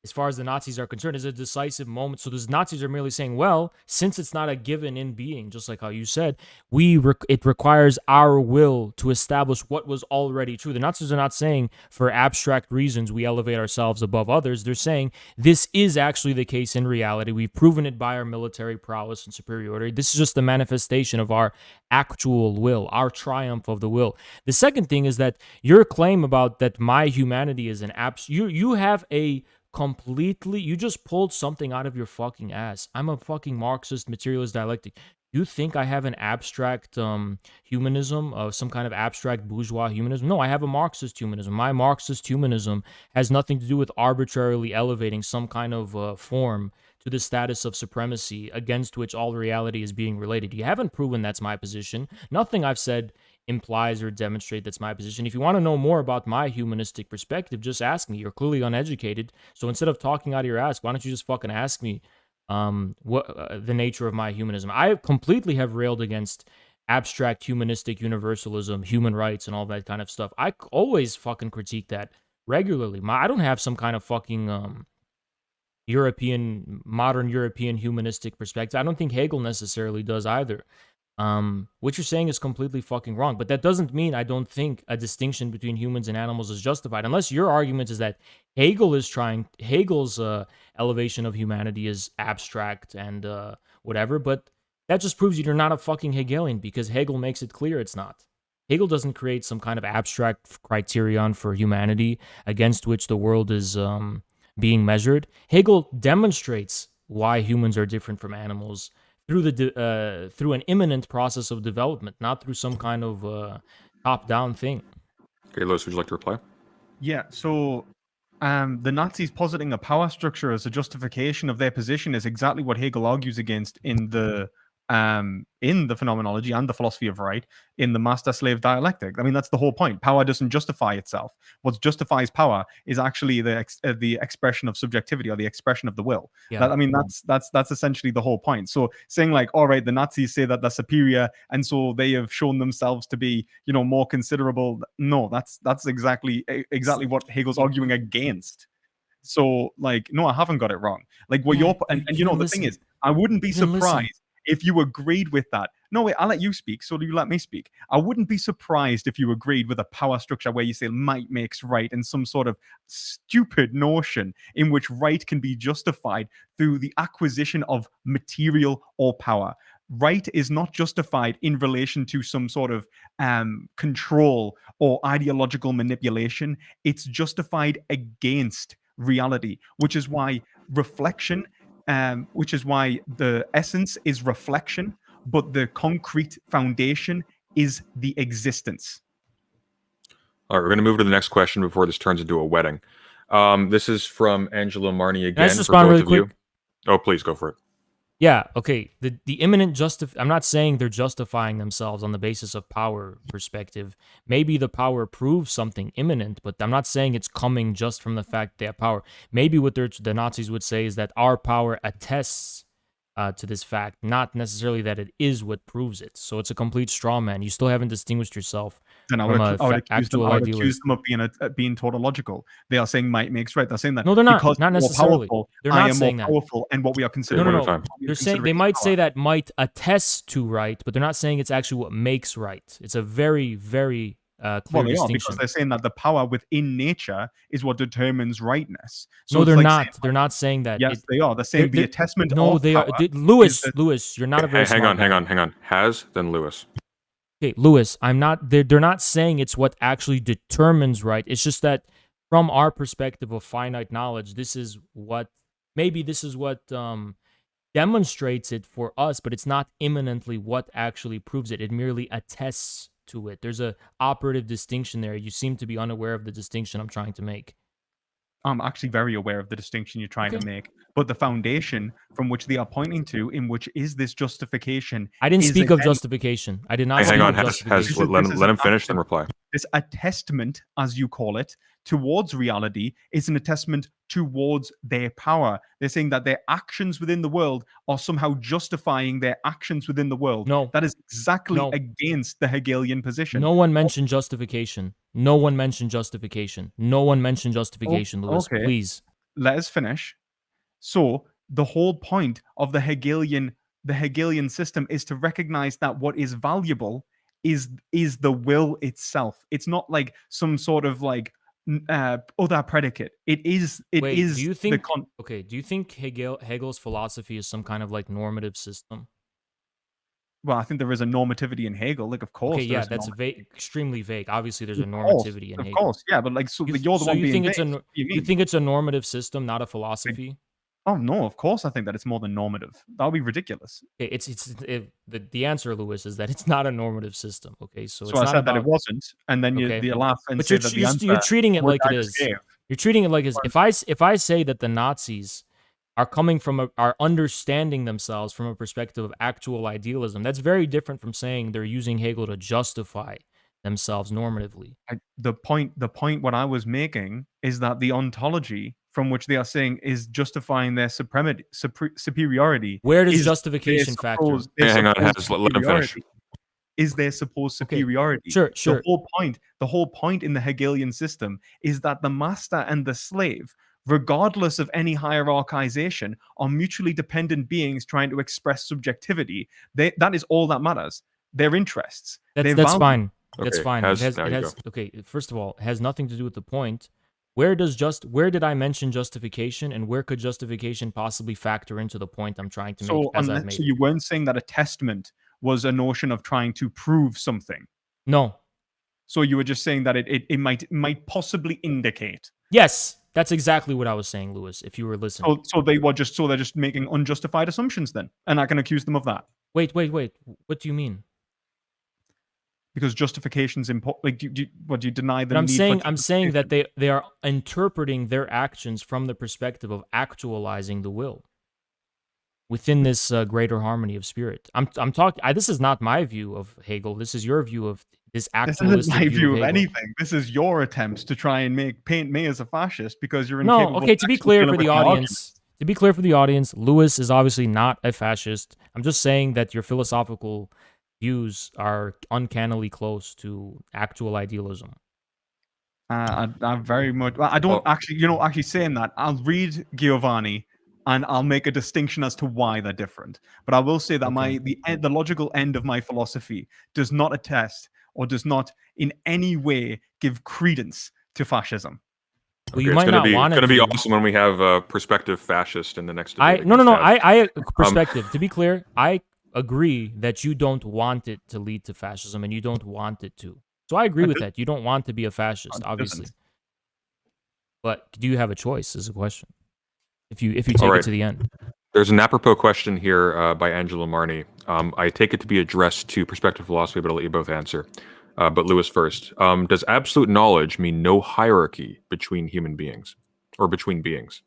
as far as the Nazis are concerned, is a decisive moment. So the Nazis are merely saying, well, since it's not a given in being, just like how you said, it requires our will to establish what was already true. The Nazis are not saying for abstract reasons we elevate ourselves above others. They're saying this is actually the case in reality. We've proven it by our military prowess and superiority. This is just the manifestation of our actual will, our triumph of the will. The second thing is that your claim about that my humanity is an you have a completely, you just pulled something out of your fucking ass. I'm a fucking Marxist materialist dialectic. You think I have an abstract humanism, some kind of abstract bourgeois humanism? No, I have a Marxist humanism. My Marxist humanism has nothing to do with arbitrarily elevating some kind of form to the status of supremacy against which all reality is being related. You haven't proven that's my position. Nothing I've said implies or demonstrate that's my position. If you want to know more about my humanistic perspective, just ask me. You're clearly uneducated, so instead of talking out of your ass, why don't you just fucking ask me what the nature of my humanism? I completely have railed against abstract humanistic universalism, human rights, and all that kind of stuff. I always fucking critique that regularly. I don't have some kind of fucking modern European humanistic perspective. I don't think Hegel necessarily does either. What you're saying is completely fucking wrong, but that doesn't mean I don't think a distinction between humans and animals is justified, unless your argument is that Hegel's elevation of humanity is abstract and whatever, but that just proves you're not a fucking Hegelian, because Hegel makes it clear it's not. Hegel doesn't create some kind of abstract criterion for humanity against which the world is being measured. Hegel demonstrates why humans are different from animals through an imminent process of development, not through some kind of top-down thing. Okay, Lewis, would you like to reply? Yeah, so the Nazis positing a power structure as a justification of their position is exactly what Hegel argues against in the phenomenology and the philosophy of right in the master-slave dialectic. I mean, that's the whole point. Power doesn't justify itself. What justifies power is actually the expression of subjectivity, or the expression of the will. Yeah. That's essentially the whole point. So saying like, all right, the Nazis say that they're superior, and so they have shown themselves to be, more considerable. No, that's exactly what Hegel's arguing against. So like, no, I haven't got it wrong. Like, what you're and the thing is, I wouldn't be surprised if you agreed with that. No, wait, I'll let you speak, so you let me speak. I wouldn't be surprised if you agreed with a power structure where you say might makes right, in some sort of stupid notion in which right can be justified through the acquisition of material or power. Right is not justified in relation to some sort of control or ideological manipulation. It's justified against reality, which is why reflection which is why the essence is reflection, but the concrete foundation is the existence. All right, we're going to move to the next question before this turns into a wedding. This is from Angela Marnie again. Can I just respond really quick? Oh, please go for it. Yeah, okay. The imminent I'm not saying they're justifying themselves on the basis of power perspective. Maybe the power proves something imminent, but I'm not saying it's coming just from the fact they have power. Maybe what the Nazis would say is that our power attests to this fact, not necessarily that it is what proves it. So it's a complete straw man. You still haven't distinguished yourself then I would accuse them of being tautological. They are saying might makes right. They're saying that no, they're not. Because not necessarily. Powerful, they're not I am saying more powerful, and what we are considering. No. They're saying they might say that might attest to right, but they're not saying it's actually what makes right. It's a very, very clear distinction. Because they're saying that the power within nature is what determines rightness. So no, they're not. They're not saying that. Yes, they are. They're saying the attestment. No, they are. Lewis, you're not a very smart guy. Hang on. Has, then Lewis. Okay, Lewis, I'm not. They're not saying it's what actually determines right. It's just that from our perspective of finite knowledge, this is what demonstrates it for us, but it's not imminently what actually proves it. It merely attests to it. There's a operative distinction there. You seem to be unaware of the distinction I'm trying to make. I'm actually very aware of the distinction you're trying Okay. to make, but the foundation from which they are pointing to, in which is this justification, I didn't is speak of again justification. I did not Hey, speak hang on. of Has justification. let him finish, then reply. this attestment, as you call it, towards reality is an attestment towards their power. They're saying that their actions within the world are somehow justifying their actions within the world. No. That is exactly No. against the Hegelian position. No one mentioned justification. No one mentioned justification. No one mentioned justification, Lewis. Okay. Please. Let us finish. So the whole point of the Hegelian system is to recognize that what is valuable is the will itself. It's not like some sort of like other predicate. It is Wait, do you think the do you think Hegel's philosophy is some kind of like normative system? well, I think there is a normativity in Hegel. Like, of course, Okay, there yeah, is a that's extremely vague. Obviously, there's a Of course, normativity in of Hegel. course, yeah, but like, so you're the So one you being think it's vague. a What do you you mean? think it's a normative system, not a philosophy? Oh no, of course I think that it's more than normative. That would be ridiculous. Okay, the answer, Lewis, is that it's not a normative system. Okay, so So it's I not said that it about wasn't, and then okay, you laugh and but say that the answer you're treating it which like I it just is. gave. You're treating it like it is. was- If I say that the Nazis are coming from are understanding themselves from a perspective of actual idealism, that's very different from saying they're using Hegel to justify themselves normatively. the point what I was making is that the ontology from which they are saying is justifying their superiority. Where does is their justification factor? their Hang on, supposed let him finish. superiority. Is their supposed Okay, superiority. sure. The whole point in the Hegelian system is that the master and the slave, regardless of any hierarchization, are mutually dependent beings trying to express subjectivity. That is all that matters. Their interests. That's value. fine. That's Okay, fine. now It you has go. okay, first of all, it has nothing to do with the point. Where did I mention justification, and where could justification possibly factor into the point I'm trying to make So, as I've made so it? you weren't saying that attestment was a notion of trying to prove something. No. So you were just saying that it might possibly indicate. Yes, that's exactly what I was saying, Lewis, if you were listening. So they're just making unjustified assumptions then, and I can accuse them of that. Wait. What do you mean? Because justification's important. Like, do you deny the But need? I'm saying that they are interpreting their actions from the perspective of actualizing the will within this greater harmony of spirit. I'm talking. This is not my view of Hegel. This is your view of this This actualistic isn't my view of Hegel. anything. This is your attempts to try and paint me as a fascist because you're no. incapable. Okay, to be clear for the audience. To be clear for the audience, Lewis is obviously not a fascist. I'm just saying that your philosophical views are uncannily close to actual idealism. I very much. Well, I don't actually. Actually saying that, I'll read Giovanni, and I'll make a distinction as to why they're different. But I will say that Okay. the logical end of my philosophy does not attest or does not in any way give credence to fascism. Well, Okay, you might not want It's to. going to be awesome when we have a prospective fascist in the next debate. No. I perspective. To be clear, I agree that you don't want it to lead to fascism, and you don't want it to. So I agree with that. You don't want to be a fascist, obviously. But do you have a choice? Is a question. If you take it to the end. There's an apropos question here by Angela Marney. I take it to be addressed to perspective philosophy, but I'll let you both answer. But Lewis first. Does absolute knowledge mean no hierarchy between human beings or between beings?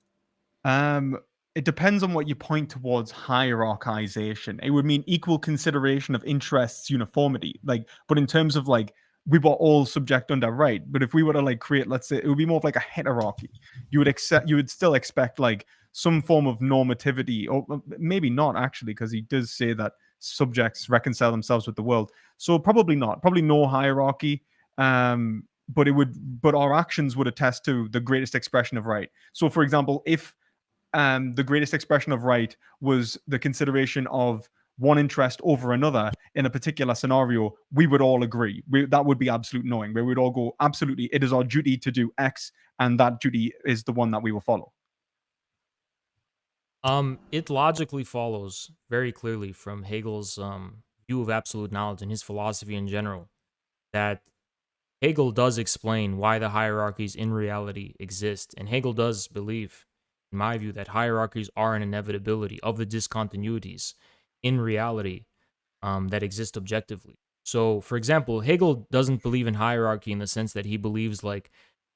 It depends on what you point towards hierarchization. It would mean equal consideration of interests, uniformity. But in terms of we were all subject under right. But if we were to create, let's say, it would be more of like a hierarchy. You would still expect some form of normativity, or maybe not actually, because he does say that subjects reconcile themselves with the world. So probably not. Probably no hierarchy. But our actions would attest to the greatest expression of right. So, for example, if the greatest expression of right was the consideration of one interest over another in a particular scenario, we would all agree. That would be absolute knowing, where we'd all go, absolutely, it is our duty to do X, and that duty is the one that we will follow. It logically follows very clearly from Hegel's view of absolute knowledge and his philosophy in general that Hegel does explain why the hierarchies in reality exist, and Hegel does believe, in my view, that hierarchies are an inevitability of the discontinuities in reality that exist objectively. So, for example, Hegel doesn't believe in hierarchy in the sense that he believes like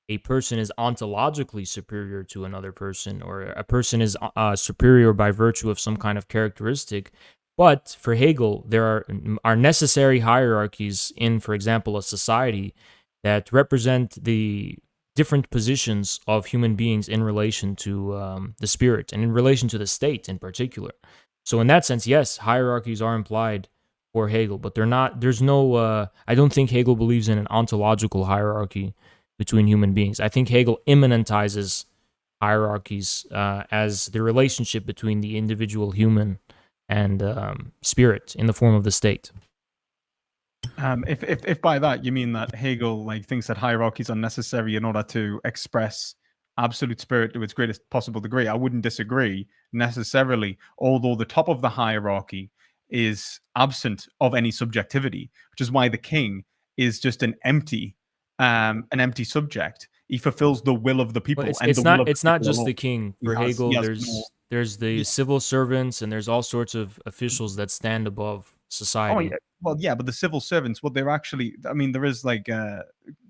a person is ontologically superior to another person, or a person is superior by virtue of some kind of characteristic. But for Hegel, there are necessary hierarchies in, for example, a society that represent the different positions of human beings in relation to the spirit and in relation to the state in particular. So, in that sense, yes, hierarchies are implied for Hegel, but they're not. There's no. I don't think Hegel believes in an ontological hierarchy between human beings. I think Hegel immanentizes hierarchies as the relationship between the individual human and spirit in the form of the state. If by that you mean that Hegel like thinks that hierarchies are necessary in order to express absolute spirit to its greatest possible degree, I wouldn't disagree necessarily. Although the top of the hierarchy is absent of any subjectivity, which is why the king is just an empty subject. He fulfills the will of the people, Well, and it's the will not of it's the not people just alone. the king. He For he Hegel, has no. there's the Yeah. civil servants and there's all sorts of officials that stand above Oh society. yeah. Well, yeah, but the civil servants, what they're actually, I mean, there is like,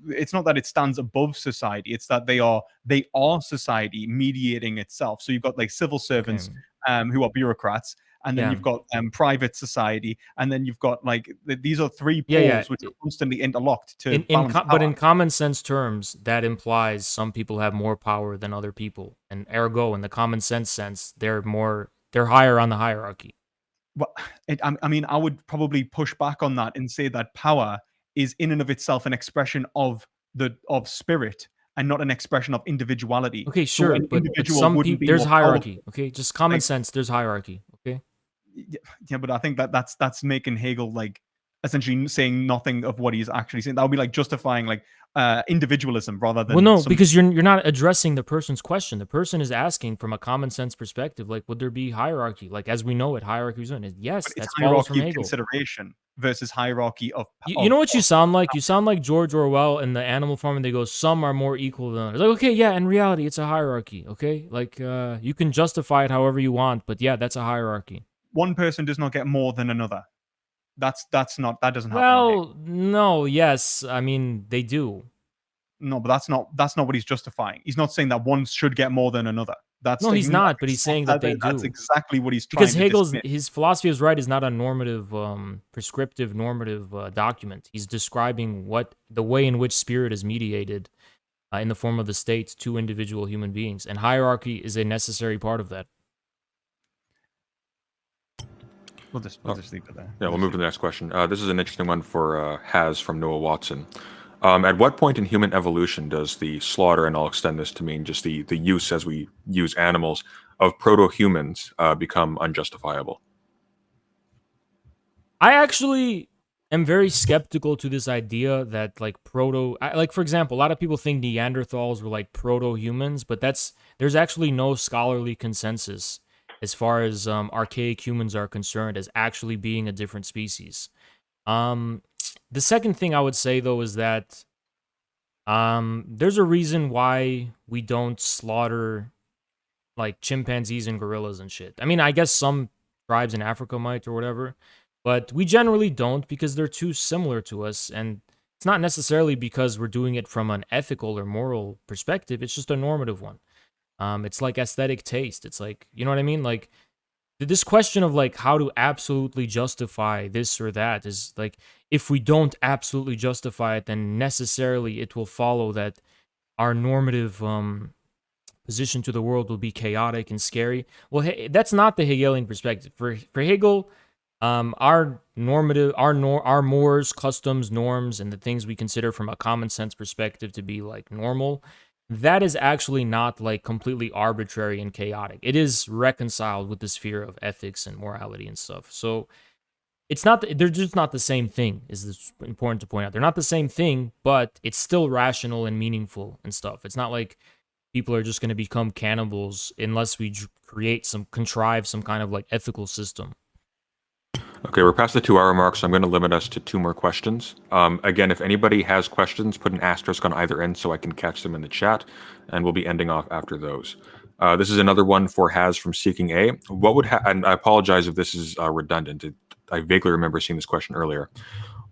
it's not that it stands above society; it's that they are society mediating itself. So you've got like civil Okay. servants, who are bureaucrats, and then Yeah. you've got private society, and then you've got like these are three Yeah, yeah. poles which are constantly interlocked to In balance but power. in common sense terms, that implies some people have more power than other people, and ergo, in the common sense, they're higher on the hierarchy. Well, I mean, I would probably push back on that and say that power is in and of itself an expression of spirit and not an expression of individuality. Okay, So sure, an but individual some wouldn't people be there's more hierarchy. powerful. Okay, just common Like, sense. There's hierarchy. Okay. yeah, but I think that that's making Hegel like essentially saying nothing of what he's actually saying. That would be like justifying like individualism rather Well, than no, some. because you're not addressing the person's question. The person is asking from a common sense perspective, like, would there be hierarchy? Like as we know it, hierarchy is in it. But Yes, it's that follows from hierarchy of Hegel. consideration versus hierarchy You know what you of sound like? You sound like George Orwell in the Animal Farm, and they go, "Some are more equal than others." Like, okay, yeah, in reality, it's a hierarchy. Okay, like you can justify it however you want, but yeah, that's a hierarchy. one person does not get more than another. That's not that doesn't happen in Hegel. Well, no, yes, I mean they do. No, but that's not what he's justifying. He's not saying that one should get more than another. No, he's not, but he's saying that they That's do. exactly what he's Because trying to Hegel's dismiss. his philosophy is right is not a normative, prescriptive normative document. He's describing what the way in which spirit is mediated in the form of the state to individual human beings, and hierarchy is a necessary part of that. We'll just leave it there. Yeah, we'll move to the next question. This is an interesting one for Has from Noah Watson. At what point in human evolution does the slaughter, and I'll extend this to mean just the use as we use animals, of proto-humans become unjustifiable? I actually am very skeptical to this idea that like like for example, a lot of people think Neanderthals were like proto-humans, but there's actually no scholarly consensus as far as archaic humans are concerned as actually being a different species. Um, the second thing I would say though is that there's a reason why we don't slaughter like chimpanzees and gorillas and shit. I mean, I guess some tribes in Africa might or whatever, but we generally don't because they're too similar to us. And it's not necessarily because we're doing it from an ethical or moral perspective, it's just a normative one. It's like aesthetic taste. It's like, you know what I mean? Like, this question of like how to absolutely justify this or that is like, if we don't absolutely justify it, then necessarily it will follow that our normative position to the world will be chaotic and scary. Well, that's not the Hegelian perspective. For Hegel, our normative, our mores, customs, norms, and the things we consider from a common sense perspective to be like normal, that is actually not like completely arbitrary and chaotic. It is reconciled with the sphere of ethics and morality and stuff. So it's not, they're just not the same thing, is important to point out. They're not the same thing, but it's still rational and meaningful and stuff. It's not like people are just going to become cannibals unless we contrive some kind of like ethical system. Okay, we're past the 2-hour mark, so I'm going to limit us to 2 more questions. Again, if anybody has questions, put an asterisk on either end so I can catch them in the chat, and we'll be ending off after those. This is another one for Has from Seeking A. What would and I apologize if this is redundant. I vaguely remember seeing this question earlier.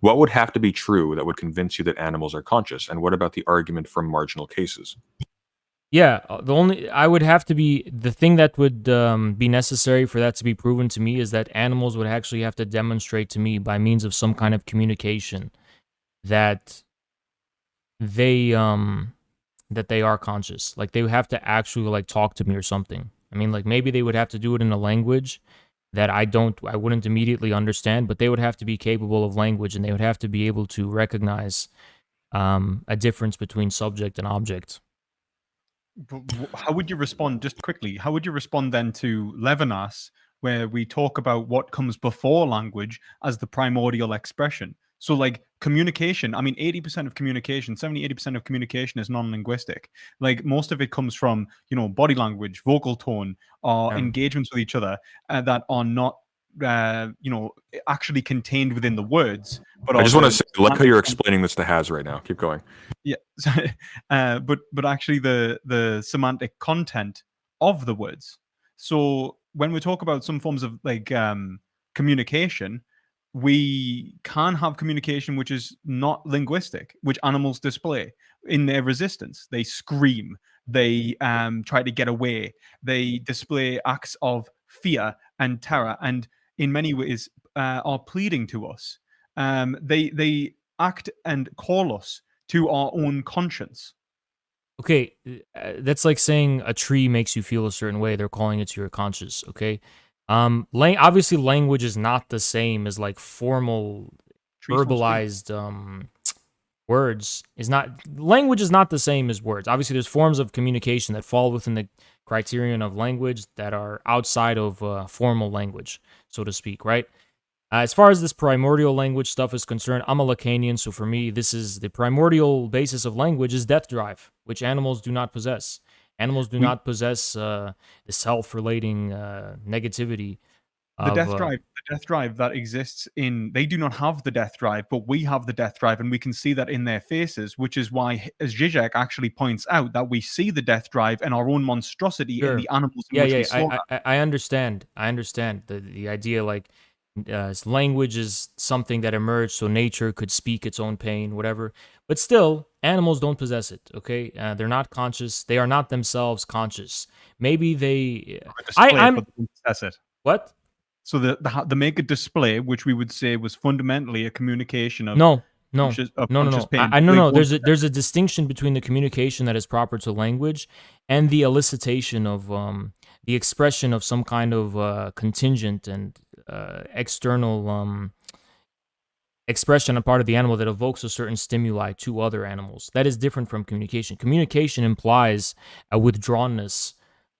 What would have to be true that would convince you that animals are conscious? And what about the argument from marginal cases? Yeah, I would have to be the thing that would be necessary for that to be proven to me is that animals would actually have to demonstrate to me by means of some kind of communication that they are conscious. Like they would have to actually like talk to me or something. I mean, like maybe they would have to do it in a language that I wouldn't immediately understand, but they would have to be capable of language and they would have to be able to recognize a difference between subject and object. But how would you respond, just quickly, how would you respond then to Levinas, where we talk about what comes before language as the primordial expression? So, like communication, I mean, 80% of communication, 80% of communication is non linguistic. Like, most of it comes from, body language, vocal tone, or Yeah. engagements with each other that are not, actually contained within the words. But I just want to the say, I like how you're explaining this to Haz right now. Keep going. yeah, but actually the semantic content of the words. So when we talk about some forms of like communication, we can have communication which is not linguistic, which animals display in their resistance. They scream, they try to get away, they display acts of fear and terror, and in many ways are pleading to us. They act and call us to our own conscience. Okay, that's like saying a tree makes you feel a certain way. They're calling it to your conscience. Okay, obviously language is not the same as like formal, Trees don't speak. verbalized words. Is not language is not the same as words. Obviously, there's forms of communication that fall within the criterion of language that are outside of formal language, so to speak. Right. As far as this primordial language stuff is concerned, I'm a Lacanian, so for me, this is the primordial basis of language is death drive, which animals do not possess. Animals do We not possess the self-relating negativity the of. death drive that exists in they do not have the death drive, but we have the death drive, and we can see that in their faces, which is why, as Zizek actually points out, that we see the death drive and our own monstrosity in Sure. the animals in Yeah, which we yeah, slaughter. I understand. I understand the idea like language is something that emerged so nature could speak its own pain, whatever. But still, animals don't possess it. Okay, they're not conscious. They are not themselves conscious. Maybe they. Display it, I'm but they don't possess it. what? So the make a display, which we would say was fundamentally a communication of No, no, conscious pain. I no, They no. won't There's a distinction between the communication that is proper to language and the elicitation of the expression of some kind of contingent and external expression on part of the animal that evokes a certain stimuli to other animals. That is different from communication. Communication implies a withdrawnness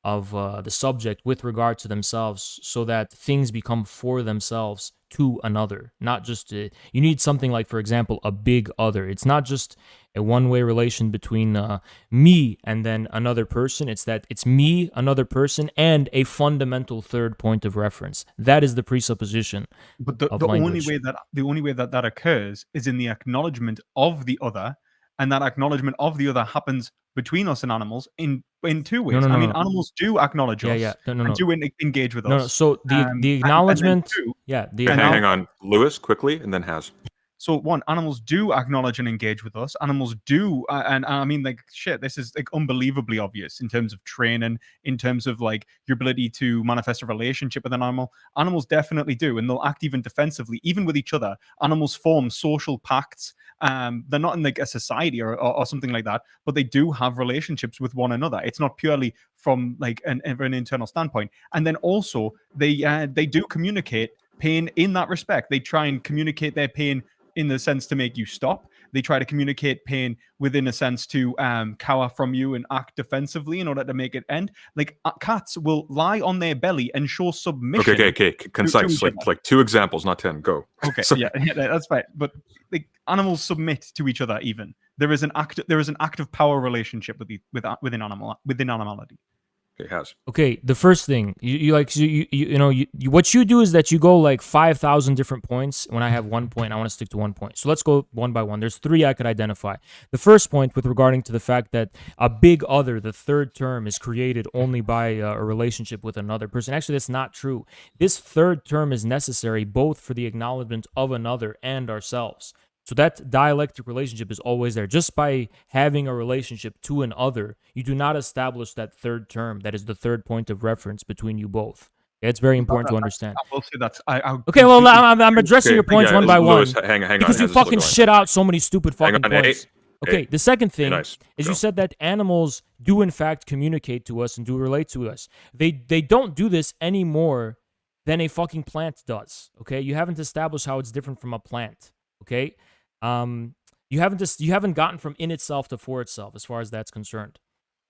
of the subject with regard to themselves so that things become for themselves to another, not just you need something like, for example, a big other. It's not just a one-way relation between me and then another person. It's that it's me, another person, and a fundamental third point of reference. That is the presupposition But of the language. only way that that occurs is in the acknowledgement of the other, and that acknowledgement of the other happens between us and animals in two No, ways. no, I no, mean, no. animals do acknowledge Yeah, us yeah. No, no, and no. do engage with No, no. us. So the And then acknowledgement, two, yeah, the Okay, And hang now- acknowledgement. on, Lewis, quickly, and then Haz. so one, animals do acknowledge and engage with us. Animals do, and I mean, like shit, this is like unbelievably obvious in terms of training, in terms of like your ability to manifest a relationship with an animal. Animals definitely do, and they'll act even defensively, even with each other. Animals form social pacts. They're not in like a society or something like that, but they do have relationships with one another. It's not purely from like an internal standpoint. And then also they do communicate pain in that respect. They try and communicate their pain in the sense to make you stop. They try to communicate pain within a sense to cower from you and act defensively in order to make it end. Like cats will lie on their belly and show submission. Okay. Concise, each other. like 2 examples, not 10. Go. Okay, So- yeah, that's fine. But like animals submit to each other. Even there is an active power relationship within animality. Okay, has. Okay, the first thing what you do is that you go like 5,000 different points. When I have 1 point, I want to stick to 1 point. So let's go one by one. There's 3 I could identify. The first point with regarding to the fact that a big other, the third term, is created only by a relationship with another person. Actually, that's not true. This third term is necessary both for the acknowledgement of another and ourselves. So that dialectic relationship is always there. Just by having a relationship to an other, you do not establish that third term that is the third point of reference between you both. It's very important to understand. I will say that. Okay, well, I'm addressing your points one by Lewis, one. hang on. Because you fucking shit out so many stupid fucking points. Okay, the second thing nice. is you said that animals do in fact communicate to us and do relate to us. They don't do this any more than a fucking plant does. Okay, you haven't established how it's different from a plant. Okay, you haven't gotten from in itself to for itself as far as that's concerned.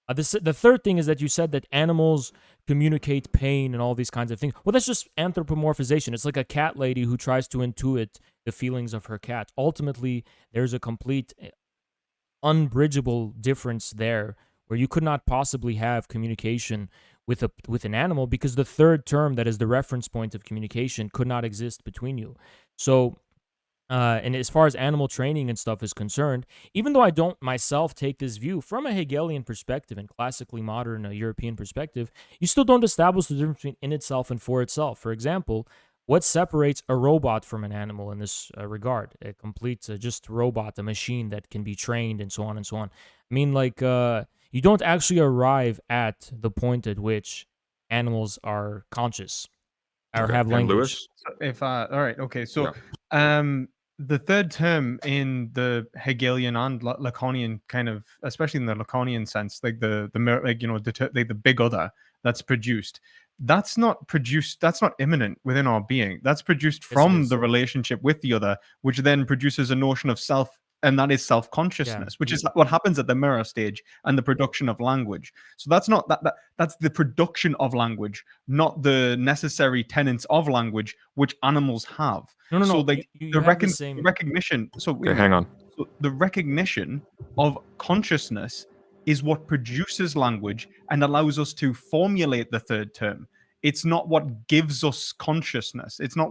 The third thing is that you said that animals communicate pain and all these kinds of things. Well, that's just anthropomorphization. It's like a cat lady who tries to intuit the feelings of her cat. Ultimately, there's a complete unbridgeable difference there where you could not possibly have communication with an animal because the third term that is the reference point of communication could not exist between you. So and as far as animal training and stuff is concerned, even though I don't myself take this view from a Hegelian perspective and classically modern European perspective, you still don't establish the difference between in itself and for itself. For example, what separates a robot from an animal in this regard? A complete just robot, a machine that can be trained and so on and so on. I mean, like, you don't actually arrive at the point at which animals are conscious or have language. Lewis? All right, okay. So, the third term in the Hegelian and Lacanian kind of, especially in the Lacanian sense, like the big other that's produced. That's not immanent within our being. That's produced from the relationship with the other, which then produces a notion of self, and that is self-consciousness, which is what happens at the mirror stage and the production of language. So that's not that's the production of language, not the necessary tenets of language which animals have. No. So like you have the same recognition. So hang on. So the recognition of consciousness is what produces language and allows us to formulate the third term. It's not what gives us consciousness. It's not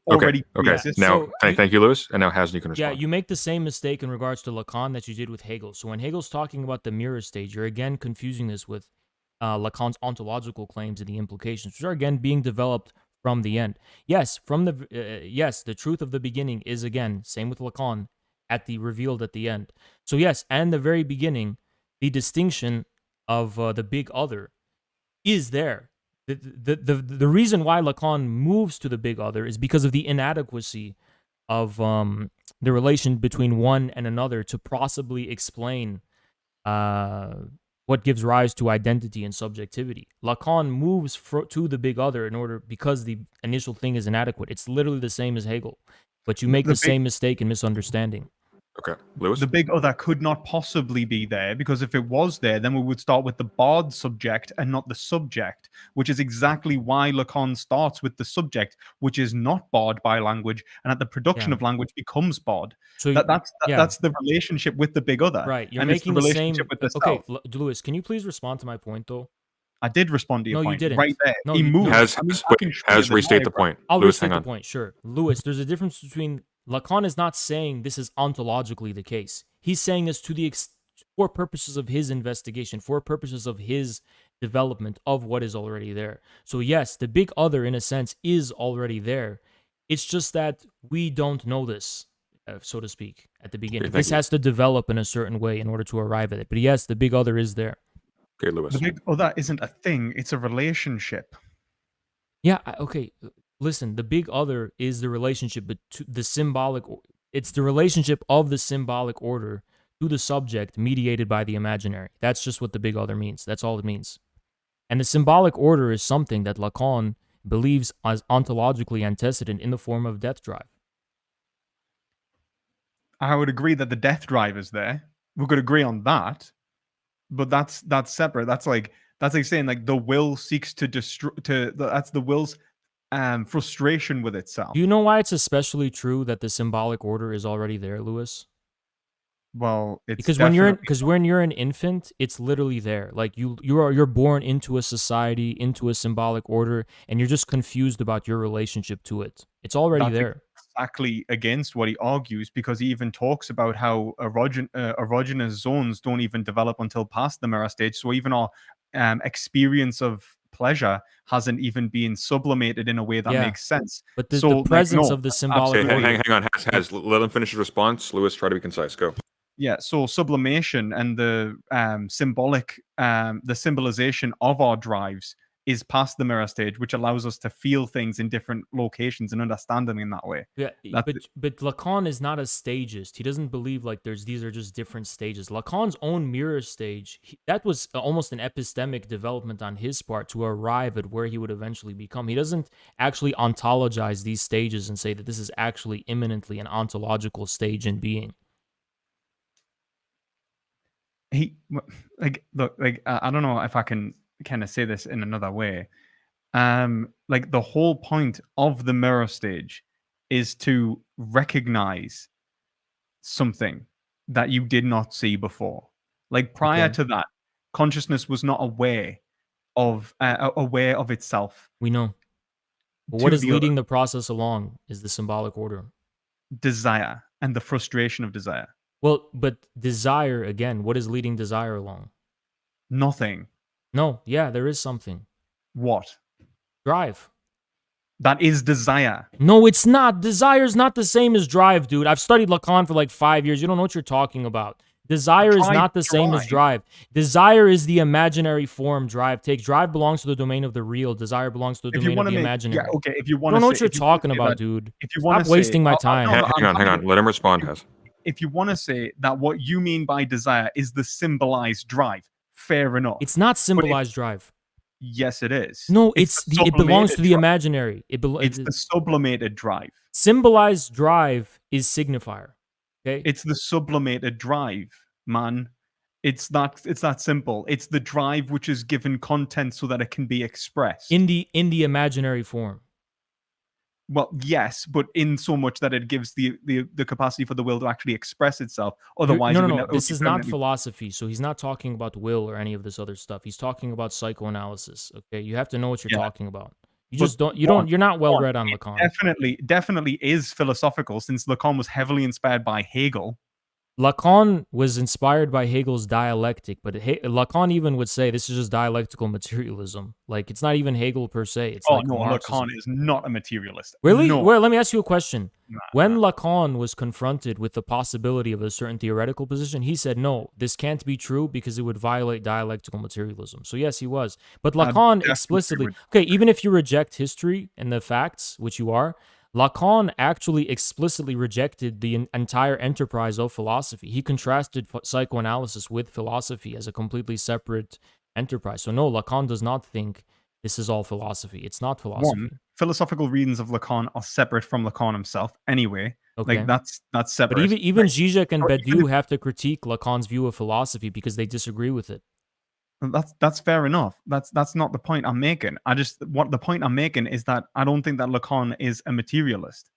already exists. Now, thank you, Lewis. And now Hazen, you can respond. Yeah, you make the same mistake in regards to Lacan that you did with Hegel. So when Hegel's talking about the mirror stage, you're again confusing this with Lacan's ontological claims and the implications, which are again being developed from the end. Yes, the truth of the beginning is again same with Lacan revealed at the end. So yes, and the very beginning, the distinction of the big other is there. The reason why Lacan moves to the big other is because of the inadequacy of the relation between one and another to possibly explain what gives rise to identity and subjectivity. Lacan moves to the big other because the initial thing is inadequate. It's literally the same as Hegel, but you make the same mistake and misunderstanding. Okay, Lewis? The big other could not possibly be there, because if it was there, then we would start with the barred subject and not the subject, which is exactly why Lacan starts with the subject, which is not barred by language, and at the production of language becomes barred. So that's the relationship with the big other. Right, you're and making it's the the same. relationship with the Okay, self. Lewis, can you please respond to my point though? I did respond to your point. You didn't. Right there. No, he moved. Has restate the point. I'll Lewis, restate the point, sure. Lewis, there's a difference between Lacan is not saying this is ontologically the case. He's saying this for purposes of his investigation, for purposes of his development of what is already there. So yes, the big other, in a sense, is already there. It's just that we don't know this, so to speak, at the beginning. This has to develop in a certain way in order to arrive at it. But yes, the big other is there. Okay, Lewis. The big other isn't a thing, it's a relationship. Yeah, okay. Listen, the big other is the relationship between the symbolic. It's the relationship of the symbolic order to the subject mediated by the imaginary. That's just what the big other means. That's all it means. And the symbolic order is something that Lacan believes as ontologically antecedent in the form of death drive. I would agree that the death drive is there. We could agree on that, but that's separate. That's like saying like the will seeks to destroy. That's the will's frustration with itself. Do you know why it's especially true that the symbolic order is already there, Lewis? Well, it's Because definitely when you're an infant, it's literally there. Like you're born into a society, into a symbolic order, and you're just confused about your relationship to it. It's already that's there. exactly against what he argues, because he even talks about how erogenous zones don't even develop until past the mirror stage. So even our experience of pleasure hasn't even been sublimated in a way that Yeah. makes sense. But the So, like, presence no, of the that's symbolic Okay, absolutely order. hang on. Has let him finish his response. Lewis, try to be concise. Go. yeah. So sublimation and the the symbolization of our drives is past the mirror stage, which allows us to feel things in different locations and understand them in that way. Yeah, That's but Lacan is not a stagist. He doesn't believe like these are just different stages. Lacan's own mirror stage, that was almost an epistemic development on his part to arrive at where he would eventually become. He doesn't actually ontologize these stages and say that this is actually imminently an ontological stage in being. he like look like I don't know if I can kind of say this in another way. Like the whole point of the mirror stage is to recognize something that you did not see before. Like prior Okay, to that, consciousness was not aware of itself we know. But what to is the other. leading the process along is the symbolic order. Desire and the frustration of desire. Well, but desire, again, what is leading desire along? Nothing. No, yeah, there is something. What? Drive. That is desire. No, it's not. Desire's not the same as drive, dude. I've studied Lacan for like 5 years. You don't know what you're talking about. Desire is not the same as drive. Desire is the imaginary form drive takes. Drive belongs to the domain of the real. Desire belongs to the If you domain of want the to make, imaginary. yeah, okay. If you You want don't to know say, what you're if you want to talking say about, that, dude. if you want Stop to say, wasting my time. no, Hang on, hang on. Let him respond. Has. if you want to say that what you mean by desire is the symbolized drive, fair enough. It's not But symbolized drive. yes, it is. No, It's the it belongs sublimated to the drive. imaginary. It's the sublimated drive. Symbolized drive is signifier. Okay? It's the sublimated drive, man. It's that simple. It's the drive which is given content so that it can be expressed. In the imaginary form. Well, yes, but in so much that it gives the capacity for the will to actually express itself. Otherwise, No. This is not permanently. philosophy, so he's not talking about will or any of this other stuff. He's talking about psychoanalysis. Okay, you have to know what you're Yeah. talking about. You But just don't. You're not well read on it Lacan. definitely is philosophical, since Lacan was heavily inspired by Hegel. Lacan was inspired by Hegel's dialectic, but Lacan even would say this is just dialectical materialism. Like it's not even Hegel per se. It's Oh like no, Marxism. Lacan is not a materialist. Really? No. Well, let me ask you a question. Nah, When nah. Lacan was confronted with the possibility of a certain theoretical position, he said, no, this can't be true because it would violate dialectical materialism. So, yes, he was. But Lacan definitely explicitly, would. okay, even if you reject history and the facts, which you are, Lacan actually explicitly rejected the entire enterprise of philosophy. He contrasted psychoanalysis with philosophy as a completely separate enterprise. So, no, Lacan does not think this is all philosophy. It's not philosophy. One, philosophical readings of Lacan are separate from Lacan himself anyway. Okay. Like that's separate. But even Like, Zizek and or even Badiou have to critique Lacan's view of philosophy because they disagree with it. that's fair enough. That's not the point I'm making. The point I'm making is that I don't think that Lacan is a materialist.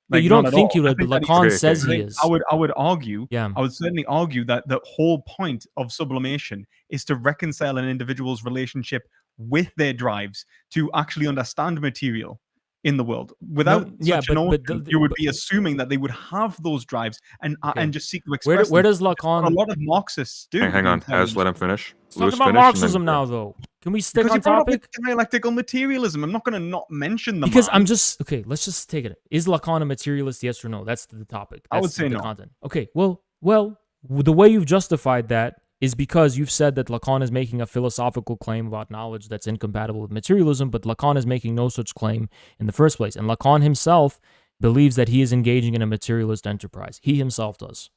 But you not don't at think all. he I would, but think that Lacan Okay, says I he think is. I would argue. Yeah. I would certainly argue that the whole point of sublimation is to reconcile an individual's relationship with their drives to actually understand material in the world. Without yeah, such a notion, you would but- be assuming that they would have those drives and just seek to where express them. does What a Lacan? lot of Marxists do. Hang on. being very Has let him finish. Let's talk about finish, and then Marxism go. now, though. Can we stick because on you brought up topic? the dialectical materialism. I'm not going to not mention them. Because I'm just okay. Let's just take it. Is Lacan a materialist? Yes or no? That's the topic. I would That's say the no. content. Okay. Well, the way you've justified that is because you've said that Lacan is making a philosophical claim about knowledge that's incompatible with materialism, but Lacan is making no such claim in the first place. And Lacan himself believes that he is engaging in a materialist enterprise. He himself does.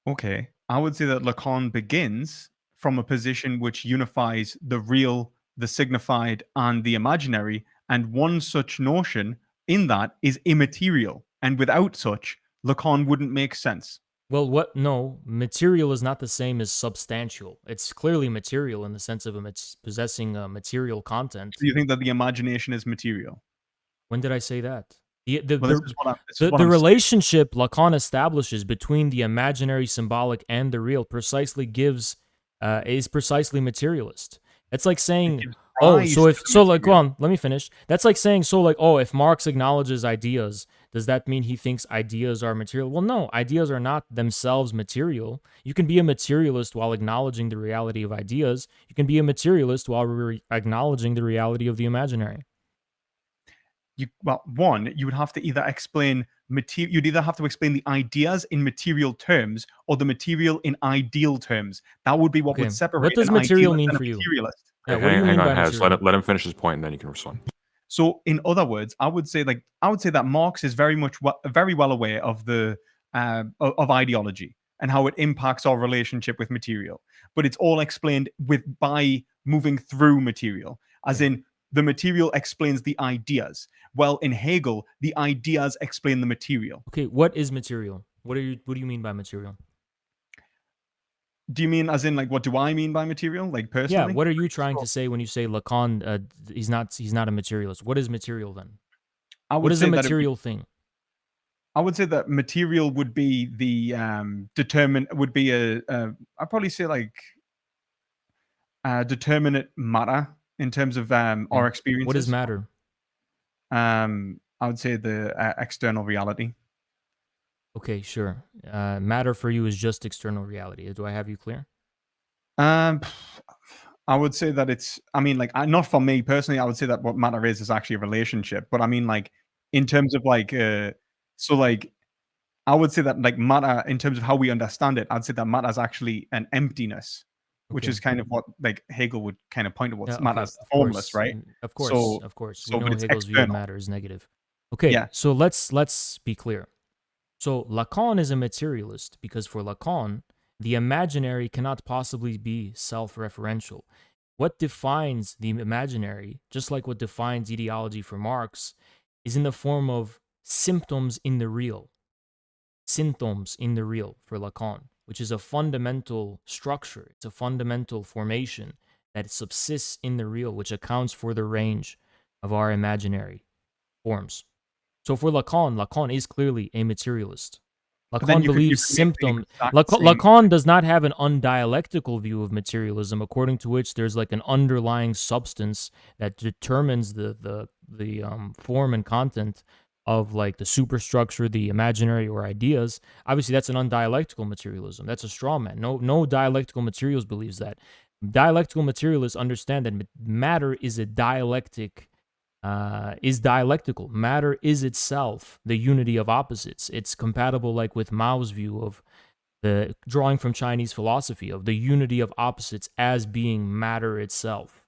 Okay. I would say that Lacan begins from a position which unifies the real, the signified, and the imaginary. And one such notion in that is immaterial. And without such, Lacan wouldn't make sense. Well, what? No, material is not the same as substantial. It's clearly material in the sense of possessing material content. So you think that the imagination is material? When did I say that? Well, this is what The I'm saying. relationship Lacan establishes between the imaginary, symbolic, and the real precisely is precisely materialist. It's like It saying, gives oh, rise so to if the so, like, go material. on, let me finish. That's like saying, so, like, oh, if Marx acknowledges ideas, does that mean he thinks ideas are material? Well, no, ideas are not themselves material. You can be a materialist while acknowledging the reality of ideas. You can be a materialist while acknowledging the reality of the imaginary. You would have to either explain material. You'd either have to explain the ideas in material terms or the material in ideal terms. That would be what Okay, would separate what does an material idealist mean and a for you? materialist. Yeah, Okay, what do you hang mean on, by Has. material? Let him finish his point, and then you can respond. So, in other words, I would say that Marx is very well aware of the of ideology and how it impacts our relationship with material. But it's all explained by moving through material, as Okay. in the material explains the ideas. Well, in Hegel, the ideas explain the material. Okay, what is material? What do you mean by material? Do you mean as in like what do I mean by material, like Yeah, personally? what are you trying to say when you say Lacan he's not a materialist? What is material then? I What would is a say that it would material thing? I would say that material would be the determine would be I'd probably say like determinate matter in terms of our Okay. What is experiences. matter? I would say the external reality. Okay, sure. Matter for you is just external reality. Do I have you clear? Um, I would say that it's. I mean, like, not for me personally. I would say that what matter is actually a relationship. But I mean, like, in terms of like, so like, I would say that like matter in terms of how we understand it. I'd say that matter is actually an emptiness, which Okay. is kind of what like Hegel would kind of point towards. Matter Okay, as formless, right? Of course, So, of course. We so, but know it's Hegel's view of external. matter is negative. Okay, Yeah. so let's be clear. So Lacan is a materialist because for Lacan, the imaginary cannot possibly be self-referential. What defines the imaginary, just like what defines ideology for Marx, is in the form of symptoms in the real. Symptoms in the real for Lacan, which is a fundamental structure. It's a fundamental formation that subsists in the real, which accounts for the range of our imaginary forms. So for Lacan, Lacan is clearly a materialist. But then Lacan you believes could make the symptom. exact same. Lacan does not have an undialectical view of materialism, according to which there's like an underlying substance that determines the form and content of like the superstructure, the imaginary or ideas. Obviously, that's an undialectical materialism. That's a straw man. No dialectical materialist believes that. Dialectical materialists understand that matter is a dialectic is dialectical. Matter is itself the unity of opposites. It's compatible, like with Mao's view of the drawing from Chinese philosophy of the unity of opposites as being matter itself.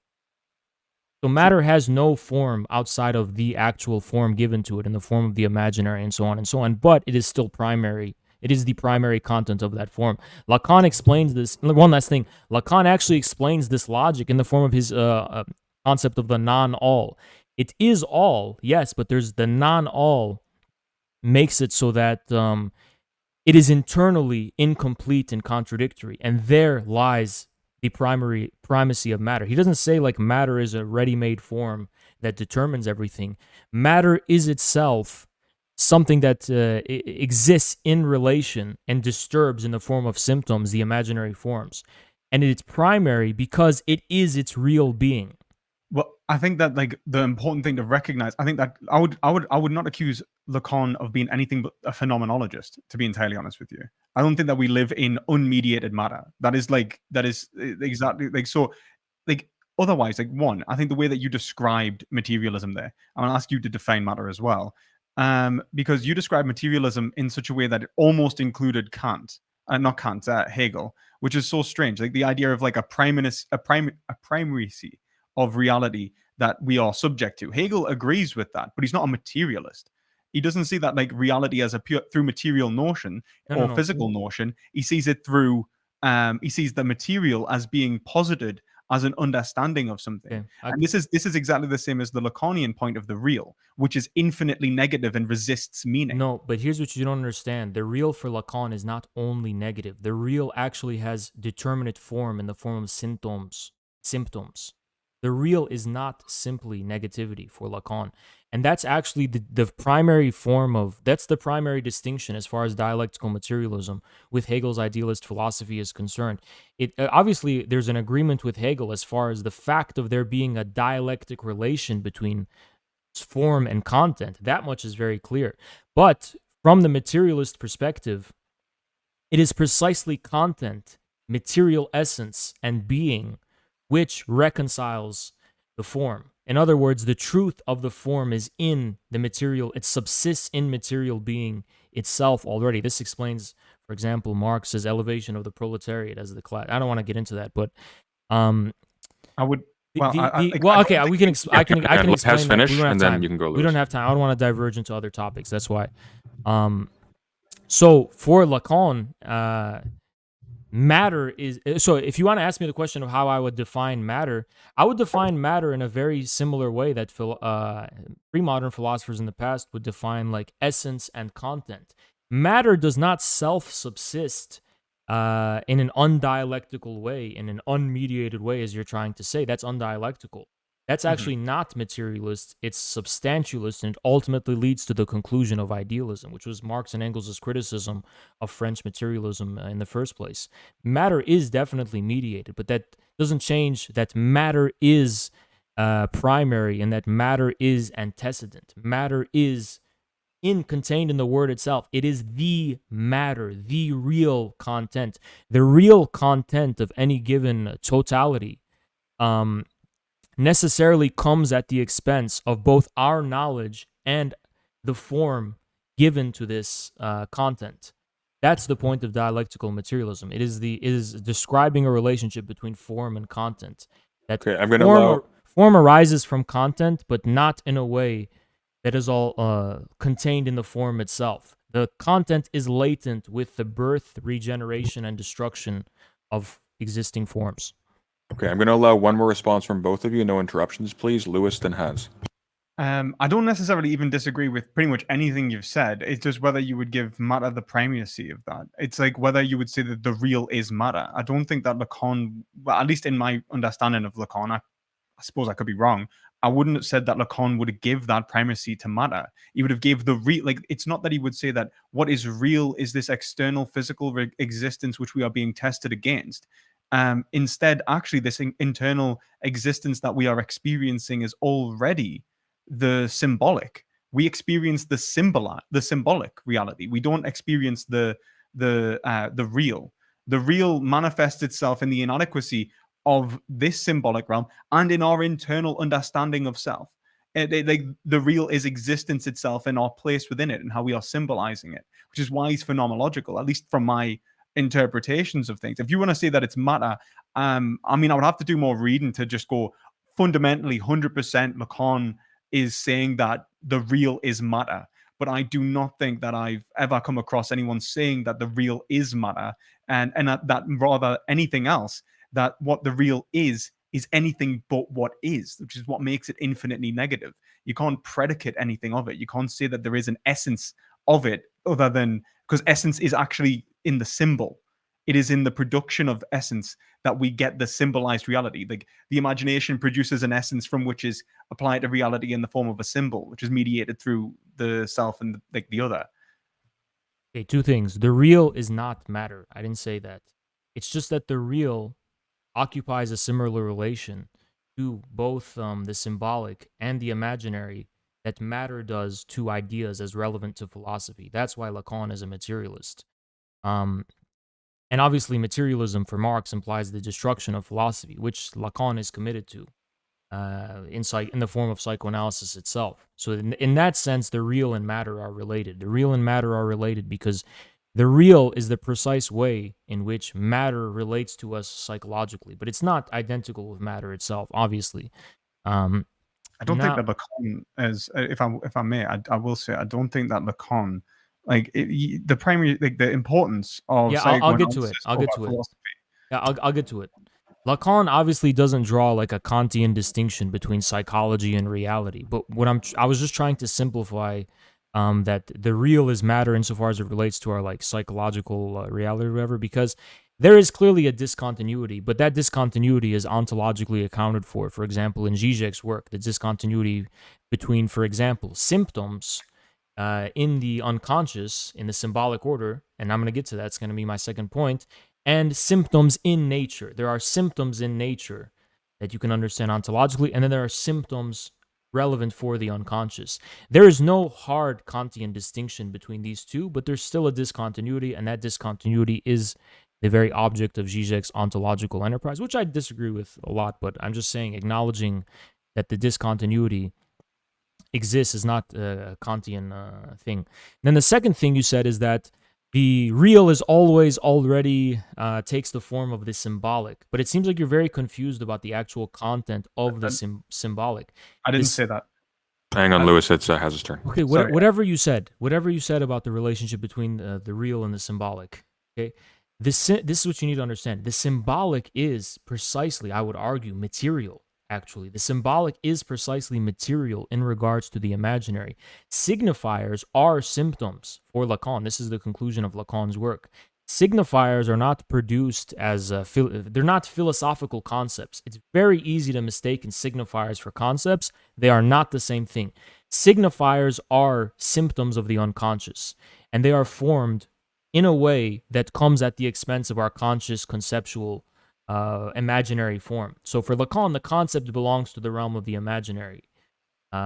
So matter has no form outside of the actual form given to it in the form of the imaginary and so on and so on, but it is still primary. It is the primary content of that form. Lacan explains this. One last thing. Lacan actually explains this logic in the form of his concept of the non-all. It is all, yes, but there's the non-all makes it so that it is internally incomplete and contradictory, and there lies the primacy of matter. He doesn't say like matter is a ready-made form that determines everything. Matter is itself something that exists in relation and disturbs in the form of symptoms, the imaginary forms. And it's primary because it is its real being. Well, I think that like the important thing to recognize, I think that I would not accuse Lacan of being anything but a phenomenologist, to be entirely honest with you. I don't think that we live in unmediated matter. That is exactly like so like otherwise, like one, I think the way that you described materialism there, I'm gonna ask you to define matter as well. Because you described materialism in such a way that it almost included Kant, not Kant, Hegel, which is so strange. Like the idea of like a primacy of reality that we are subject to. Hegel agrees with that, but he's not a materialist. He doesn't see that like reality as a pure through material notion or No. physical notion. He sees it through he sees the material as being posited as an understanding of something. Okay. And this is exactly the same as the Lacanian point of the real, which is infinitely negative and resists meaning. No, but here's what you don't understand. The real for Lacan is not only negative. The real actually has determinate form in the form of symptoms. Symptoms. The real is not simply negativity for Lacan. And that's actually the primary form of, that's the primary distinction as far as dialectical materialism with Hegel's idealist philosophy is concerned. It obviously there's an agreement with Hegel as far as the fact of there being a dialectic relation between form and content. That much is very clear. But from the materialist perspective, it is precisely content, material essence, and being which reconciles the form. In other words, the truth of the form is in the material, it subsists in material being itself already. This explains, for example, Marx's elevation of the proletariat as the class. I don't want to get into that, but I would. the, Well, the, I, the, like, well, I okay, don't we think can. I can And let explain Hess that. finish, We don't have and time. then you can go, We Lewis. don't have time. I don't want to diverge into other topics. That's why. So for Lacan, matter is, so if you want to ask me the question of how I would define matter, I would define matter in a very similar way that pre-modern philosophers in the past would define like essence and content. Matter does not self-subsist in an undialectical way, in an unmediated way, as you're trying to say. That's undialectical. That's actually not materialist, it's substantialist, and it ultimately leads to the conclusion of idealism, which was Marx and Engels' criticism of French materialism in the first place. Matter is definitely mediated, but that doesn't change that matter is primary and that matter is antecedent. Matter is contained in the word itself. It is the matter, the real content, the real content of any given totality. Necessarily comes at the expense of both our knowledge and the form given to this content. That's the point of dialectical materialism. It is describing a relationship between form and content. That Okay, I'm going to allow. form arises from content, but not in a way that is all contained in the form itself. The content is latent with the birth, regeneration, and destruction of existing forms. Okay, I'm going to allow one more response from both of you. No interruptions, please. Lewis, then Has. I don't necessarily even disagree with pretty much anything you've said. It's just whether you would give matter the primacy of that. It's like whether you would say that the real is matter. I don't think that Lacan, well, at least in my understanding of Lacan, I suppose I could be wrong. I wouldn't have said that Lacan would give that primacy to matter. He would have gave the real, like, it's not that he would say that what is real is this external physical existence which we are being tested against. Instead, actually, this internal existence that we are experiencing is already the symbolic. We experience the symbolic reality. We don't experience the real. The real manifests itself in the inadequacy of this symbolic realm and in our internal understanding of self. Like the real is existence itself and our place within it and how we are symbolizing it, which is why it's phenomenological, at least from my interpretations of things. If you want to say that it's matter, I mean, I would have to do more reading to just go fundamentally 100% Lacan is saying that the real is matter. But I do not think that I've ever come across anyone saying that the real is matter, and that rather anything else, that what the real is anything but what is, which is what makes it infinitely negative. You can't predicate anything of it. You can't say that there is an essence of it other than, because essence is actually in the symbol. It is in the production of essence that we get the symbolized reality. Like the imagination produces an essence from which is applied to reality in the form of a symbol, which is mediated through the self and the other. Okay, two things. The real is not matter. I didn't say that. It's just that the real occupies a similar relation to both the symbolic and the imaginary that matter does to ideas as relevant to philosophy. That's why Lacan is a materialist. And obviously, materialism for Marx implies the destruction of philosophy, which Lacan is committed to in the form of psychoanalysis itself. So, in that sense, the real and matter are related. The real and matter are related because the real is the precise way in which matter relates to us psychologically, but it's not identical with matter itself, obviously. I don't think that Lacan is, if I may, I will say, I don't think that Lacan, like the primary, like the importance of I'll get to it. I'll get to it. Yeah, I'll get to it. Lacan obviously doesn't draw like a Kantian distinction between psychology and reality, but what I was just trying to simplify that the real is matter insofar as it relates to our like psychological reality or whatever, because there is clearly a discontinuity, but that discontinuity is ontologically accounted for. For example, in Zizek's work, the discontinuity between, for example, symptoms in the unconscious, in the symbolic order, and I'm going to get to that, it's going to be my second point, and symptoms in nature. There are symptoms in nature that you can understand ontologically, and then there are symptoms relevant for the unconscious. There is no hard Kantian distinction between these two, but there's still a discontinuity, and that discontinuity is the very object of Zizek's ontological enterprise, which I disagree with a lot, but I'm just saying, acknowledging that the discontinuity exists is not a Kantian thing. Then the second thing you said is that the real is always already takes the form of the symbolic, but it seems like you're very confused about the actual content of the symbolic. I didn't say that. Hang on, Lewis. It has his turn. Okay, whatever you said about the relationship between the real and the symbolic. Okay, this is what you need to understand. The symbolic is precisely, I would argue, material. Actually, the symbolic is precisely material in regards to the imaginary. Signifiers are symptoms for Lacan. This is the conclusion of Lacan's work. Signifiers are not produced as they're not philosophical concepts. It's very easy to mistake signifiers for concepts. They are not the same thing. Signifiers are symptoms of the unconscious, and they are formed in a way that comes at the expense of our conscious conceptual imaginary form. So for Lacan, the concept belongs to the realm of the imaginary,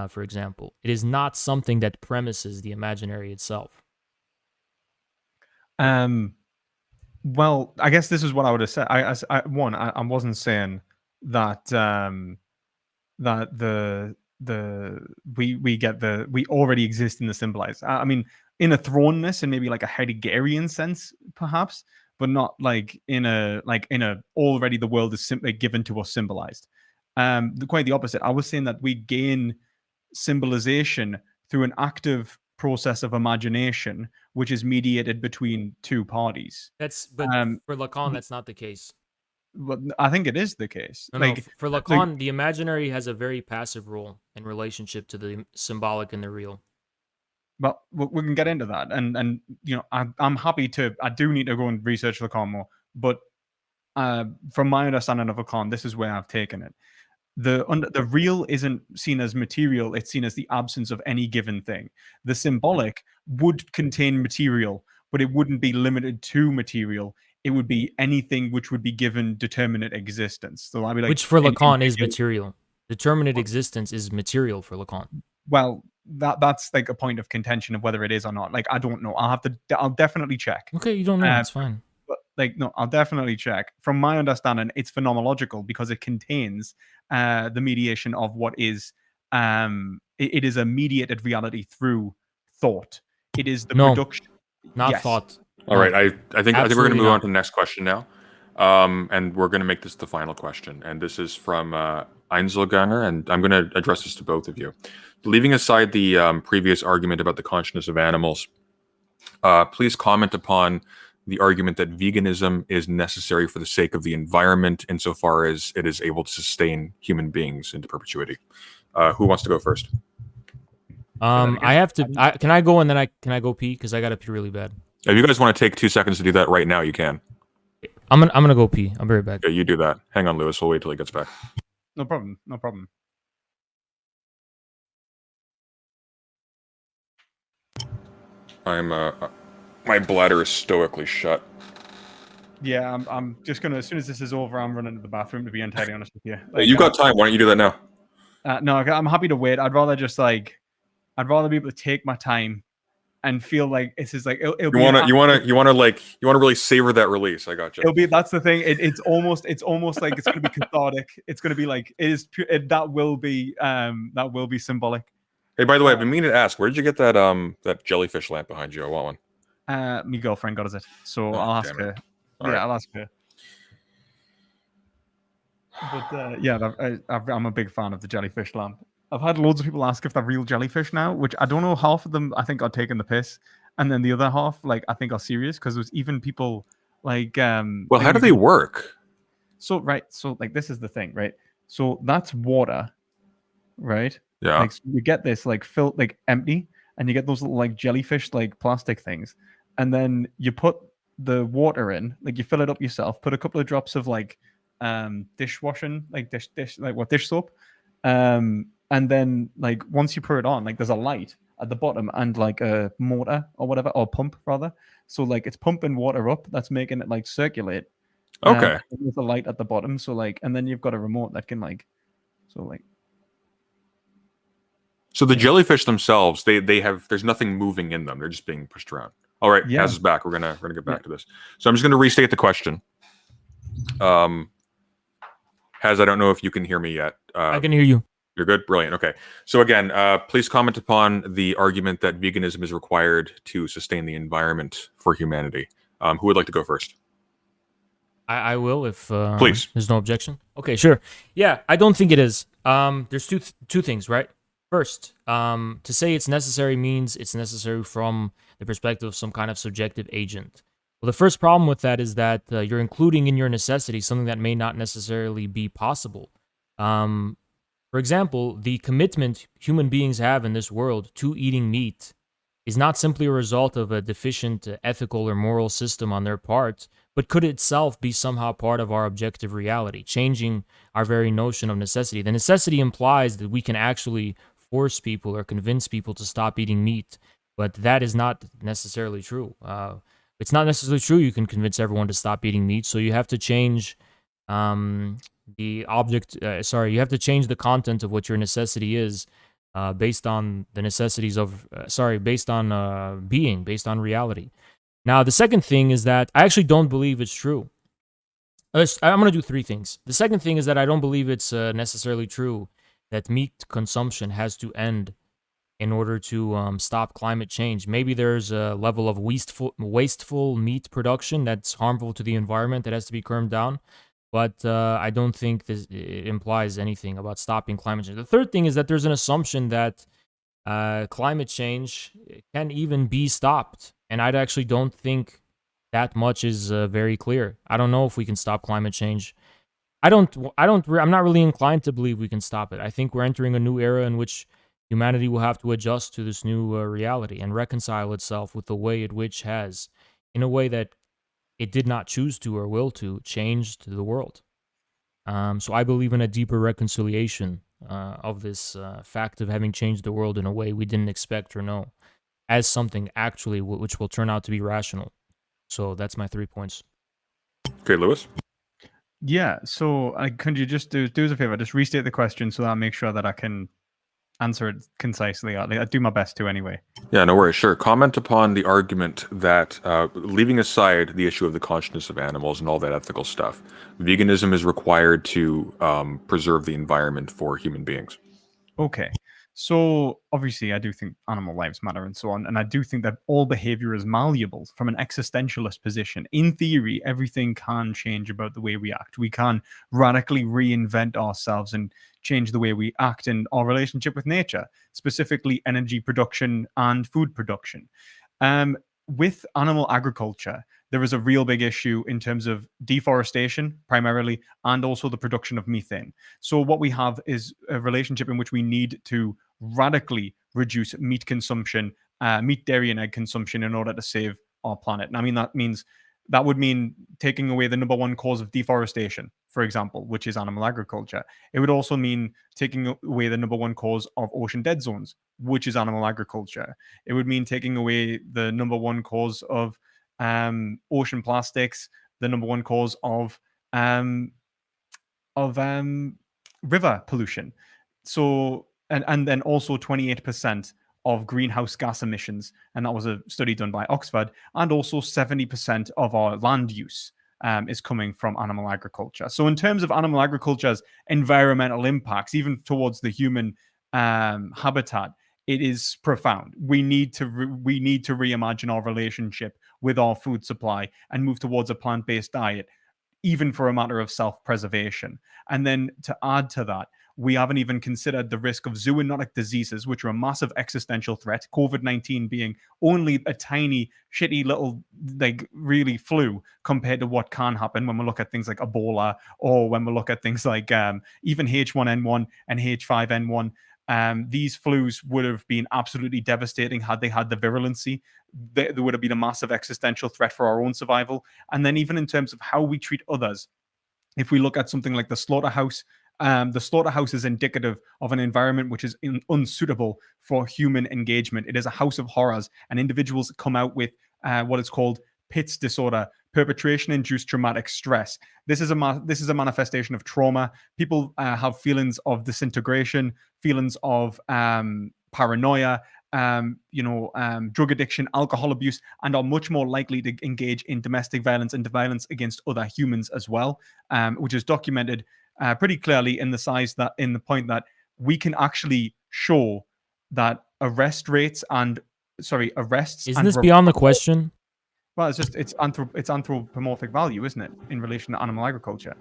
for example. It is not something that premises the imaginary itself. Well, I guess this is what I would have said. I wasn't saying that that we already exist in the symbolized. I mean, in a thrownness and maybe like a Heideggerian sense, perhaps, but not like in a already the world is simply given to us symbolized. Quite the opposite. I was saying that we gain symbolization through an active process of imagination, which is mediated between two parties. But for Lacan, that's not the case. Well, I think it is the case. No, for Lacan, the imaginary has a very passive role in relationship to the symbolic and the real. But we can get into that, and you know, I'm happy to. I do need to go and research Lacan more, but from my understanding of Lacan, this is where I've taken it. The real isn't seen as material; it's seen as the absence of any given thing. The symbolic would contain material, but it wouldn't be limited to material. It would be anything which would be given determinate existence. So I'd be like, which for Lacan is material. Determinate existence is material for Lacan. Well, that's like a point of contention of whether it is or not. Like, I don't know. I'll definitely check. Okay, you don't know. It's fine. But like, no, I'll definitely check. From my understanding, it's phenomenological because it contains the mediation of what is it is a mediated reality through thought. It is the production, not thought. All right, I think we're going to move on to the next question now, and we're going to make this the final question. And this is from Einzelganger, and I'm going to address this to both of you. Leaving aside the previous argument about the consciousness of animals, please comment upon the argument that veganism is necessary for the sake of the environment, insofar as it is able to sustain human beings into perpetuity. Who wants to go first? I have to. Can I go and then can I go pee? Because I got to pee really bad. If you guys want to take 2 seconds to do that right now, you can. I'm gonna go pee. I'll be right back. Okay, you do that. Hang on, Lewis. We'll wait till he gets back. No problem. No problem. I'm my bladder is stoically shut. Yeah, I'm just gonna, as soon as this is over, I'm running to the bathroom, to be entirely honest with you. Like, you've got time. Why don't you do that now? No, I'm happy to wait. I'd rather be able to take my time and feel like it's just like you want to really savor that release. I got you. That's the thing. It's almost like it's gonna be cathartic. It's gonna be like that will be symbolic. Hey, by the way, I've been meaning to ask, where did you get that that jellyfish lamp behind you? I want one. My girlfriend got us it, so I'll ask her. I'll ask her. But yeah, I'm a big fan of the jellyfish lamp. I've had loads of people ask if they're real jellyfish now, which I don't know. Half of them I think are taking the piss, and then the other half, like, I think are serious, because there's even people like well, how do they work? So like, this is the thing, right? So that's water, right? Yeah. Like, so you get this like empty, and you get those little like jellyfish like plastic things, and then you put the water in, like you fill it up yourself, put a couple of drops of like dishwashing, like dish soap, and then like once you pour it on, like there's a light at the bottom and like a motor or whatever, or pump rather. So like it's pumping water up, that's making it like circulate. Okay. And there's a light at the bottom, so like, and then you've got a remote that can like, so like. So the jellyfish themselves, they have, there's nothing moving in them. They're just being pushed around. All right, Yeah. Haz is back. We're gonna get back to this. So I'm just gonna restate the question. Haz, I don't know if you can hear me yet. I can hear you. You're good? Brilliant. Okay. So again, please comment upon the argument that veganism is required to sustain the environment for humanity. Who would like to go first? I will if Please. there's no objection. Okay, sure. Yeah, I don't think it is. There's two things, right? First, to say it's necessary means it's necessary from the perspective of some kind of subjective agent. Well, the first problem with that is that you're including in your necessity something that may not necessarily be possible. For example, the commitment human beings have in this world to eating meat is not simply a result of a deficient ethical or moral system on their part, but could itself be somehow part of our objective reality, changing our very notion of necessity. The necessity implies that we can actually force people or convince people to stop eating meat, but that is not necessarily true. It's not necessarily true you can convince everyone to stop eating meat, so you have to change the object, you have to change the content of what your necessity is based on the necessities of, based on being, based on reality. Now, the second thing is that I actually don't believe it's true. I'm going to do three things. The second thing is that I don't believe it's necessarily true that meat consumption has to end in order to stop climate change. Maybe there's a level of wasteful meat production that's harmful to the environment that has to be curbed down. But I don't think it implies anything about stopping climate change. The third thing is that there's an assumption that climate change can even be stopped. And I actually don't think that much is very clear. I don't know if we can stop climate change. I'm not really inclined to believe we can stop it. I think we're entering a new era in which humanity will have to adjust to this new reality and reconcile itself with the way it which has, in a way that it did not choose to or will to, changed the world. So I believe in a deeper reconciliation of this fact of having changed the world in a way we didn't expect or know, as something actually which will turn out to be rational. So that's my 3 points. Okay, Lewis. Yeah. So could you just do us a favor, just restate the question so that I make sure that I can answer it concisely. I do my best to anyway. Yeah, no worries. Sure. Comment upon the argument that, leaving aside the issue of the consciousness of animals and all that ethical stuff, veganism is required to preserve the environment for human beings. Okay. So obviously I do think animal lives matter and so on, and I do think that all behavior is malleable from an existentialist position. In theory, everything can change about the way we act. We can radically reinvent ourselves and change the way we act in our relationship with nature, specifically energy production and food production. With animal agriculture, there is a real big issue in terms of deforestation, primarily, and also the production of methane. So what we have is a relationship in which we need to radically reduce meat consumption, meat, dairy, and egg consumption in order to save our planet. And I mean, that would mean taking away the number one cause of deforestation, for example, which is animal agriculture. It would also mean taking away the number one cause of ocean dead zones, which is animal agriculture. It would mean taking away the number one cause of ocean plastics, the number one cause of river pollution. So and then also 28% of greenhouse gas emissions, and that was a study done by Oxford, and also 70% of our land use is coming from animal agriculture. So in terms of animal agriculture's environmental impacts, even towards the human habitat, it is profound. We need to reimagine our relationship with our food supply and move towards a plant-based diet, even for a matter of self-preservation. And then to add to that, we haven't even considered the risk of zoonotic diseases, which are a massive existential threat. COVID-19 being only a tiny, shitty little, like, really flu compared to what can happen when we look at things like Ebola, or when we look at things like even H1N1 and H5N1. These flus would have been absolutely devastating had they had the virulency. There would have been a massive existential threat for our own survival. And then even in terms of how we treat others, if we look at something like the slaughterhouse is indicative of an environment which is unsuitable for human engagement. It is a house of horrors, and individuals come out with what is called PITS disorder, perpetration-induced traumatic stress. This is a manifestation of trauma. People have feelings of disintegration, feelings of paranoia, drug addiction, alcohol abuse, and are much more likely to engage in domestic violence and violence against other humans as well, which is documented pretty clearly in the point that we can actually show that arrests Isn't this beyond the question? Well, it's anthropomorphic value, isn't it, in relation to animal agriculture?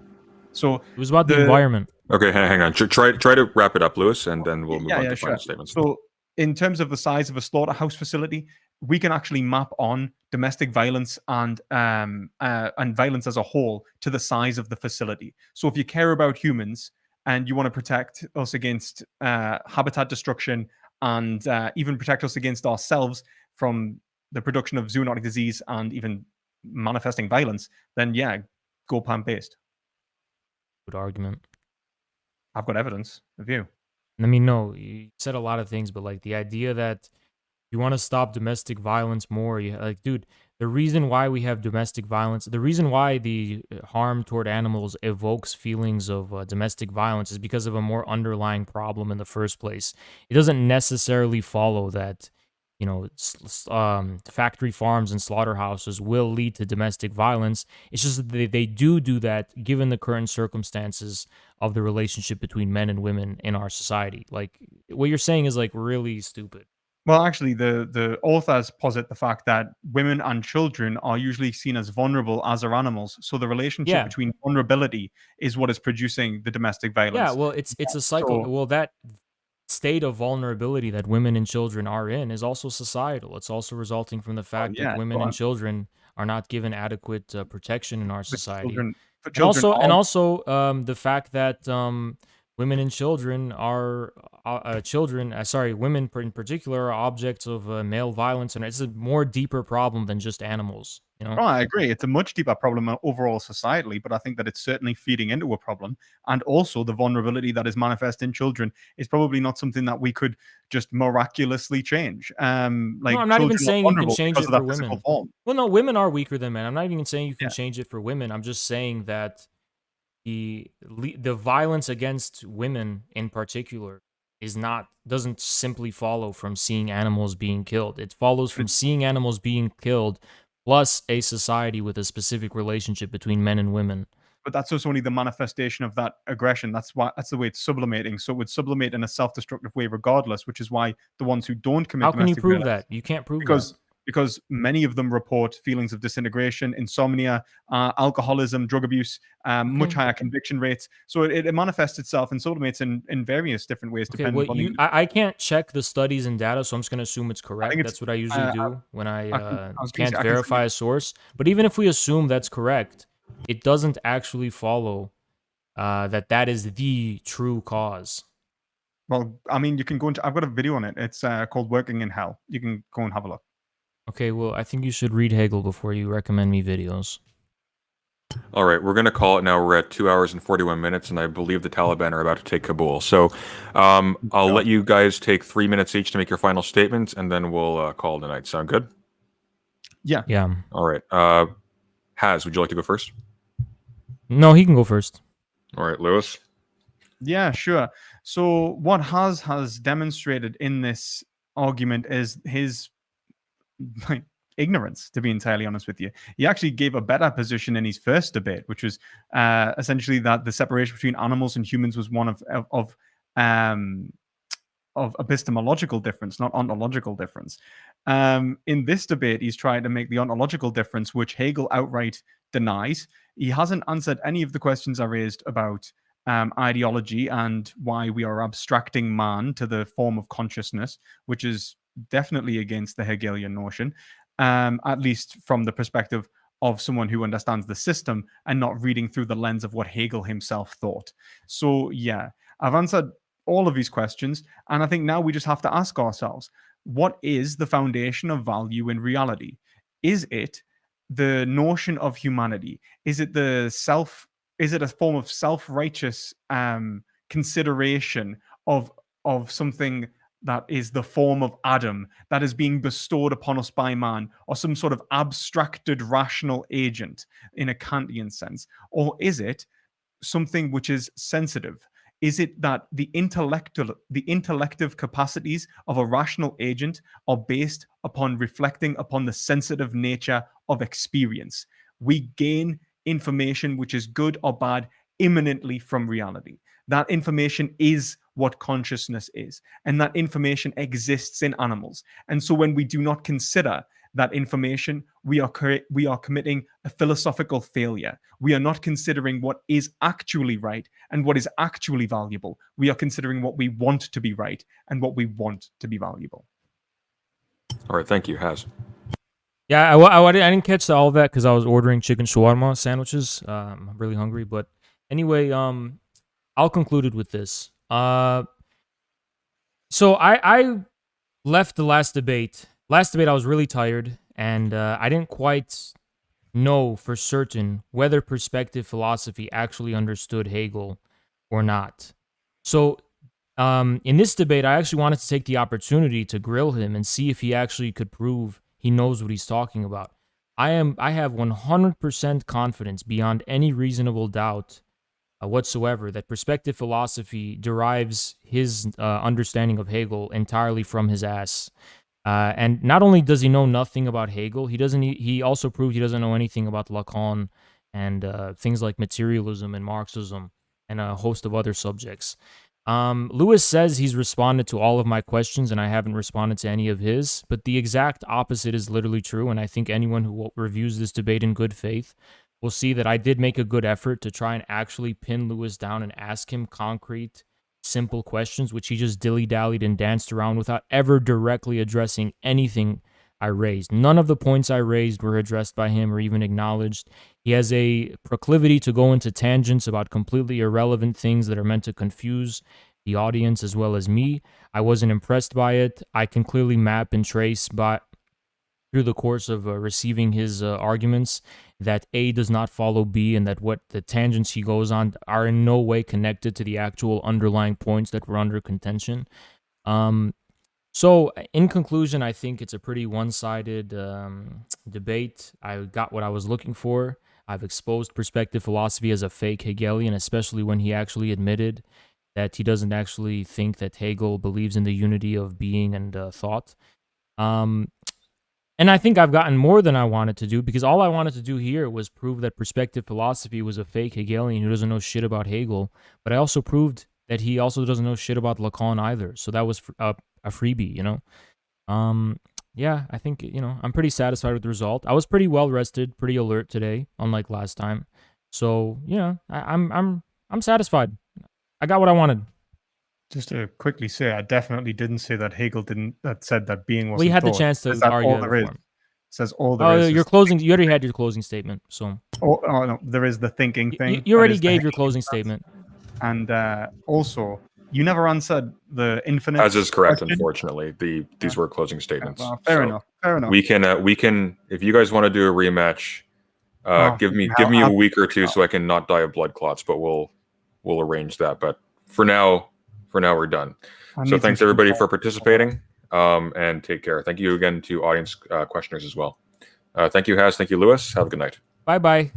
So it was about the environment. Okay, hang on. Try to wrap it up, Lewis, and then we'll move on to final statements. So, in terms of the size of a slaughterhouse facility, we can actually map on domestic violence and violence as a whole to the size of the facility. So, if you care about humans and you want to protect us against habitat destruction and even protect us against ourselves from the production of zoonotic disease and even manifesting violence, then yeah, go plant-based. Good argument. I've got evidence of you. I mean, no, you said a lot of things, but like the idea that you want to stop domestic violence more, dude, the reason why we have domestic violence, the reason why the harm toward animals evokes feelings of domestic violence is because of a more underlying problem in the first place. It doesn't necessarily follow that, factory farms and slaughterhouses will lead to domestic violence. It's just that they do that given the current circumstances of the relationship between men and women in our society. Like, what you're saying is like really stupid. Well, actually, the authors posit the fact that women and children are usually seen as vulnerable as are animals. So the relationship between vulnerability is what is producing the domestic violence. Yeah, well, it's a cycle. Well, that state of vulnerability that women and children are in is also societal. It's also resulting from the fact that women and children are not given adequate protection in our society. And also the fact that women and children are women in particular are objects of male violence, and it's a more deeper problem than just animals. Oh, I agree. It's a much deeper problem overall societally, but I think that it's certainly feeding into a problem. And also the vulnerability that is manifest in children is probably not something that we could just miraculously change. No, I'm not even saying you can change it for women. Well, no, women are weaker than men. I'm not even saying you can change it for women. I'm just saying that the violence against women in particular doesn't simply follow from seeing animals being killed. It follows from seeing animals being killed plus a society with a specific relationship between men and women. But that's also only the manifestation of that aggression. That's the way it's sublimating. So it would sublimate in a self-destructive way regardless, which is why the ones who don't commit How can you prove that? You can't prove that. Because many of them report feelings of disintegration, insomnia, alcoholism, drug abuse, much higher conviction rates. So it manifests itself and sublimates in various different ways. Depending on I can't check the studies and data, so I'm just going to assume it's correct. That's what I usually do when I can't verify a source. But even if we assume that's correct, it doesn't actually follow that is the true cause. Well, I mean, you can go into. I've got a video on it. It's called "Working in Hell." You can go and have a look. Okay, well, I think you should read Hegel before you recommend me videos. All right, we're going to call it now. We're at 2 hours and 41 minutes, and I believe the Taliban are about to take Kabul. So I'll let you guys take 3 minutes each to make your final statements, and then we'll call it a night. Sound good? Yeah. Yeah. All right. Haz, would you like to go first? No, he can go first. All right, Lewis? Yeah, sure. So what has demonstrated in this argument is his ignorance, to be entirely honest with you. He actually gave a better position in his first debate, which was essentially that the separation between animals and humans was one of epistemological difference, not ontological difference. In this debate, he's trying to make the ontological difference, which Hegel outright denies. He hasn't answered any of the questions I raised about ideology and why we are abstracting man to the form of consciousness, which is definitely against the Hegelian notion, at least from the perspective of someone who understands the system and not reading through the lens of what Hegel himself thought. So yeah, I've answered all of these questions. And I think now we just have to ask ourselves, what is the foundation of value in reality? Is it the notion of humanity? Is it the self? Is it a form of self-righteous consideration of something that is the form of Adam that is being bestowed upon us by man, or some sort of abstracted rational agent in a Kantian sense? Or is it something which is sensitive? Is it that the intellective capacities of a rational agent are based upon reflecting upon the sensitive nature of experience? We gain information which is good or bad imminently from reality. That information is what consciousness is, and that information exists in animals. And so when we do not consider that information, we are committing a philosophical failure. We are not considering what is actually right and what is actually valuable. We are considering what we want to be right and what we want to be valuable. All right, thank you, Haz. Yeah, I didn't catch all of that because I was ordering chicken shawarma sandwiches. I'm really hungry, but anyway, I'll conclude it with this. So I left the last debate. Last debate, I was really tired, and I didn't quite know for certain whether perspective philosophy actually understood Hegel or not. So, in this debate, I actually wanted to take the opportunity to grill him and see if he actually could prove he knows what he's talking about. I have 100% confidence beyond any reasonable doubt whatsoever that perspective philosophy derives his understanding of Hegel entirely from his ass. And not only does he know nothing about Hegel, he also proved he doesn't know anything about Lacan and things like materialism and Marxism and a host of other subjects. Lewis says he's responded to all of my questions and I haven't responded to any of his, but the exact opposite is literally true. And I think anyone who reviews this debate in good faith will see that I did make a good effort to try and actually pin Lewis down and ask him concrete, simple questions, which he just dilly-dallied and danced around without ever directly addressing anything I raised. None of the points I raised were addressed by him or even acknowledged. He has a proclivity to go into tangents about completely irrelevant things that are meant to confuse the audience as well as me. I wasn't impressed by it. I can clearly map and trace through the course of receiving his arguments that A does not follow B, and that what the tangents he goes on are in no way connected to the actual underlying points that were under contention. So in conclusion, I think it's a pretty one-sided debate. I got what I was looking for. I've exposed perspective philosophy as a fake Hegelian, especially when he actually admitted that he doesn't actually think that Hegel believes in the unity of being and thought. And I think I've gotten more than I wanted to do, because all I wanted to do here was prove that perspective philosophy was a fake Hegelian who doesn't know shit about Hegel. But I also proved that he also doesn't know shit about Lacan either. So that was a freebie, you know? Yeah, I think, you know, I'm pretty satisfied with the result. I was pretty well rested, pretty alert today, unlike last time. So, you know, I'm satisfied. I got what I wanted. Just to quickly say, I definitely didn't say that Hegel said that being wasn't Well, you had the thought. chance to That's argue all that there is. for him. Says all there is. Your closing. You already had your closing statement, so. Oh no, there is the thinking thing. You already gave your closing statement. And also, you never answered the infinite. As is correct, question. unfortunately. These were closing statements. Fair enough. Fair enough. We can if you guys want to do a rematch, give me a week or two so I can not die of blood clots, but we'll arrange that. But for now we're done. So thanks everybody for participating, and take care. Thank you again to audience questioners as well. Thank you, Haz. Thank you, Lewis. Have a good night. Bye-bye.